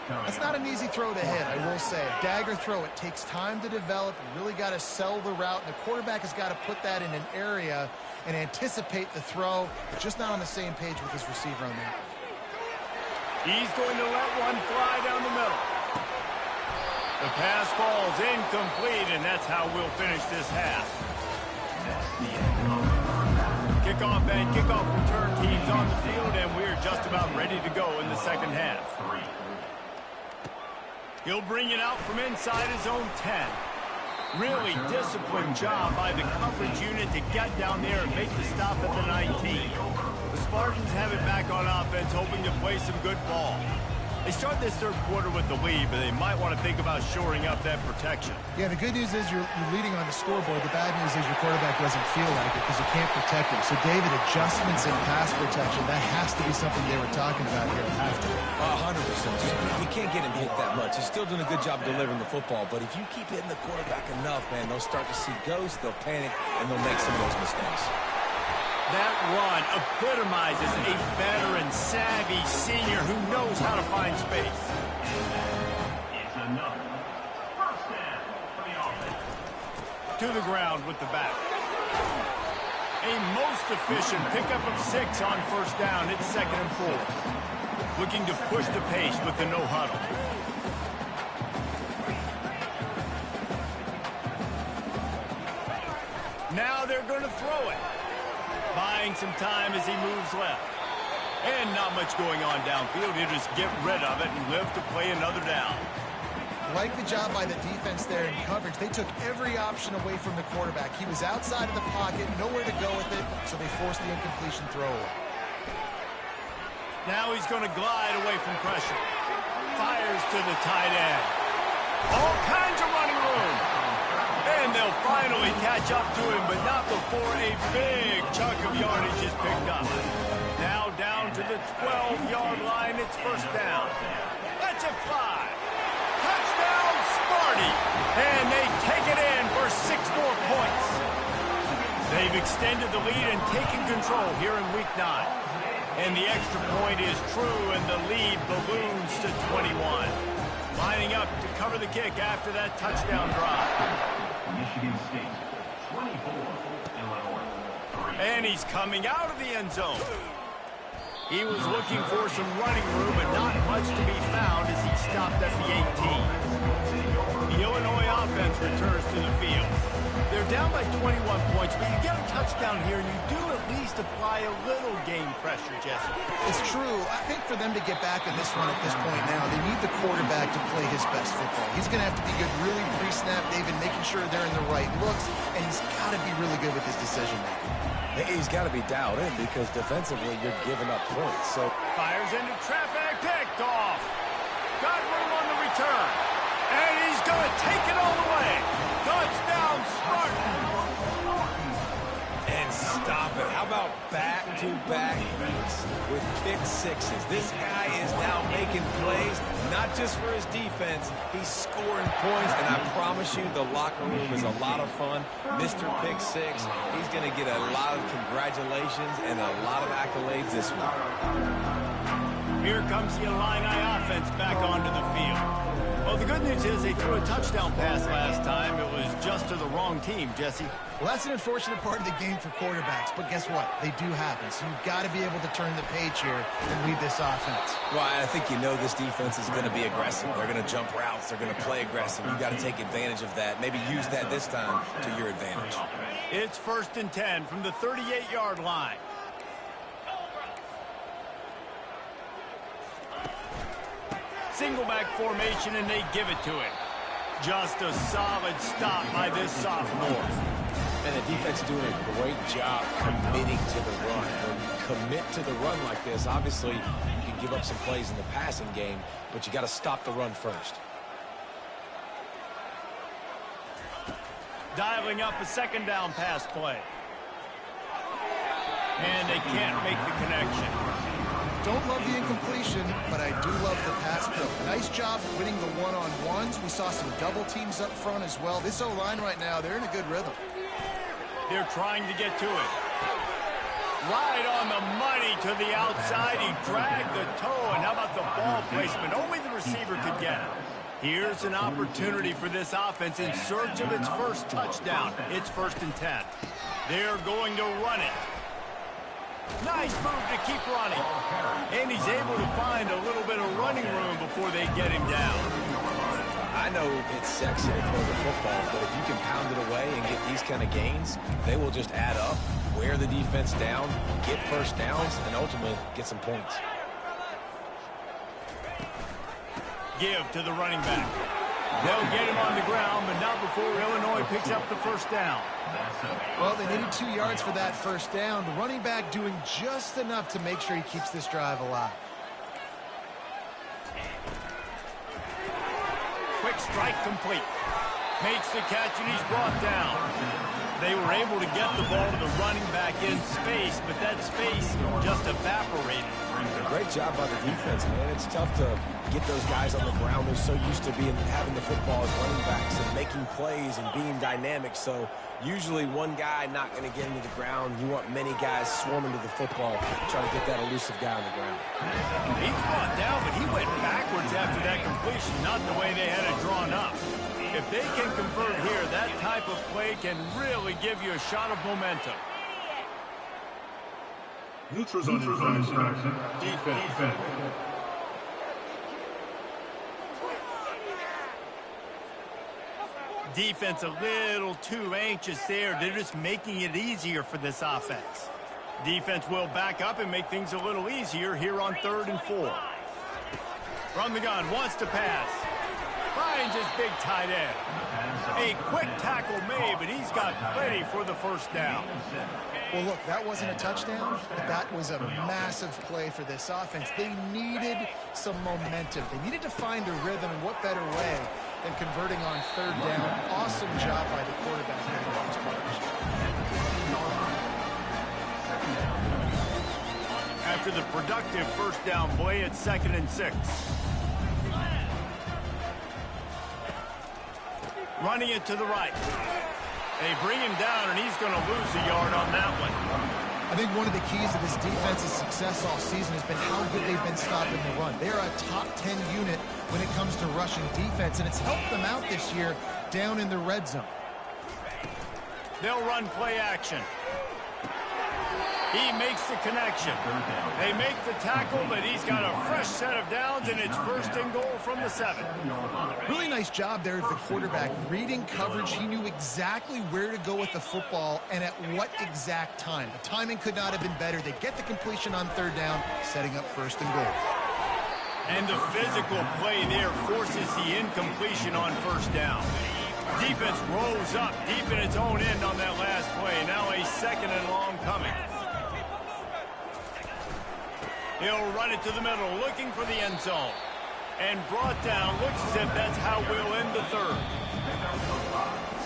That's not an easy throw to hit, I will say. A dagger throw, it takes time to develop. You really got to sell the route, and the quarterback has got to put that in an area and anticipate the throw. But just not on the same page with his receiver on that. He's going to let one fly down the middle. The pass falls incomplete, and that's how we'll finish this half. Kickoff and kickoff return teams on the field, and we're just about ready to go in the second half. He'll bring it out from inside his own 10. Really disciplined job by the coverage unit to get down there and make the stop at the 19. The Spartans have it back on offense, hoping to play some good ball. They start this third quarter with the lead, but they might want to think about shoring up that protection. Yeah, the good news is you're leading on the scoreboard. The bad news is your quarterback doesn't feel like it because you can't protect him. So, David, adjustments in pass protection, that has to be something they were talking about here at halftime. 100%. You can't get him hit that much. He's still doing a good job delivering the football, but if you keep hitting the quarterback enough, man, they'll start to see ghosts, they'll panic, and they'll make some of those mistakes. That run epitomizes a veteran, savvy senior who knows how to find space. It's another first down for the offense. To the ground with the back. A most efficient pickup of 6 on first down. It's 2nd and 4. Looking to push the pace with the no huddle. Now they're going to throw it. Buying some time as he moves left. And not much going on downfield. He'll just get rid of it and live to play another down. Like the job by the defense there in coverage. They took every option away from the quarterback. He was outside of the pocket, nowhere to go with it, so they forced the incompletion throw away. Now he's going to glide away from pressure. Fires to the tight end. All kinds of running room. And they'll finally catch up to him, but not before a big chunk of yardage is picked up. Now down to the 12-yard line, it's first down. That's a fly. Touchdown, Sparty. And they take it in for 6 more points. They've extended the lead and taken control here in week 9. And the extra point is true, and the lead balloons to 21. Lining up to cover the kick after that touchdown drive. Michigan State, 24, Illinois, 3. And he's coming out of the end zone. He was looking for some running room, but not much to be found as he stopped at the 18. The Illinois offense returns to the field. They're down by 21 points, but you get a touchdown here, and you do at least apply a little game pressure, Jesse. It's true. I think for them to get back in this one at this point now, they need the quarterback to play his best football. He's going to have to be good really pre-snap, David, making sure they're in the right looks, and he's got to be really good with his decision-making. He's got to be dialed in because defensively you're giving up points. So Fires into traffic, picked off. Got room on the return. And he's going to take it all the way. Touchdown, Spartans. and stop it. How about back-to-back weeks with pick 6s? This guy is now making plays, not just for his defense. He's scoring points, and I promise you the locker room is a lot of fun. Mr. Pick 6, he's going to get a lot of congratulations and a lot of accolades this week. Here comes the Illini offense back onto the field. Well, the good news is they threw a touchdown pass last time. It was just to the wrong team, Jesse. Well, that's an unfortunate part of the game for quarterbacks, but guess what? They do happen, so you've got to be able to turn the page here and lead this offense. Well, I think you know this defense is going to be aggressive. They're going to jump routes. They're going to play aggressive. You've got to take advantage of that. Maybe use that this time to your advantage. It's 1st and 10 from the 38-yard line. Single back formation, and they give it to him. Just a solid stop by this sophomore. And the defense is doing a great job committing to the run. When you commit to the run like this, obviously you can give up some plays in the passing game, but you got to stop the run first. Dialing up a 2nd down pass play. And they can't make the connection. Don't love the incompletion, but I do love the pass pro. Nice job winning the one-on-ones. We saw some double teams up front as well. This O-line right now, they're in a good rhythm. They're trying to get to it. Right on the money to the outside. He dragged the toe. And how about the ball placement? Only the receiver could get it. Here's an opportunity for this offense in search of its first touchdown. It's 1st and 10. They're going to run it. Nice move to keep running. And he's able to find a little bit of running room before they get him down. I know it's sexy to throw the football, but if you can pound it away and get these kind of gains, they will just add up, wear the defense down, get first downs, and ultimately get some points. Give to the running back. They'll get him on the ground, but not before Illinois picks up the first down. Well, they needed 2 yards for that first down. The running back doing just enough to make sure he keeps this drive alive. Quick strike complete. Makes the catch, and he's brought down. They were able to get the ball to the running back in space, but that space just evaporated. A great job by the defense, man. It's tough to get those guys on the ground. They're so used to having the football as running backs and making plays and being dynamic. So usually one guy not going to get into the ground. You want many guys swarming to the football, trying to get that elusive guy on the ground. He's brought down, but he went backwards after that completion, not the way they had it drawn up. If they can convert here, that type of play can really give you a shot of momentum. Neutrals on infraction. Defense. Defense a little too anxious there. They're just making it easier for this offense. Defense will back up and make things a little easier here on 3rd and 4. From the gun, wants to pass. Finds his big tight end. A quick tackle made, but he's got plenty for the first down. Well, look, that wasn't a touchdown, but that was a massive play for this offense. They needed some momentum. They needed to find a rhythm, and what better way than converting on 3rd down. Awesome job by the quarterback getting those players. After the productive first down play, it's 2nd and 6. Running it to the right. They bring him down, and he's going to lose a yard on that one. I think one of the keys to this defense's success all season has been how good they've been stopping the run. They're a top 10 unit when it comes to rushing defense, and it's helped them out this year down in the red zone. They'll run play action. He makes the connection. They make the tackle, but he's got a fresh set of downs, and it's 1st and goal from the 7. Really nice job there of the quarterback. Reading coverage, he knew exactly where to go with the football and at what exact time. The timing could not have been better. They get the completion on 3rd down, setting up 1st and goal. And the physical play there forces the incompletion on 1st down. Defense rose up deep in its own end on that last play. Now a 2nd and long coming. He'll run it to the middle, looking for the end zone. And brought down, looks as if that's how we'll end the 3rd.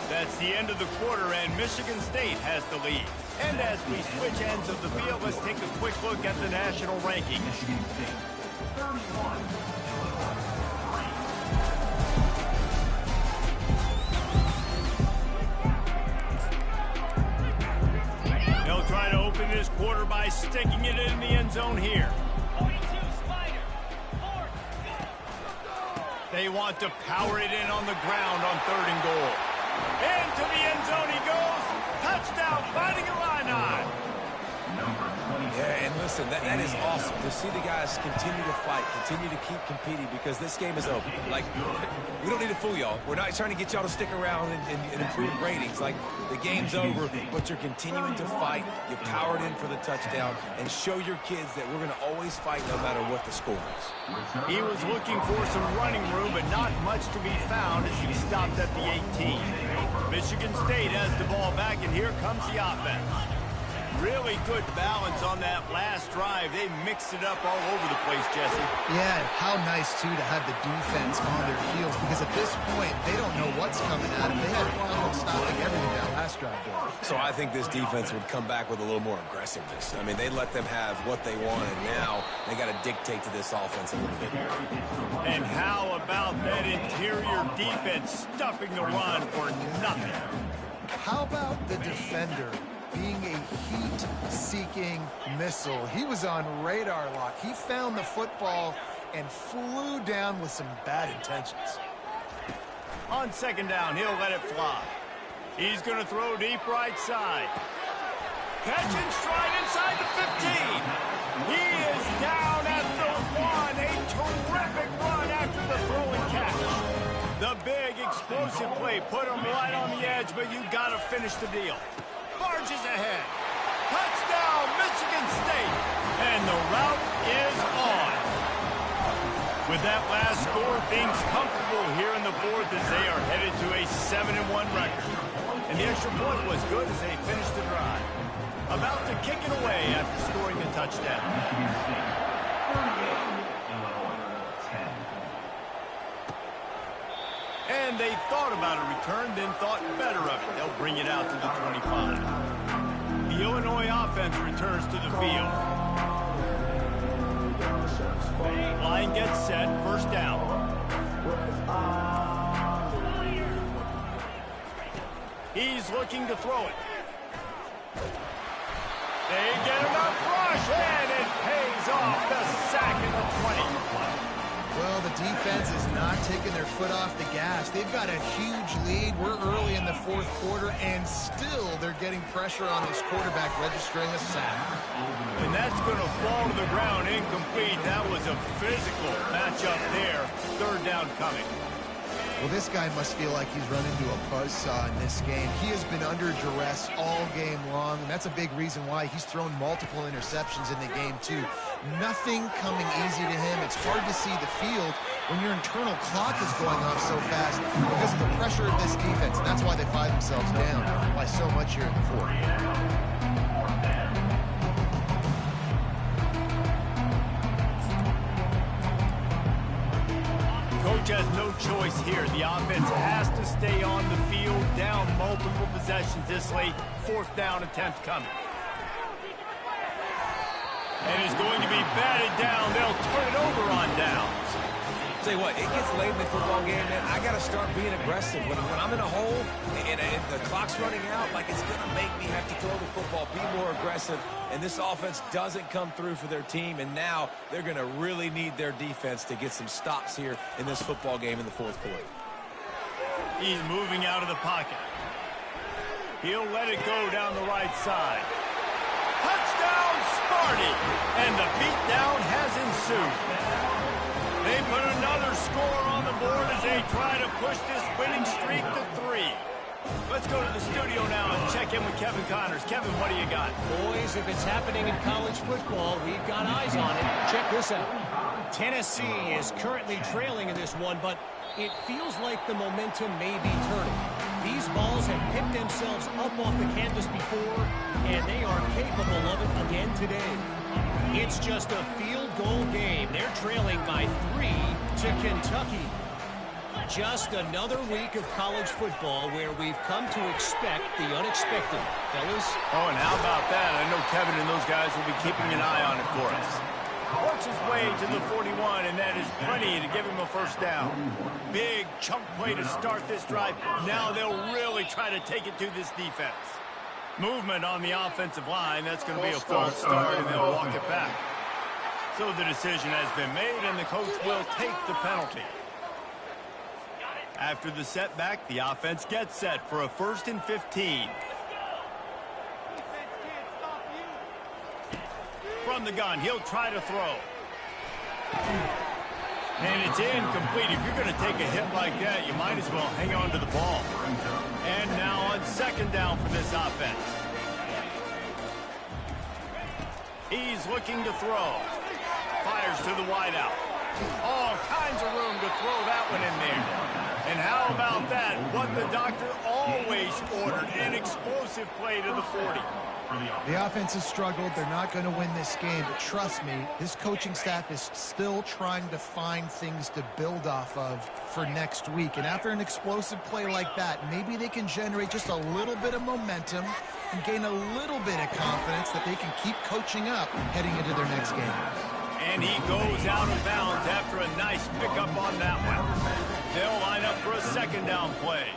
That's the end of the quarter, and Michigan State has the lead. And as we switch ends of the field, let's take a quick look at the national rankings. Michigan State, 31. They'll try to open this quarter by sticking it in the end zone here. They want to power it in on the ground on 3rd and goal. Into the end zone he goes. Touchdown, finding Illini. Yeah, and listen, that is awesome to see the guys continue to fight, continue to keep competing, because this game is over. Like, we don't need to fool y'all. We're not trying to get y'all to stick around and improve ratings. Like, the game's over, but you're continuing to fight. You powered in for the touchdown, and show your kids that we're going to always fight no matter what the score is. He was looking for some running room, but not much to be found as he stopped at the 18. Michigan State has the ball back, and here comes the offense. Really good balance on that last drive. They mixed it up all over the place, Jesse. Yeah, how nice, too, to have the defense on their heels, because at this point, they don't know what's coming at them. They had trouble stopping everything that last drive did. So I think this defense would come back with a little more aggressiveness. I mean, they let them have what they want, and now they got to dictate to this offense a little bit. And how about that interior defense stuffing the run for nothing? How about the defender being a heat-seeking missile. He was on radar lock. He found the football and flew down with some bad intentions. On second down, he'll let it fly. He's going to throw deep right side. Catch and stride inside the 15. He is down at the 1. A terrific run after the throw and catch. The big explosive play put him right on the edge, but you got to finish the deal. Barges ahead. Touchdown, Michigan State. And the route is on. With that last score, things comfortable here in the fourth as they are headed to a 7-1 record. And the extra point was good as they finished the drive. About to kick it away after scoring the touchdown. And they thought about a return, then thought better of it. They'll bring it out to the 25. The Illinois offense returns to the field. Line gets set, first down. He's looking to throw it. They get him up rush, and it pays off the sack at the 20. Well, the defense is not taking their foot off the gas. They've got a huge lead. We're early in the fourth quarter, and still they're getting pressure on this quarterback, registering a sack. And that's going to fall to the ground incomplete. That was a physical matchup there. Third down coming. Well, this guy must feel like he's run into a buzzsaw in this game. He has been under duress all game long, and that's a big reason why he's thrown multiple interceptions in the game, too. Nothing coming easy to him. It's hard to see the field when your internal clock is going off so fast because of the pressure of this defense, and that's why they find themselves down by so much here in the fourth. Coach has no choice here. The offense has to stay on the field, down multiple possessions this late. Fourth down attempt coming. And it's going to be batted down. They'll turn it over on downs. Tell you what, it gets late in the football game, man. I got to start being aggressive. When I'm in a hole and the clock's running out, like it's going to make me have to throw the football, be more aggressive. And this offense doesn't come through for their team, and now they're going to really need their defense to get some stops here in this football game in the fourth quarter. He's moving out of the pocket. He'll let it go down the right side. Touchdown, Sparty! And the beatdown has ensued. They put another score on the board as they try to push this winning streak to 3. Let's go to the studio now and check in with Kevin Connors. Kevin, what do you got? Boys, if it's happening in college football, we've got eyes on it. Check this out. Tennessee is currently trailing in this one, but it feels like the momentum may be turning. These balls have picked themselves up off the canvas before, and they are capable of it again today. It's just a field goal game. They're trailing by 3 to Kentucky. Just another week of college football where we've come to expect the unexpected. Fellas? Oh, and how about that? I know Kevin and those guys will be keeping an eye on it for us. Works his way to the 41, and that is plenty to give him a first down. Big chunk play to start this drive. Now they'll really try to take it to this defense. Movement on the offensive line. That's going to be a false start, and they'll walk it back. So the decision has been made, and the coach will take the penalty. After the setback, the offense gets set for a 1st and 15. From the gun, he'll try to throw. And it's incomplete. If you're going to take a hit like that, you might as well hang on to the ball. And now on second down for this offense. He's looking to throw. Fires to the wideout. All kinds of room to throw that one in there. And how about that? What the doctor always ordered, an explosive play to the 40. The offense has struggled. They're not going to win this game. But trust me, this coaching staff is still trying to find things to build off of for next week. And after an explosive play like that, maybe they can generate just a little bit of momentum and gain a little bit of confidence that they can keep coaching up heading into their next game. And he goes out of bounds after a nice pickup on that one. They'll line up for a second down play.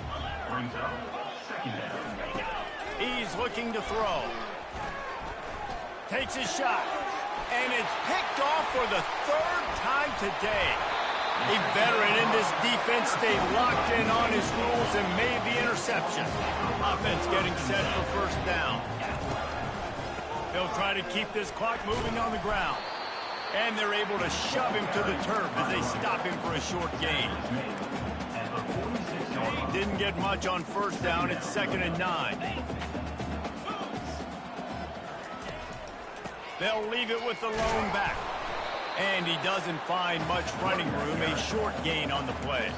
He's looking to throw. Takes his shot. And it's picked off for the third time today. A veteran in this defense stayed locked in on his rules and made the interception. Offense getting set for first down. They'll try to keep this clock moving on the ground. And they're able to shove him to the turf as they stop him for a short gain. Didn't get much on first down. It's 2nd and 9. They'll leave it with the lone back. And he doesn't find much running room. A short gain on the play.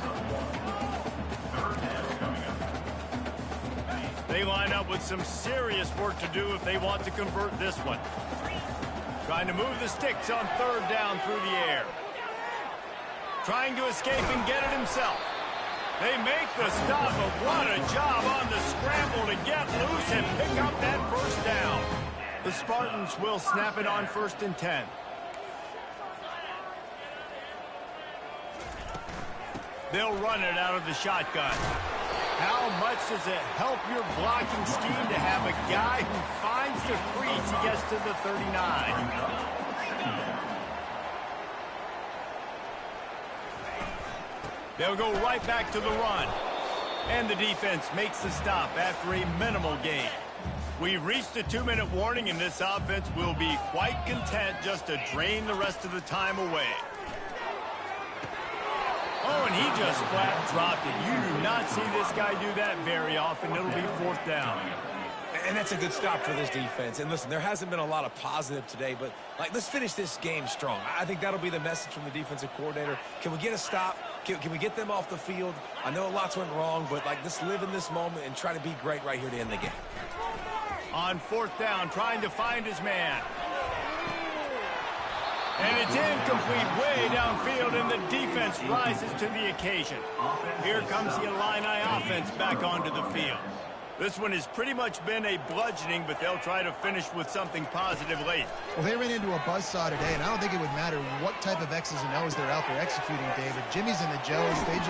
They line up with some serious work to do if they want to convert this one. Trying to move the sticks on 3rd down through the air. Trying to escape and get it himself. They make the stop, but what a job on the scramble to get loose and pick up that first down. The Spartans will snap it on 1st and 10. They'll run it out of the shotgun. How much does it help your blocking scheme to have a guy who finds the crease? He gets to the 39. They'll go right back to the run. And the defense makes the stop after a minimal gain. We've reached the 2-minute warning, and this offense will be quite content just to drain the rest of the time away. Oh, and he just flat dropped it. You do not see this guy do that very often. It'll be 4th down. And that's a good stop for this defense. And listen, there hasn't been a lot of positive today, but let's finish this game strong. I think that'll be the message from the defensive coordinator. Can we get a stop? Can we get them off the field? I know lots went wrong, but let's live in this moment and try to be great right here to end the game. On 4th down, trying to find his man. And it's incomplete way downfield, and the defense rises to the occasion. Here comes the Illini offense back onto the field. This one has pretty much been a bludgeoning, but they'll try to finish with something positive late. Well, they ran into a buzzsaw today, and I don't think it would matter what type of X's and O's they're out there executing, David. Jimmy's and the Joes, they're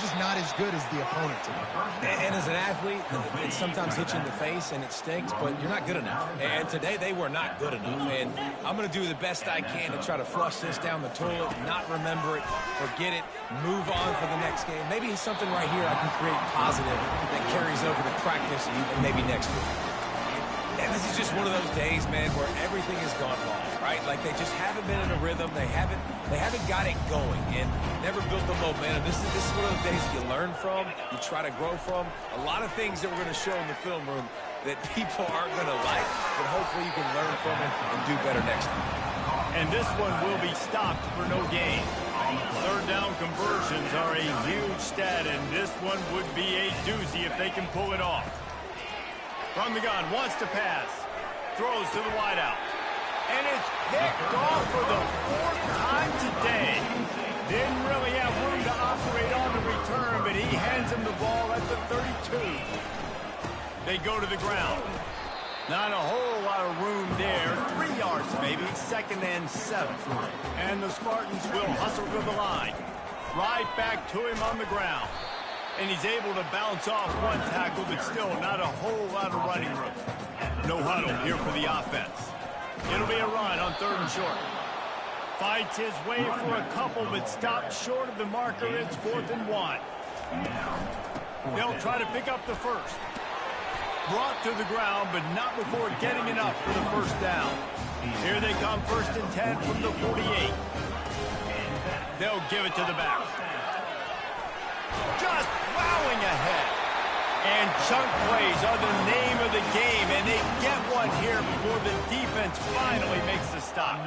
just not as good as the opponent today. And as an athlete, it sometimes hits you in the face and it stinks, but you're not good enough. And today they were not good enough. And I'm going to do the best I can to try to flush this down the toilet, not remember it, forget it, move on for the next game. Maybe something right here I can create positive that carries over to practice and maybe next week. And this is just one of those days, man, where everything has gone wrong, right? Like they just haven't been in a rhythm. They haven't got it going and never built the momentum. This is one of those days that you learn from, you try to grow from. A lot of things that we're going to show in the film room that people aren't going to like, but hopefully you can learn from it and do better next time. And this one will be stopped for no gain. 3rd down conversions are a huge stat, and this one would be a doozy if they can pull it off. From the gun, wants to pass. Throws to the wideout. And it's picked off for the 4th time today. Didn't really have room to operate on the return, but he hands him the ball at the 32. They go to the ground. Not a whole lot of room there. 3 yards maybe, 2nd and 7. And the Spartans will hustle to the line. Right back to him on the ground. And he's able to bounce off one tackle, but still not a whole lot of running room. No huddle here for the offense. It'll be a run on 3rd and short. Fights his way for a couple, but stopped short of the marker. It's 4th and 1. They'll try to pick up the first. Brought to the ground, but not before getting enough for the first down. Here they come, 1st and 10 from the 48. They'll give it to the back. Just plowing ahead. And chunk plays are the name of the game, and they get one here before the defense finally makes the stop.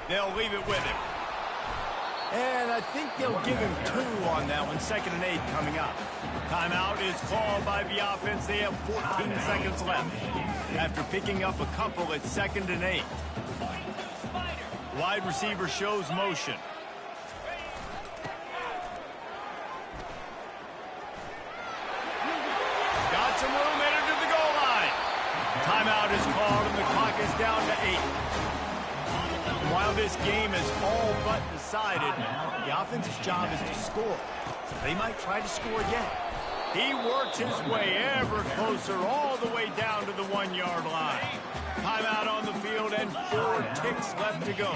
They'll leave it with him. And I think they'll give him 2 on that one. 2nd and 8 coming up. Timeout is called by the offense. They have 14 seconds left. After picking up a couple at 2nd and 8. Wide receiver shows motion. Got some room, headed to the goal line. Timeout is called and the clock is down to 8. While this game is all but decided, the offense's job is to score. So they might try to score again. He works his way ever closer all the way down to the 1-yard line. Timeout on the field and 4 ticks left to go.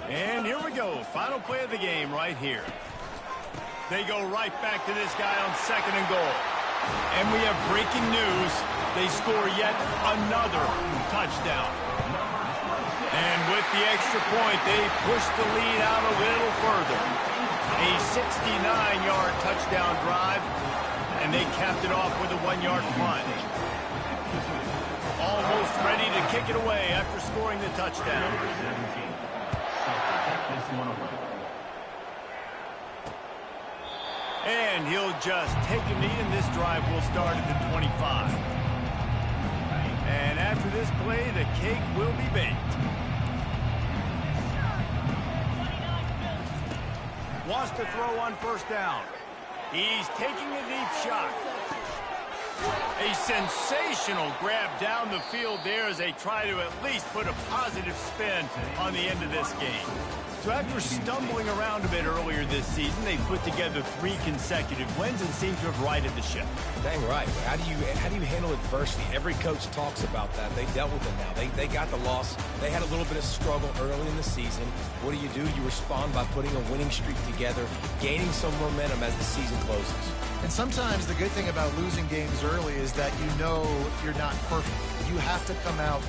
And here we go. Final play of the game right here. They go right back to this guy on 2nd and goal. And we have breaking news. They score yet another touchdown. And with the extra point, they push the lead out a little further. A 69-yard touchdown drive, and they capped it off with a 1-yard punt. Almost ready to kick it away after scoring the touchdown. And he'll just take a knee, and this drive will start at the 25. And after this play, the cake will be baked. Wants to throw on 1st down. He's taking a deep shot. A sensational grab down the field there as they try to at least put a positive spin on the end of this game. So after stumbling around a bit earlier this season, they put together 3 consecutive wins and seem to have righted the ship. Dang right. How do you handle adversity? Every coach talks about that. They dealt with it now. They got the loss. They had a little bit of struggle early in the season. What do? You respond by putting a winning streak together, gaining some momentum as the season closes. And sometimes the good thing about losing games early is that you know you're not perfect. You have to come out.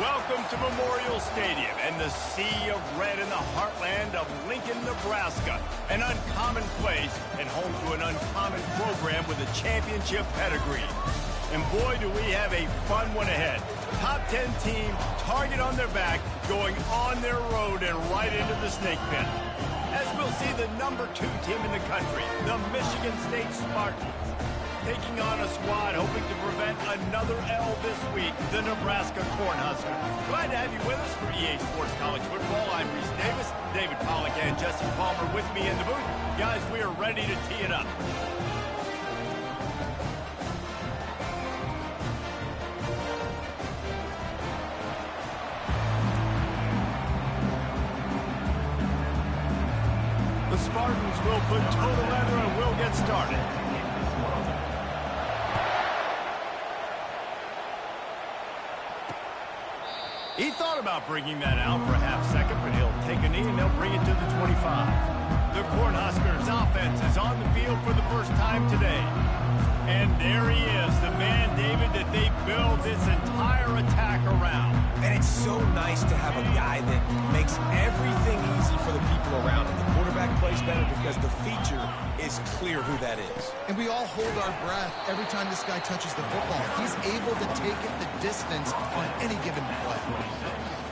Welcome to Memorial Stadium and the sea of red in the heartland of Lincoln, Nebraska. An uncommon place and home to an uncommon program with a championship pedigree. And boy, do we have a fun one ahead. Top 10 team, target on their back, going on their road and right into the snake pit. As we'll see the number 2 team in the country, the Michigan State Spartans, taking on a squad hoping to prevent another L this week, the Nebraska Cornhuskers. Glad to have you with us for EA Sports College Football. I'm Reese Davis, David Pollack and Jesse Palmer with me in the booth. Guys, we are ready to tee it up. The Spartans will put total leather and we'll get started. He thought about bringing that out for a half second, but he'll take a knee and they'll bring it to the 25. The Cornhuskers offense is on the field for the first time today. And there he is, the man, David, that they build this entire attack around. And it's so nice to have a guy that makes everything easy for the people around him. The quarterback plays better because the feature is clear who that is. And we all hold our breath every time this guy touches the football. He's able to take it the distance on any given play.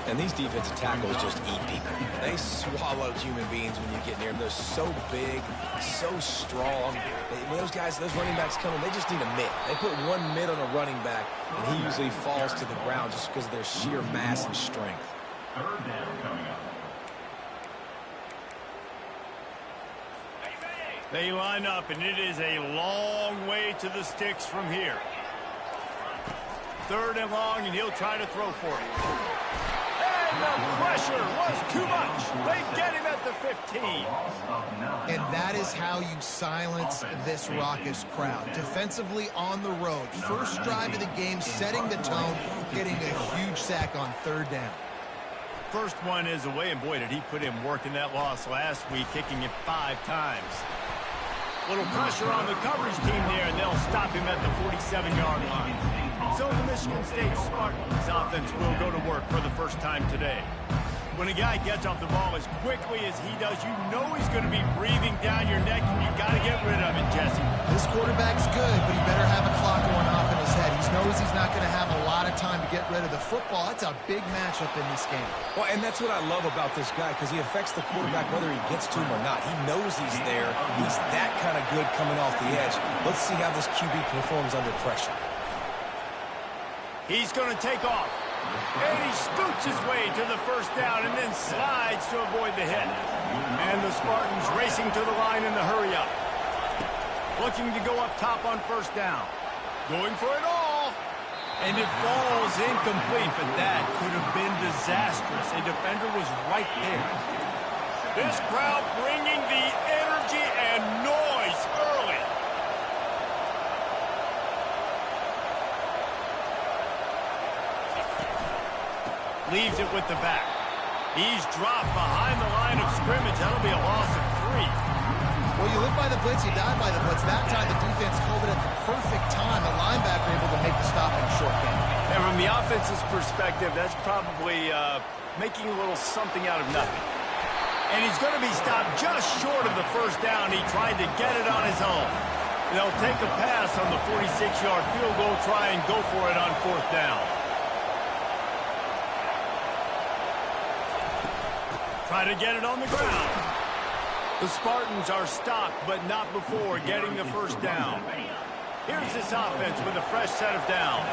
And these defensive tackles just eat people. They swallow human beings when you get near them. They're so big, so strong. When those guys, those running backs come in, they just need a mid. They put one mid on a running back, and he usually falls to the ground just because of their sheer mass and strength. Third down coming up. They line up, and it is a long way to the sticks from here. 3rd and long, and he'll try to throw for it. And the pressure was too much. They get him at the 15. And that is how you silence this raucous crowd. Defensively on the road. First drive of the game, setting the tone, getting a huge sack on 3rd down. First one is away, and boy, did he put in work in that loss last week, kicking it 5 times. Little pressure on the coverage team there, and they'll stop him at the 47-yard line. So the Michigan State Spartans offense will go to work for the first time today. When a guy gets off the ball as quickly as he does, you know he's going to be breathing down your neck, and you got to get rid of it, Jesse. This quarterback's good, but he better have a clock going off in his head. He knows he's not going to have a lot of time to get rid of the football. That's a big matchup in this game. Well, and that's what I love about this guy, because he affects the quarterback whether he gets to him or not. He knows he's there. He's that kind of good coming off the edge. Let's see how this QB performs under pressure. He's going to take off. And he scoots his way to the first down and then slides to avoid the hit. And the Spartans racing to the line in the hurry-up. Looking to go up top on 1st down. Going for it all. And it falls incomplete, but that could have been disastrous. A defender was right there. This crowd bringing the energy and noise early. Leaves it with the back. He's dropped behind the line of scrimmage. That'll be a loss of 3. Well, you live by the blitz, you die by the blitz. That time the defense called it at the perfect time. The linebacker able to make the stop in a short game. And from the offense's perspective, that's probably making a little something out of nothing. And he's going to be stopped just short of the 1st down. He tried to get it on his own. They'll take a pass on the 46-yard field goal, try and go for it on 4th down. Try to get it on the ground. The Spartans are stopped, but not before getting the 1st down. Here's this offense with a fresh set of downs.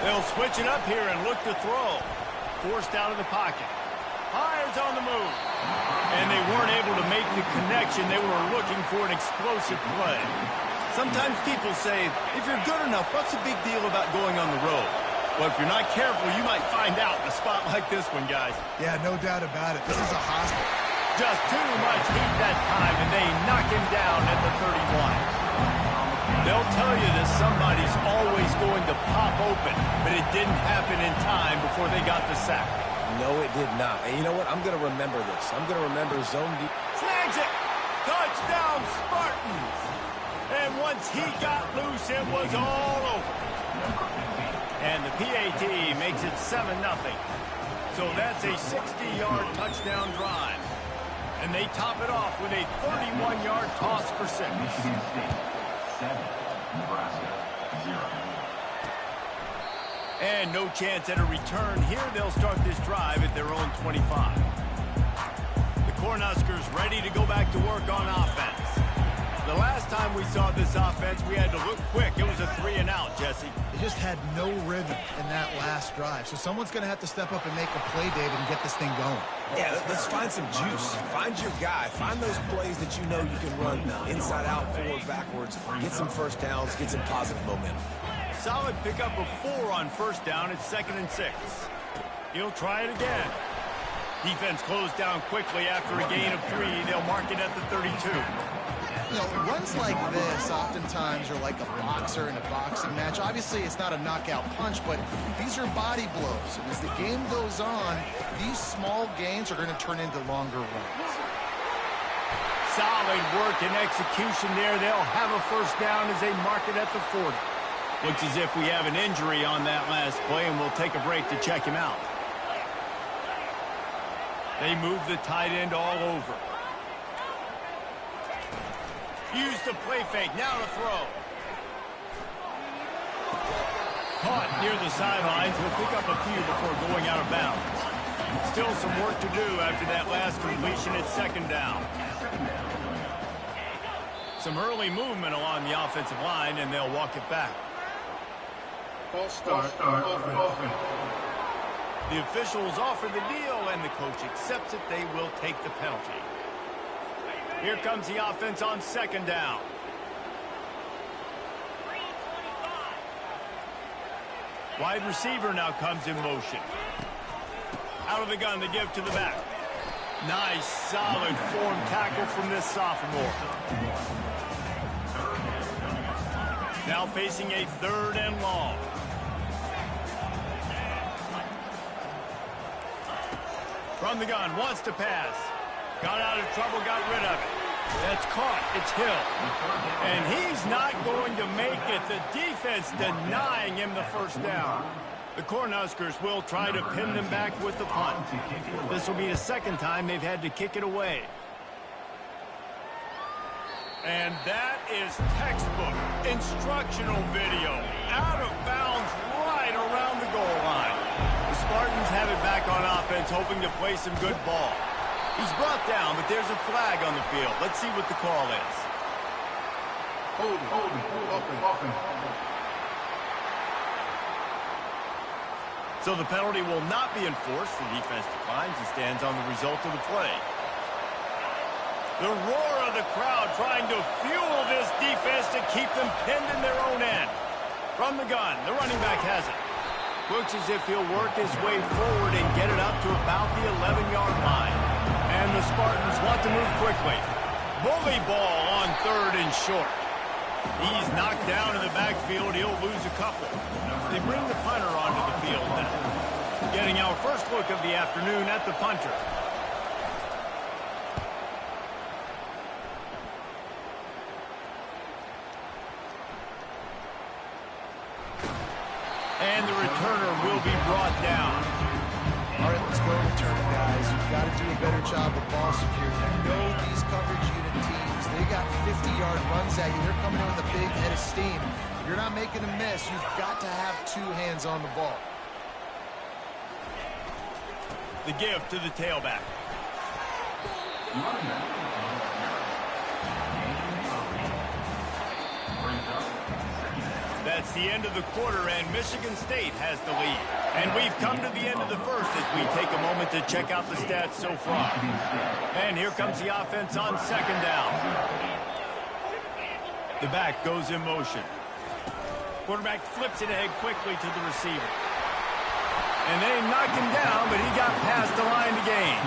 They'll switch it up here and look to throw. Forced out of the pocket. Hires on the move. And they weren't able to make the connection. They were looking for an explosive play. Sometimes people say, if you're good enough, what's the big deal about going on the road? Well, if you're not careful, you might find out in a spot like this one, guys. Yeah, no doubt about it. This is a hospital. Just too much heat that time, and they knock him down at the 31. They'll tell you that somebody's always going to pop open, but it didn't happen in time before they got the sack. No, it did not. And you know what? I'm going to remember this. I'm going to remember zone deep. Snags it! Touchdown, Spartans! And once he got loose, it was all over. And the PAT makes it 7-0. So that's a 60-yard touchdown drive. And they top it off with a 31-yard toss for 6. Michigan State 7, Nebraska 0. And no chance at a return here. They'll start this drive at their own 25. The Cornhuskers ready to go back to work on offense. The last time we saw this offense, we had to look quick. It was a 3-and-out, Jesse. They just had no rhythm in that last drive. So someone's going to have to step up and make a play, David, and get this thing going. Yeah, let's find some juice. Find your guy. Find those plays that you know you can run inside out, forward, backwards. Get some first downs. Get some positive momentum. Solid pickup of 4 on first down. It's 2nd and 6. He'll try it again. Defense closed down quickly after a gain of 3. They'll mark it at the 32. You know, runs like this oftentimes are like a boxer in a boxing match. Obviously, it's not a knockout punch, but these are body blows. And as the game goes on, these small gains are going to turn into longer runs. Solid work and execution there. They'll have a first down as they mark it at the 40. Looks as if we have an injury on that last play, and we'll take a break to check him out. They move the tight end all over. Use the play fake. Now to throw. Caught near the sidelines. Will pick up a few before going out of bounds. Still some work to do after that last completion at 2nd down. Some early movement along the offensive line, and they'll walk it back. False start, offense. The officials offer the deal, and the coach accepts it. They will take the penalty. Here comes the offense on 2nd down. Wide receiver now comes in motion. Out of the gun, they give to the back. Nice, solid form tackle from this sophomore. Now facing a 3rd and long. From the gun, wants to pass. Got out of trouble, got rid of it. That's caught. It's Hill. And he's not going to make it. The defense denying him the first down. The Cornhuskers will try to pin them back with the punt. This will be the 2nd time they've had to kick it away. And that is textbook instructional video. Out of bounds right around the goal line. The Spartans have it back on offense, hoping to play some good ball. He's brought down, but there's a flag on the field. Let's see what the call is. Holding. So the penalty will not be enforced. The defense declines and stands on the result of the play. The roar of the crowd trying to fuel this defense to keep them pinned in their own end. From the gun, the running back has it. Looks as if he'll work his way forward and get it up to about the 11-yard line. And the Spartans want to move quickly. Bully ball on 3rd and short. He's knocked down in the backfield. He'll lose a couple. They bring the punter onto the field now. Getting our first look of the afternoon at the punter. And the returner will be brought down. All right, let's go return, guys. You've got to do a better job of ball security. I know these coverage unit teams, they got 50-yard runs at you. They're coming in with a big head of steam. If you're not making a miss, you've got to have 2 hands on the ball. The give to the tailback. That's the end of the quarter, and Michigan State has the lead. And we've come to the end of the first as we take a moment to check out the stats so far. And here comes the offense on 2nd down. The back goes in motion. Quarterback flips it ahead quickly to the receiver. And they knocked him down, but he got past the line to gain.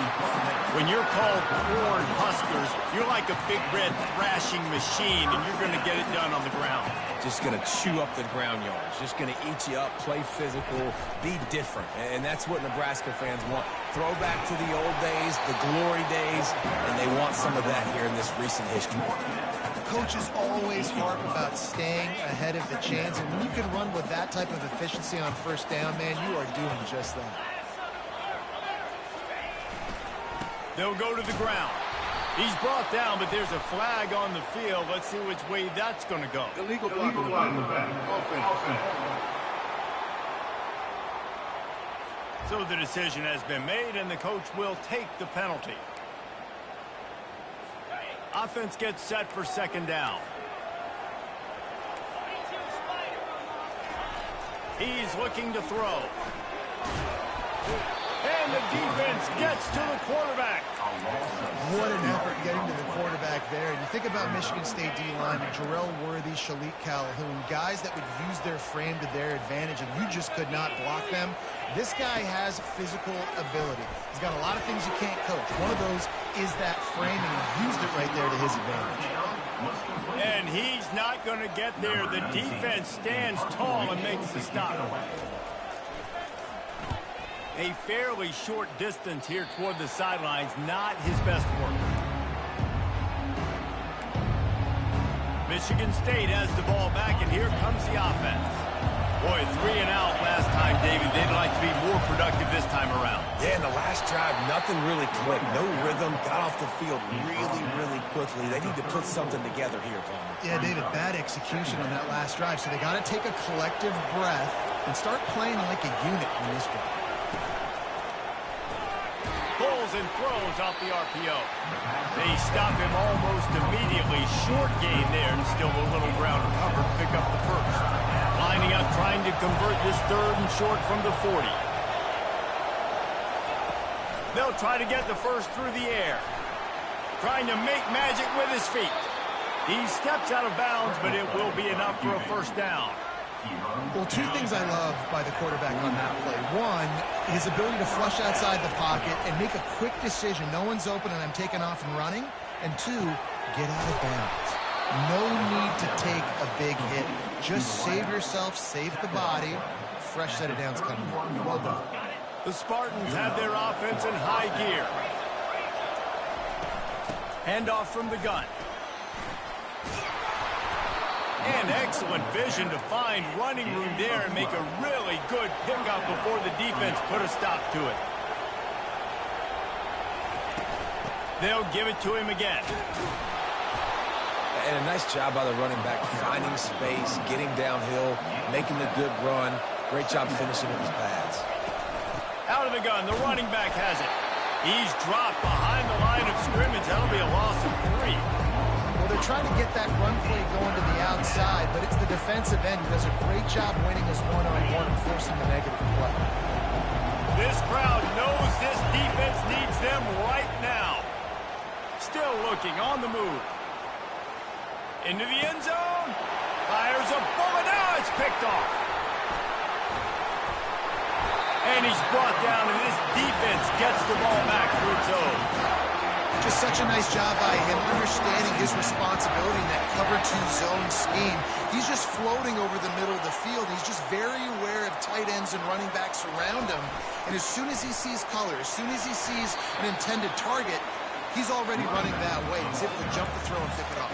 When you're called Corn Huskers, you're like a big red thrashing machine, and you're going to get it done on the ground. Just going to chew up the ground yards. Just going to eat you up, play physical, be different. And that's what Nebraska fans want. Throwback to the old days, the glory days, and they want some of that here in this recent history. Coaches always harp about staying ahead of the chains, and when you can run with that type of efficiency on first down, man, you are doing just that. They'll go to the ground. He's brought down, but there's a flag on the field. Let's see which way that's going to go. Illegal block in the back. Offense. So the decision has been made, and the coach will take the penalty. Offense gets set for second down. He's looking to throw. And the defense gets to the quarterback. What an effort getting to the quarterback there. And you think about Michigan State D-line, Jarrell Worthy, Shalik Calhoun, guys that would use their frame to their advantage, and you just could not block them. This guy has physical ability. He's got a lot of things you can't coach. One of those is that frame, and he used it right there to his advantage. And he's not going to get there. The defense stands tall and makes the stop. A fairly short distance here toward the sidelines, not his best work. Michigan State has the ball back, and here comes the offense. Boy, 3 and out last time, David. They'd like to be more productive this time around. Yeah, in the last drive, nothing really clicked. No rhythm, got off the field really, really quickly. They need to put something together here, Palmer. Yeah, David, bad execution on that last drive, so they got to take a collective breath and start playing like a unit in this drive. Pulls and throws off the RPO. They stop him almost immediately. Short gain there, and still a little ground covered. Pick up the first. Lining up, trying to convert this third and short from the 40. They'll try to get the first through the air. Trying to make magic with his feet. He steps out of bounds, but it will be enough for a first down. Well, two things I love by the quarterback on that play. One, his ability to flush outside the pocket and make a quick decision. No one's open and I'm taking off and running. And two, get out of bounds. No need to take a big hit. Just save yourself, save the body. Fresh set of downs coming up. Well done. The Spartans have their offense in high gear. Handoff from the gun. And excellent vision to find running room there and make a really good pickup before the defense put a stop to it. They'll give it to him again. And a nice job by the running back, finding space, getting downhill, making the good run. Great job finishing with his pads. Out of the gun, the running back has it. He's dropped behind the line of scrimmage. That'll be a loss of 3. They're trying to get that run play going to the outside, but it's the defensive end who does a great job winning his one-on-one and forcing the negative play. This crowd knows this defense needs them right now. Still looking on the move. Into the end zone. Fires a bullet. Now it's picked off. And he's brought down, and this defense gets the ball back through its own. Just such a nice job by him, understanding his responsibility in that cover 2 zone scheme. He's just floating over the middle of the field. He's just very aware of tight ends and running backs around him. And as soon as he sees color, as soon as he sees an intended target, he's already running that way. He's able to jump the throw and pick it off.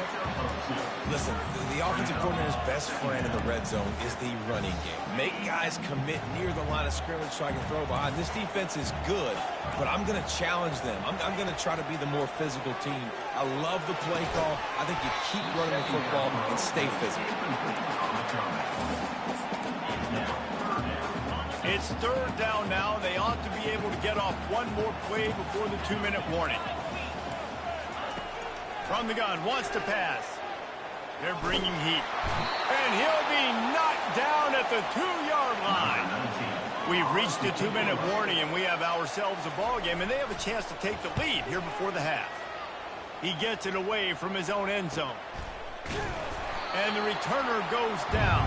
Listen, the offensive coordinator's best friend in the red zone is the running game. Make guys commit near the line of scrimmage so I can throw behind. This defense is good, but I'm going to challenge them. I'm going to try to be the more physical team. I love the play call. I think you keep running the football and stay physical. It's third down now. They ought to be able to get off one more play before the 2-minute warning. From the gun, wants to pass. They're bringing heat. And he'll be knocked down at the 2-yard line. We've reached the 2-minute warning, and we have ourselves a ball game, and they have a chance to take the lead here before the half. He gets it away from his own end zone. And the returner goes down.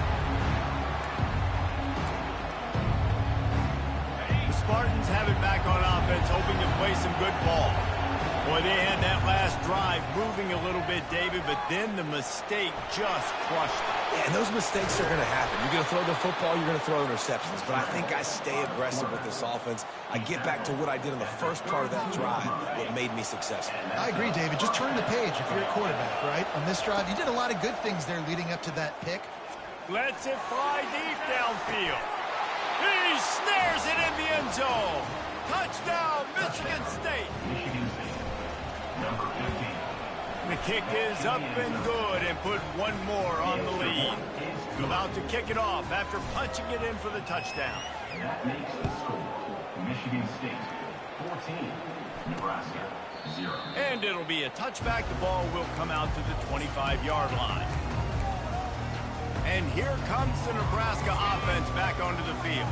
Spartans have it back on offense, hoping to play some good ball. Boy, they had that last drive moving a little bit, David, but then the mistake just crushed it. Yeah, and those mistakes are going to happen. You're going to throw the football, you're going to throw interceptions. But I think I stay aggressive with this offense. I get back to what I did in the first part of that drive, what made me successful. I agree, David. Just turn the page if you're a quarterback, right? On this drive, you did a lot of good things there leading up to that pick. Lets it fly deep downfield. He snares it in the end zone. Touchdown, Michigan State. Michigan State, number 15. The kick is up and good and put one more on the lead. About to kick it off after punching it in for the touchdown. That makes the score Michigan State 14, Nebraska 0. And it'll be a touchback. The ball will come out to the 25-yard line. And here comes the Nebraska offense back onto the field.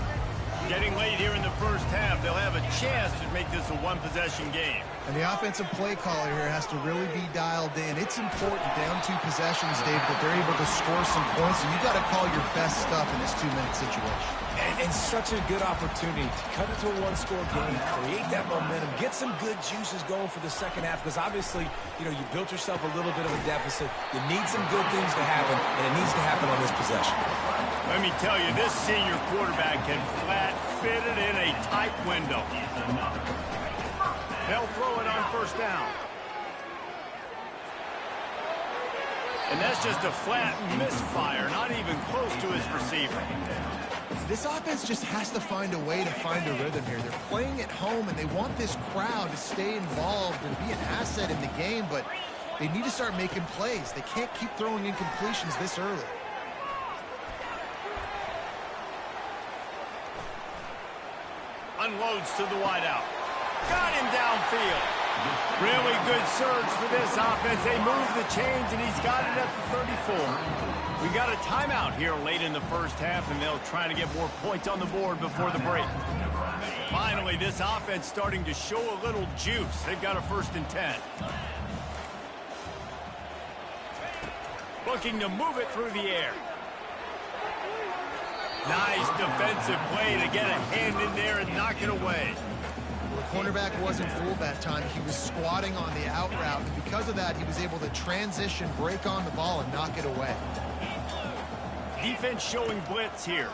Getting late here in the first half, they'll have a chance to make this a one-possession game. And the offensive play caller here has to really be dialed in. It's important down 2 possessions, Dave, that they're able to score some points, and you've got to call your best stuff in this 2-minute situation. And such a good opportunity to cut it to a one-score game, create that momentum, get some good juices going for the second half, because obviously, you built yourself a little bit of a deficit. You need some good things to happen, and it needs to happen on this possession. Let me tell you, this senior quarterback can flat fit it in a tight window. They'll throw it on first down. And that's just a flat misfire, not even close to his receiver. This offense just has to find a way to find a rhythm here. They're playing at home, and they want this crowd to stay involved and be an asset in the game, but they need to start making plays. They can't keep throwing incompletions this early. Unloads to the wideout. Got him downfield. Really good surge for this offense. They move the chains, and he's got it at the 34. We got a timeout here late in the first half, and they'll try to get more points on the board before the break. Finally, this offense starting to show a little juice. They've got a 1st and 10. Looking to move it through the air. Nice defensive play to get a hand in there and knock it away. The cornerback wasn't fooled that time. He was squatting on the out route, and because of that, he was able to transition, break on the ball, and knock it away. Defense showing blitz here.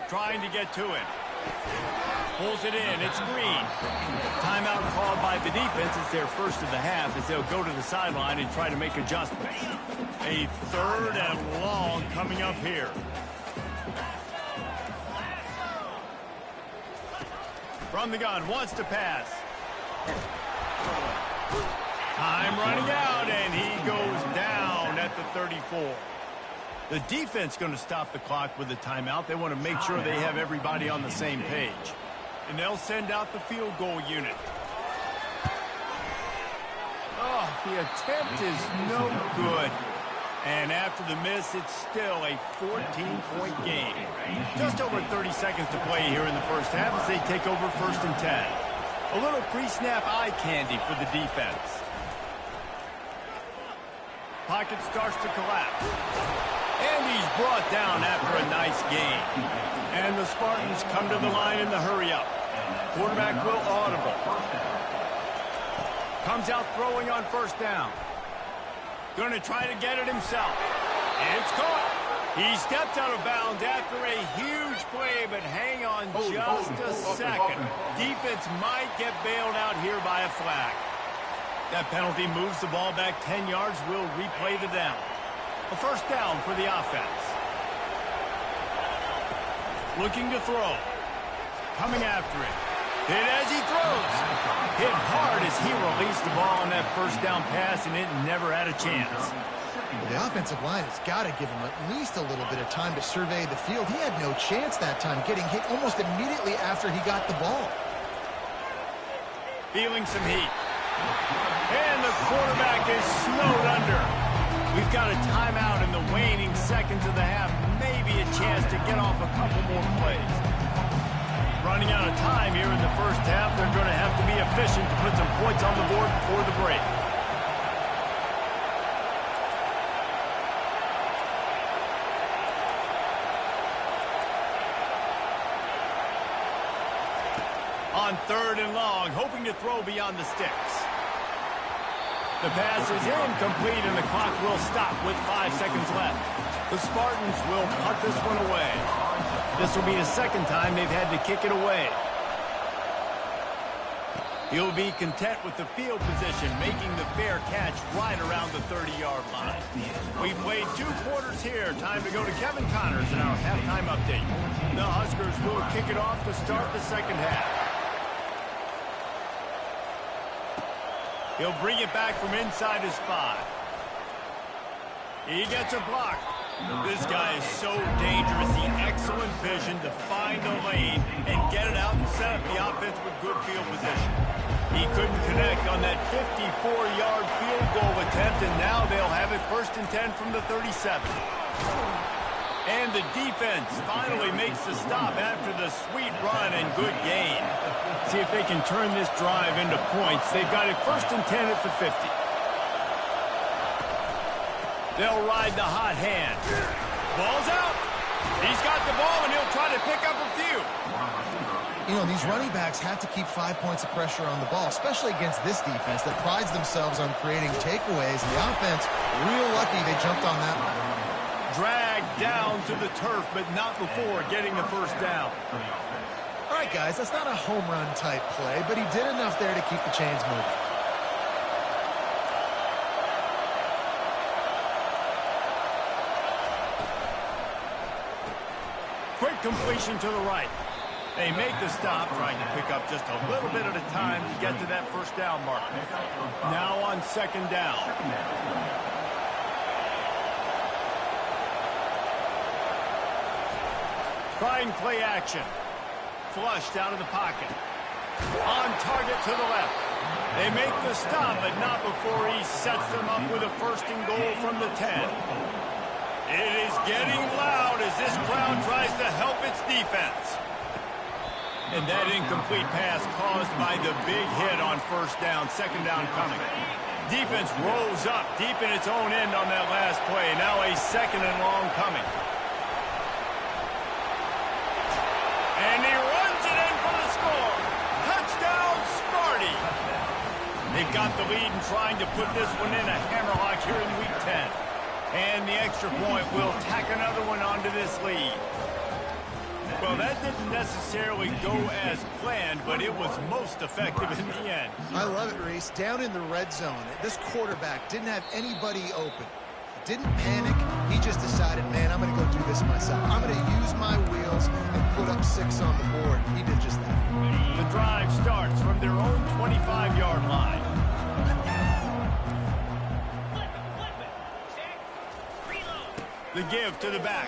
Trying to get to it. Pulls it in. It's Green. Timeout called by the defense. It's their first of the half as they'll go to the sideline and try to make adjustments. A 3rd and long coming up here. From the gun, wants to pass. Time running out, and he goes down at the 34. The defense going to stop the clock with a timeout. They want to make sure they have everybody on the same page. And they'll send out the field goal unit. Oh, the attempt is no good. And after the miss, it's still a 14-point game. Just over 30 seconds to play here in the first half as they take over 1st and 10. A little pre-snap eye candy for the defense. Pocket starts to collapse. And he's brought down after a nice game. And the Spartans come to the line in the hurry-up. Quarterback will audible. Comes out throwing on first down. Going to try to get it himself. It's caught. He stepped out of bounds after a huge play, but hang on just a second. Defense might get bailed out here by a flag. That penalty moves the ball back 10 yards. We'll replay the down. A 1st down for the offense. Looking to throw. Coming after it. Hit as he throws. Hit hard as he released the ball on that 1st down pass, and it never had a chance. The offensive line has got to give him at least a little bit of time to survey the field. He had no chance that time, getting hit almost immediately after he got the ball. Feeling some heat. And the quarterback is snowed under. We've got a timeout in the waning seconds of the half. Maybe a chance to get off a couple more plays. Running out of time here in the first half. They're going to have to be efficient to put some points on the board before the break. On third and long, hoping to throw beyond the sticks. The pass is incomplete, and the clock will stop with 5 seconds left. The Spartans will punt this one away. This will be the second time they've had to kick it away. He'll be content with the field position, making the fair catch right around the 30-yard line. We played 2 quarters here. Time to go to Kevin Connors in our halftime update. The Huskers will kick it off to start the second half. He'll bring it back from inside his 5. He gets a block. This guy is so dangerous. The excellent vision to find the lane and get it out and set up the offense with good field position. He couldn't connect on that 54-yard field goal attempt, and now they'll have it 1st and 10 from the 37. And the defense finally makes the stop after the sweet run and good gain. See if they can turn this drive into points. They've got it 1st and 10 at the 50. They'll ride the hot hand. Ball's out. He's got the ball, and he'll try to pick up a few. You know, these running backs have to keep 5 points of pressure on the ball, especially against this defense that prides themselves on creating takeaways. And the offense, real lucky they jumped on that one. Dragged down to the turf, but not before getting the 1st down. All right, guys, that's not a home run type play, but he did enough there to keep the chains moving. Quick completion to the right. They make the stop, trying to pick up just a little bit at a time to get to that 1st down mark. Now on 2nd down. Trying play action. Flushed out of the pocket. On target to the left. They make the stop, but not before he sets them up with a 1st and goal from the 10. It is getting loud as this crowd tries to help its defense. And that incomplete pass caused by the big hit on 1st down, 2nd down coming. Defense rose up deep in its own end on that last play. Now a 2nd and long coming. And he runs it in for the score. Touchdown, Sparty. They've got the lead and trying to put this one in a hammerlock here in Week 10. And the extra point will tack another one onto this lead. Well, that didn't necessarily go as planned, but it was most effective in the end. I love it, Reese. Down in the red zone, this quarterback didn't have anybody open. Didn't panic. He just decided, man, I'm going to go do this myself. I'm going to use my wheels and put up 6 on the board. He did just that. The drive starts from their own 25-yard line. The give to the back.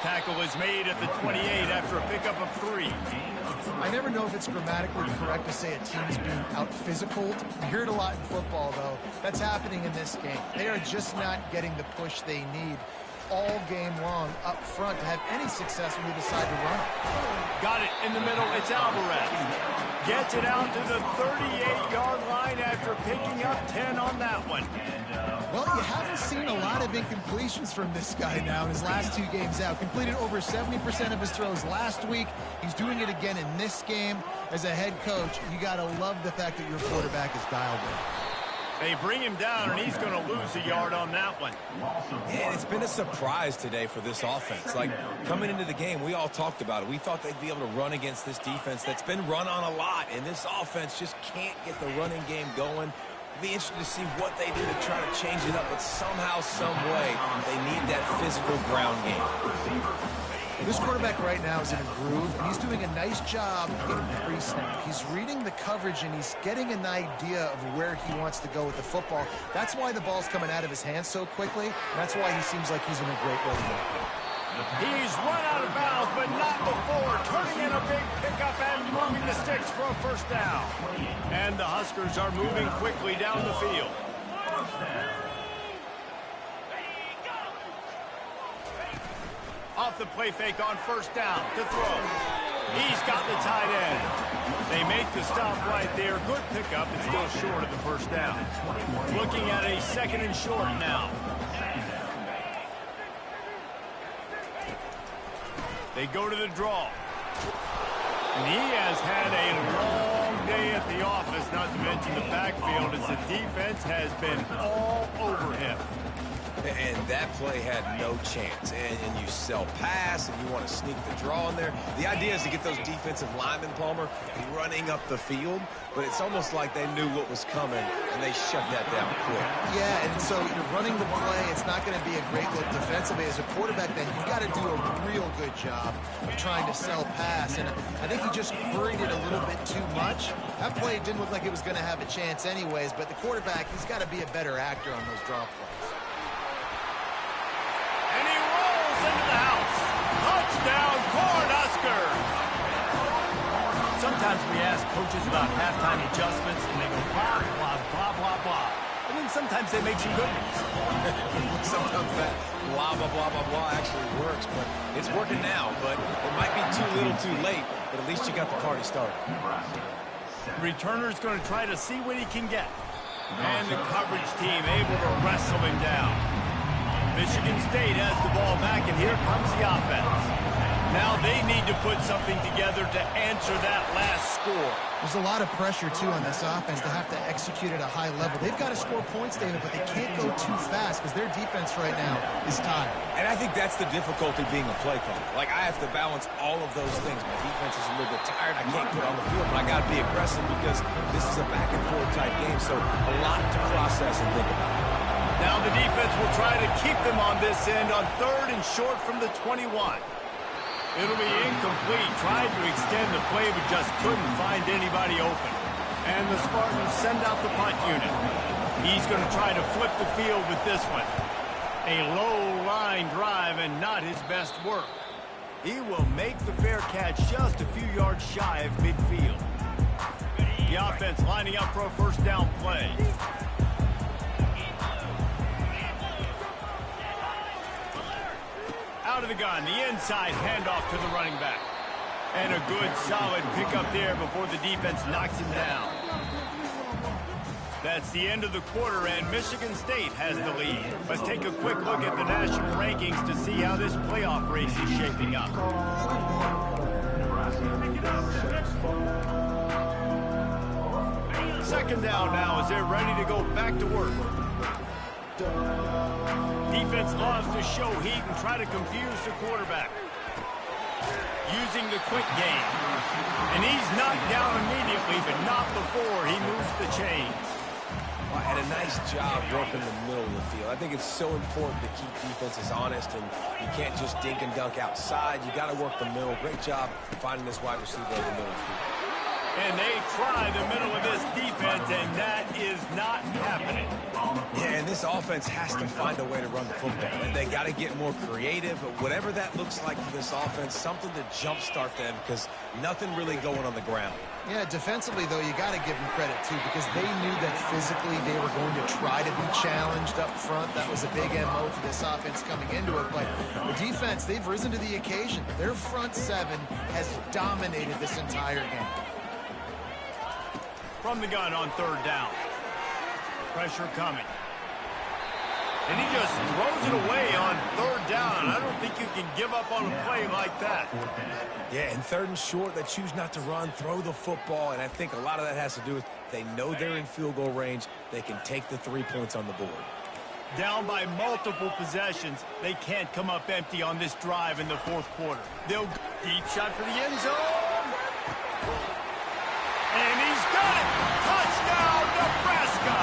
Tackle is made at the 28 after a pickup of 3. I never know if it's grammatically correct to say a team is being out-physicaled. You hear it a lot in football, though. That's happening in this game. They are just not getting the push they need all game long up front to have any success when they decide to run it. Got it in the middle. It's Alvarez. Gets it out to the 38-yard line after picking up 10 on that one. Well, you haven't seen a lot of incompletions from this guy now in his last 2 games out. Completed over 70% of his throws last week. He's doing it again in this game. As a head coach, you got to love the fact that your quarterback is dialed in. They bring him down, and he's going to lose a yard on that one. And it's been a surprise today for this offense. Like, coming into the game, we all talked about it. We thought they'd be able to run against this defense that's been run on a lot, and this offense just can't get the running game going. It'll be interesting to see what they do to try to change it up, but somehow, some way, they need that physical ground game. This quarterback right now is in a groove, and he's doing a nice job in pre-snap. He's reading the coverage, and he's getting an idea of where he wants to go with the football. That's why the ball's coming out of his hands so quickly, and that's why he seems like he's in a great way to go. He's run out of bounds, but not before turning in a big pickup and moving the sticks for a 1st down. And the Huskers are moving quickly down the field. Off the play fake on 1st down to throw. He's got the tight end. They make the stop right there. Good pickup. It's still short of the 1st down. Looking at a 2nd and short now. They go to the draw. And he has had a long day at the office, not to mention the backfield, as the defense has been all over him. And that play had no chance. And you sell pass, and you want to sneak the draw in there. The idea is to get those defensive linemen, Palmer, running up the field. But it's almost like they knew what was coming, and they shut that down quick. Yeah, and so you're running the play. It's not going to be a great look defensively. As a quarterback, then you've got to do a real good job of trying to sell pass. And I think he just hurried it a little bit too much. That play didn't look like it was going to have a chance anyways, but the quarterback, he's got to be a better actor on those draw plays. And he rolls into the house. Touchdown, Cornhusker! Sometimes we ask coaches about halftime adjustments, and they go blah, blah, blah, blah, blah. And then sometimes they make some good ones. Sometimes that blah, blah, blah, blah, blah actually works, but it's working now. But it might be too little too late, but at least you got the party started. The returner's going to try to see what he can get. And the coverage team able to wrestle him down. Michigan State has the ball back, and here comes the offense. Now they need to put something together to answer that last score. There's a lot of pressure, too, on this offense to have to execute at a high level. They've got to score points, David, but they can't go too fast because their defense right now is tired. And I think that's the difficulty being a play caller. Like, I have to balance all of those things. My defense is a little bit tired. I can't get on the field, but I got to be aggressive because this is a back-and-forth type game, so a lot to process and think about. Now the defense will try to keep them on this end on 3rd and short from the 21. It'll be incomplete. Tried to extend the play, but just couldn't find anybody open. And the Spartans send out the punt unit. He's going to try to flip the field with this one. A low line drive and not his best work. He will make the fair catch just a few yards shy of midfield. The offense lining up for a first down play. Out of the gun, the inside handoff to the running back. And a good, solid pickup there before the defense knocks him down. That's the end of the quarter, and Michigan State has the lead. Let's take a quick look at the national rankings to see how this playoff race is shaping up. Second down now as they're ready to go back to work. Defense loves to show heat and try to confuse the quarterback. Using the quick game. And he's knocked down immediately, but not before he moves the chains. And a nice job working the middle of the field. I think it's so important to keep defenses honest, and you can't just dink and dunk outside. You got to work the middle. Great job finding this wide receiver in the middle of the field. And they try the middle of this defense, and that is not happening. Yeah, and this offense has to find a way to run the football. And they got to get more creative. But whatever that looks like for this offense, something to jumpstart them because nothing really going on the ground. Yeah, defensively, though, you got to give them credit, too, because they knew that physically they were going to try to be challenged up front. That was a big MO for this offense coming into it. But the defense, they've risen to the occasion. Their front seven has dominated this entire game. From the gun on 3rd down. Pressure coming. And he just throws it away on 3rd down. I don't think you can give up on a play like that. Yeah, and 3rd and short, they choose not to run, throw the football, and I think a lot of that has to do with they know they're in field goal range. They can take the 3 points on the board. Down by multiple possessions, they can't come up empty on this drive in the 4th quarter. They'll go deep shot for the end zone. And he's got it! Touchdown, Nebraska!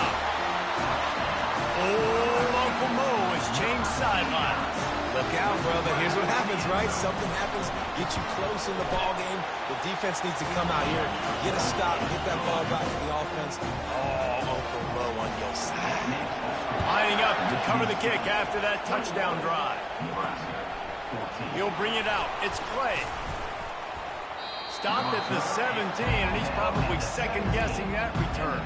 Oh, Uncle Mo has changed sidelines. Look out, brother. Here's what happens, right? Something happens, get you close in the ball game. The defense needs to come out here, get a stop, get that ball back to the offense. Oh, Uncle Mo on your side. Lining up to cover the kick after that touchdown drive. He'll bring it out. It's Clay. Stopped at the 17, and he's probably second-guessing that return.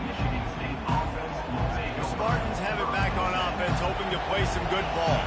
The Spartans have it back on offense, hoping to play some good ball.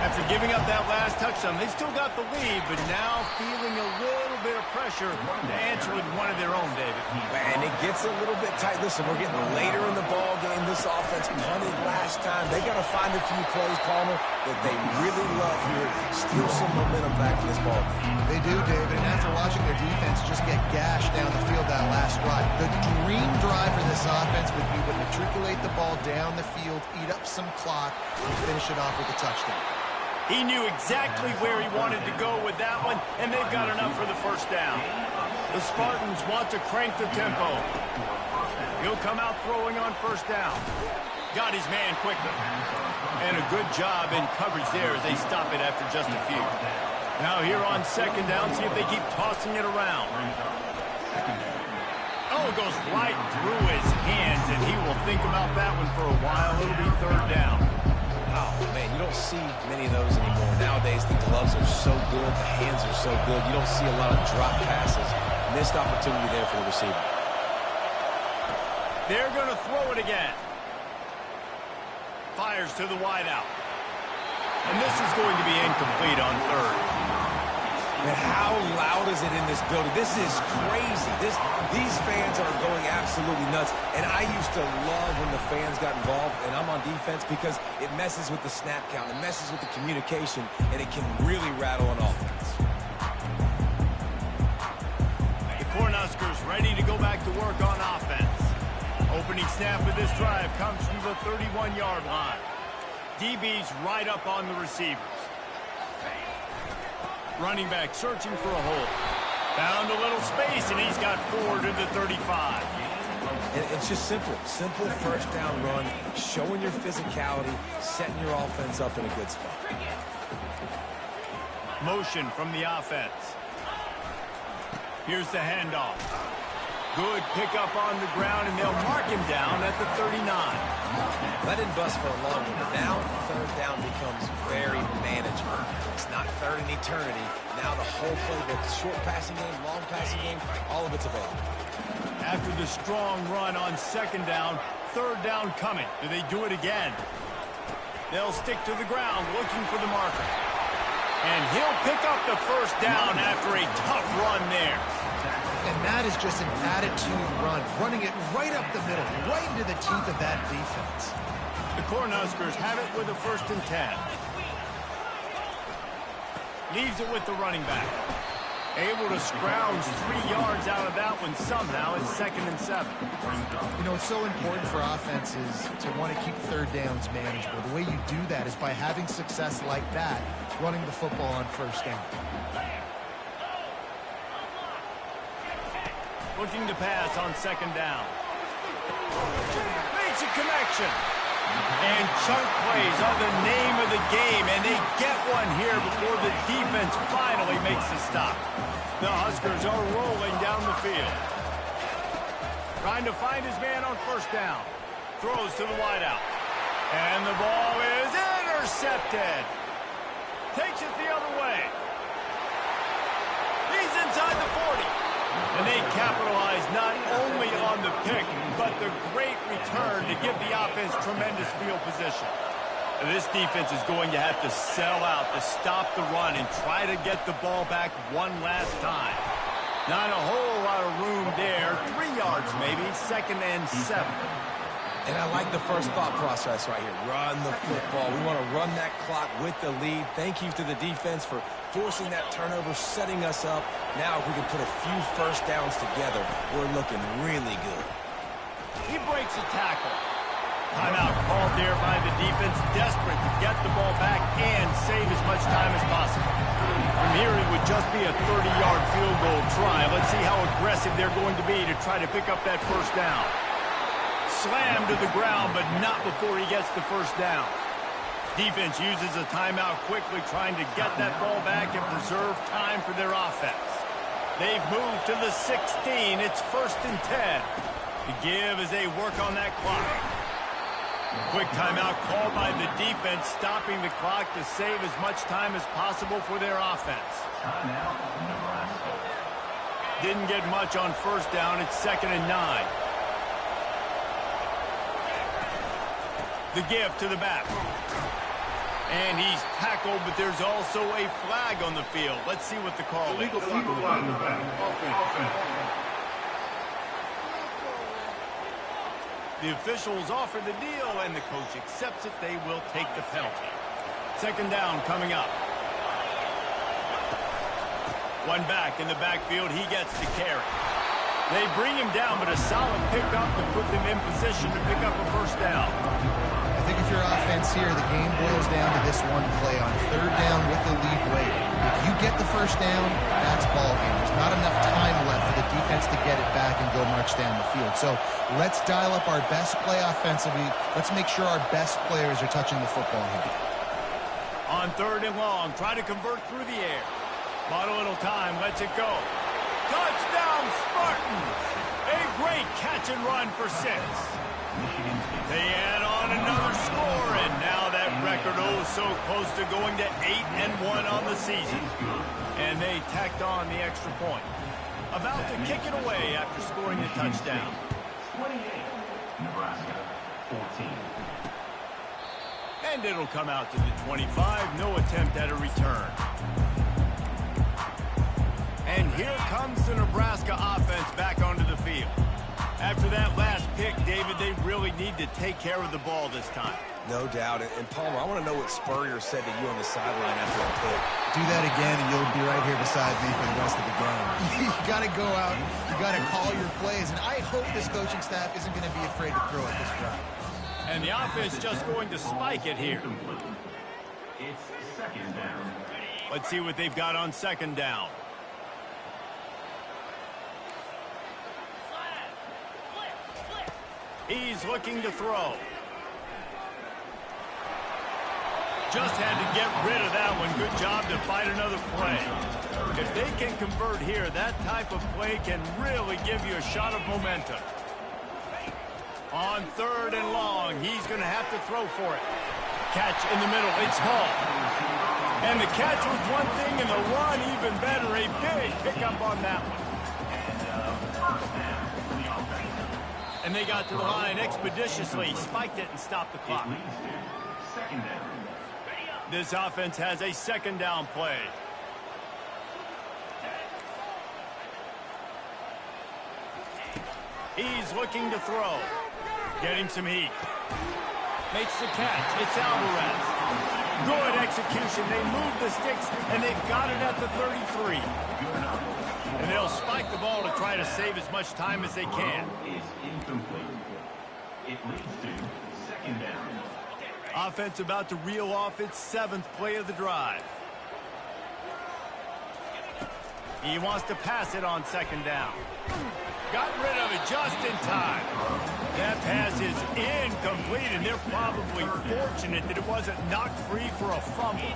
After giving up that last touchdown, they still got the lead, but now feeling a little bit of pressure to answer with one of their own, David. And And it gets a little bit tight. Listen, we're getting later in the ball game. This offense punted last time. They got to find a few plays, Palmer, that they really love here. Steal some momentum back in this ball game. They do, David, and after watching their defense just get gashed down the field that last drive, the dream drive for this offense would be to matriculate the ball down the field, eat up some clock, and finish it off with a touchdown. He knew exactly where he wanted to go with that one, and they've got enough for the first down. The Spartans want to crank the tempo. He'll come out throwing on first down. Got his man quickly. And a good job in coverage there as they stop it after just a few. Now here on second down, see if they keep tossing it around. Oh, it goes right through his hands, and he will think about that one for a while. It'll be third down. Oh, man, you don't see many of those anymore. Nowadays, the gloves are so good, the hands are so good. You don't see a lot of drop passes. Missed opportunity there for the receiver. They're going to throw it again. Fires to the wideout. And this is going to be incomplete on third. Man, how loud is it in this building? This is crazy. These fans are going absolutely nuts. And I used to love when the fans got involved, and I'm on defense, because it messes with the snap count. It messes with the communication, and it can really rattle an offense. The Cornhuskers ready to go back to work on offense. Opening snap of this drive comes from the 31-yard line. DB's right up on the receivers. Running back searching for a hole. Found a little space, and he's got 4 to the 35. And it's just simple. Simple first down run, showing your physicality, setting your offense up in a good spot. Motion from the offense. Here's the handoff. Good pickup on the ground, and they'll mark him down at the 39. That didn't bust for a long one, but now third down becomes very manageable. It's not third in eternity. Now the whole playbook, short passing game, long passing game, all of it's available. After the strong run on second down, third down coming. Do they do it again? They'll stick to the ground looking for the marker. And he'll pick up the first down after a tough run there. And that is just an attitude run, running it right up the middle, right into the teeth of that defense. The Cornhuskers have it with a 1st and 10. Leaves it with the running back. Able to scrounge 3 yards out of that one somehow. It's 2nd and 7. You know, it's so important for offenses to want to keep third downs manageable. The way you do that is by having success like that, running the football on first down. Looking to pass on second down. Makes a connection. And chunk plays are the name of the game, and they get one here before the defense finally makes the stop. The Huskers are rolling down the field. Trying to find his man on first down. Throws to the wideout. And the ball is intercepted. Takes it the other way. He's inside the 40. And they capitalize not only on the pick, but the great return to give the offense tremendous field position. This defense is going to have to sell out to stop the run and try to get the ball back one last time. Not a whole lot of room there. 3 yards maybe, 2nd and 7. And I like the first thought process right here. Run the football. We want to run that clock with the lead. Thank you to the defense for forcing that turnover, setting us up. Now if we can put a few first downs together, we're looking really good. He breaks a tackle. Timeout called there by the defense, desperate to get the ball back and save as much time as possible. From here, it would just be a 30-yard field goal try. Let's see how aggressive they're going to be to try to pick up that first down. Slammed to the ground, but not before he gets the first down. Defense uses a timeout quickly, trying to get that ball back and preserve time for their offense. They've moved to the 16. It's 1st and 10. To give as they work on that clock. Quick timeout called by the defense, stopping the clock to save as much time as possible for their offense. Didn't get much on first down. It's 2nd and 9. The give to the back. And he's tackled, but there's also a flag on the field. Let's see what the call is. Illegal flag on the back. Offense. The officials offer the deal, and the coach accepts it. They will take the penalty. Second down coming up. One back in the backfield. He gets the carry. They bring him down, but a solid pickup to put them in position to pick up a first down. I think if you're offense here, the game boils down to this one play on third down with the lead weight. If you get the first down, that's ball game. There's not enough time left for the defense to get it back and go march down the field. So let's dial up our best play offensively. Let's make sure our best players are touching the football here. On third and long, try to convert through the air. Bought a little time, lets it go. Touchdown, Spartans! A great catch and run for 6. They add on another score, and now that record so close to going to 8-1 on the season. And they tacked on the extra point. About to kick it away after scoring the touchdown. 28, Nebraska, 14. And it'll come out to the 25. No attempt at a return. And here comes the Nebraska offense back onto the field. After that last pick, David, they really need to take care of the ball this time. No doubt. And Palmer, I want to know what Spurrier said to you on the sideline after a pick. Do that again, and you'll be right here beside me for the rest of the game. You got to go out. You got to call your plays. And I hope this coaching staff isn't going to be afraid to throw at this drive. And the offense just going to spike it here. It's second down. Let's see what they've got on second down. He's looking to throw. Just had to get rid of that one. Good job to find another play. If they can convert here, that type of play can really give you a shot of momentum. On third and long, he's going to have to throw for it. Catch in the middle. It's Hall. And the catch was one thing, and the run even better. A big pickup on that one. And they got to the line expeditiously, spiked it, and stopped the clock. Second down. This offense has a second down play. He's looking to throw. Getting some heat. Makes the catch. It's Alvarez. Good execution. They move the sticks, and they've got it at the 33. And they'll spike the ball to try to save as much time as they can. Is incomplete. It leads to second down. Offense about to reel off its 7th play of the drive. He wants to pass it on second down. Got rid of it just in time. That pass is incomplete, and they're probably fortunate that it wasn't knocked free for a fumble.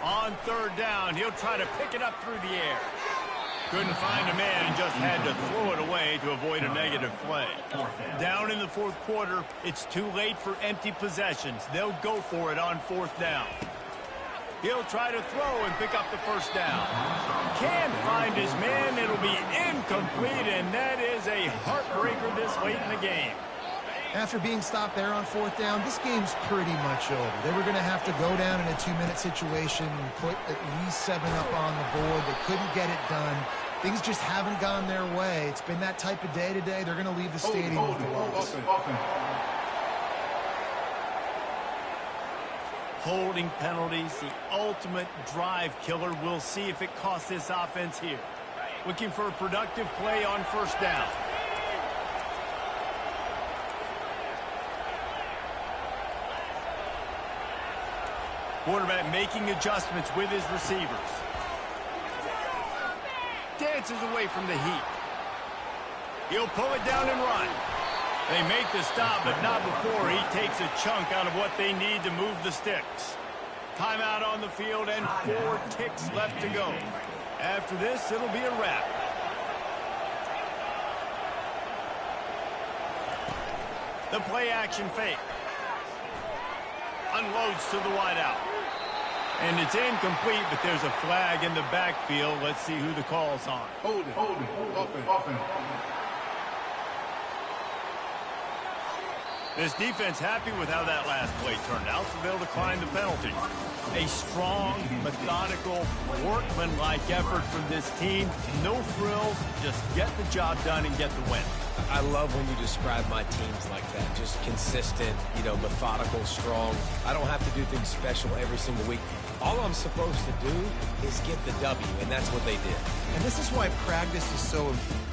On third down, he'll try to pick it up through the air. Couldn't find a man and just had to throw it away to avoid a negative play. Down in the fourth quarter, it's too late for empty possessions. They'll go for it on fourth down. He'll try to throw and pick up the first down. Can't find his man. It'll be incomplete, and that is a heartbreaker this late in the game. After being stopped there on fourth down, this game's pretty much over. They were going to have to go down in a 2-minute situation and put at least 7 up on the board. They couldn't get it done. Things just haven't gone their way. It's been that type of day today. They're going to leave the stadium with the loss. Holding penalties, the ultimate drive killer. We'll see if it costs this offense here. Looking for a productive play on first down. Quarterback making adjustments with his receivers. Dances away from the heat. He'll pull it down and run. They make the stop, but not before he takes a chunk out of what they need to move the sticks. Timeout on the field and 4 ticks left to go. After this, it'll be a wrap. The play action fake. Unloads to the wideout. And it's incomplete, but there's a flag in the backfield. Let's see who the call's on. Hold it. Offense. This defense happy with how that last play turned out, so they'll decline the penalty. A strong, methodical, workmanlike effort from this team. No frills, just get the job done and get the win. I love when you describe my teams like that. Just consistent, methodical, strong. I don't have to do things special every single week. All I'm supposed to do is get the W, and that's what they did. And this is why practice is so important.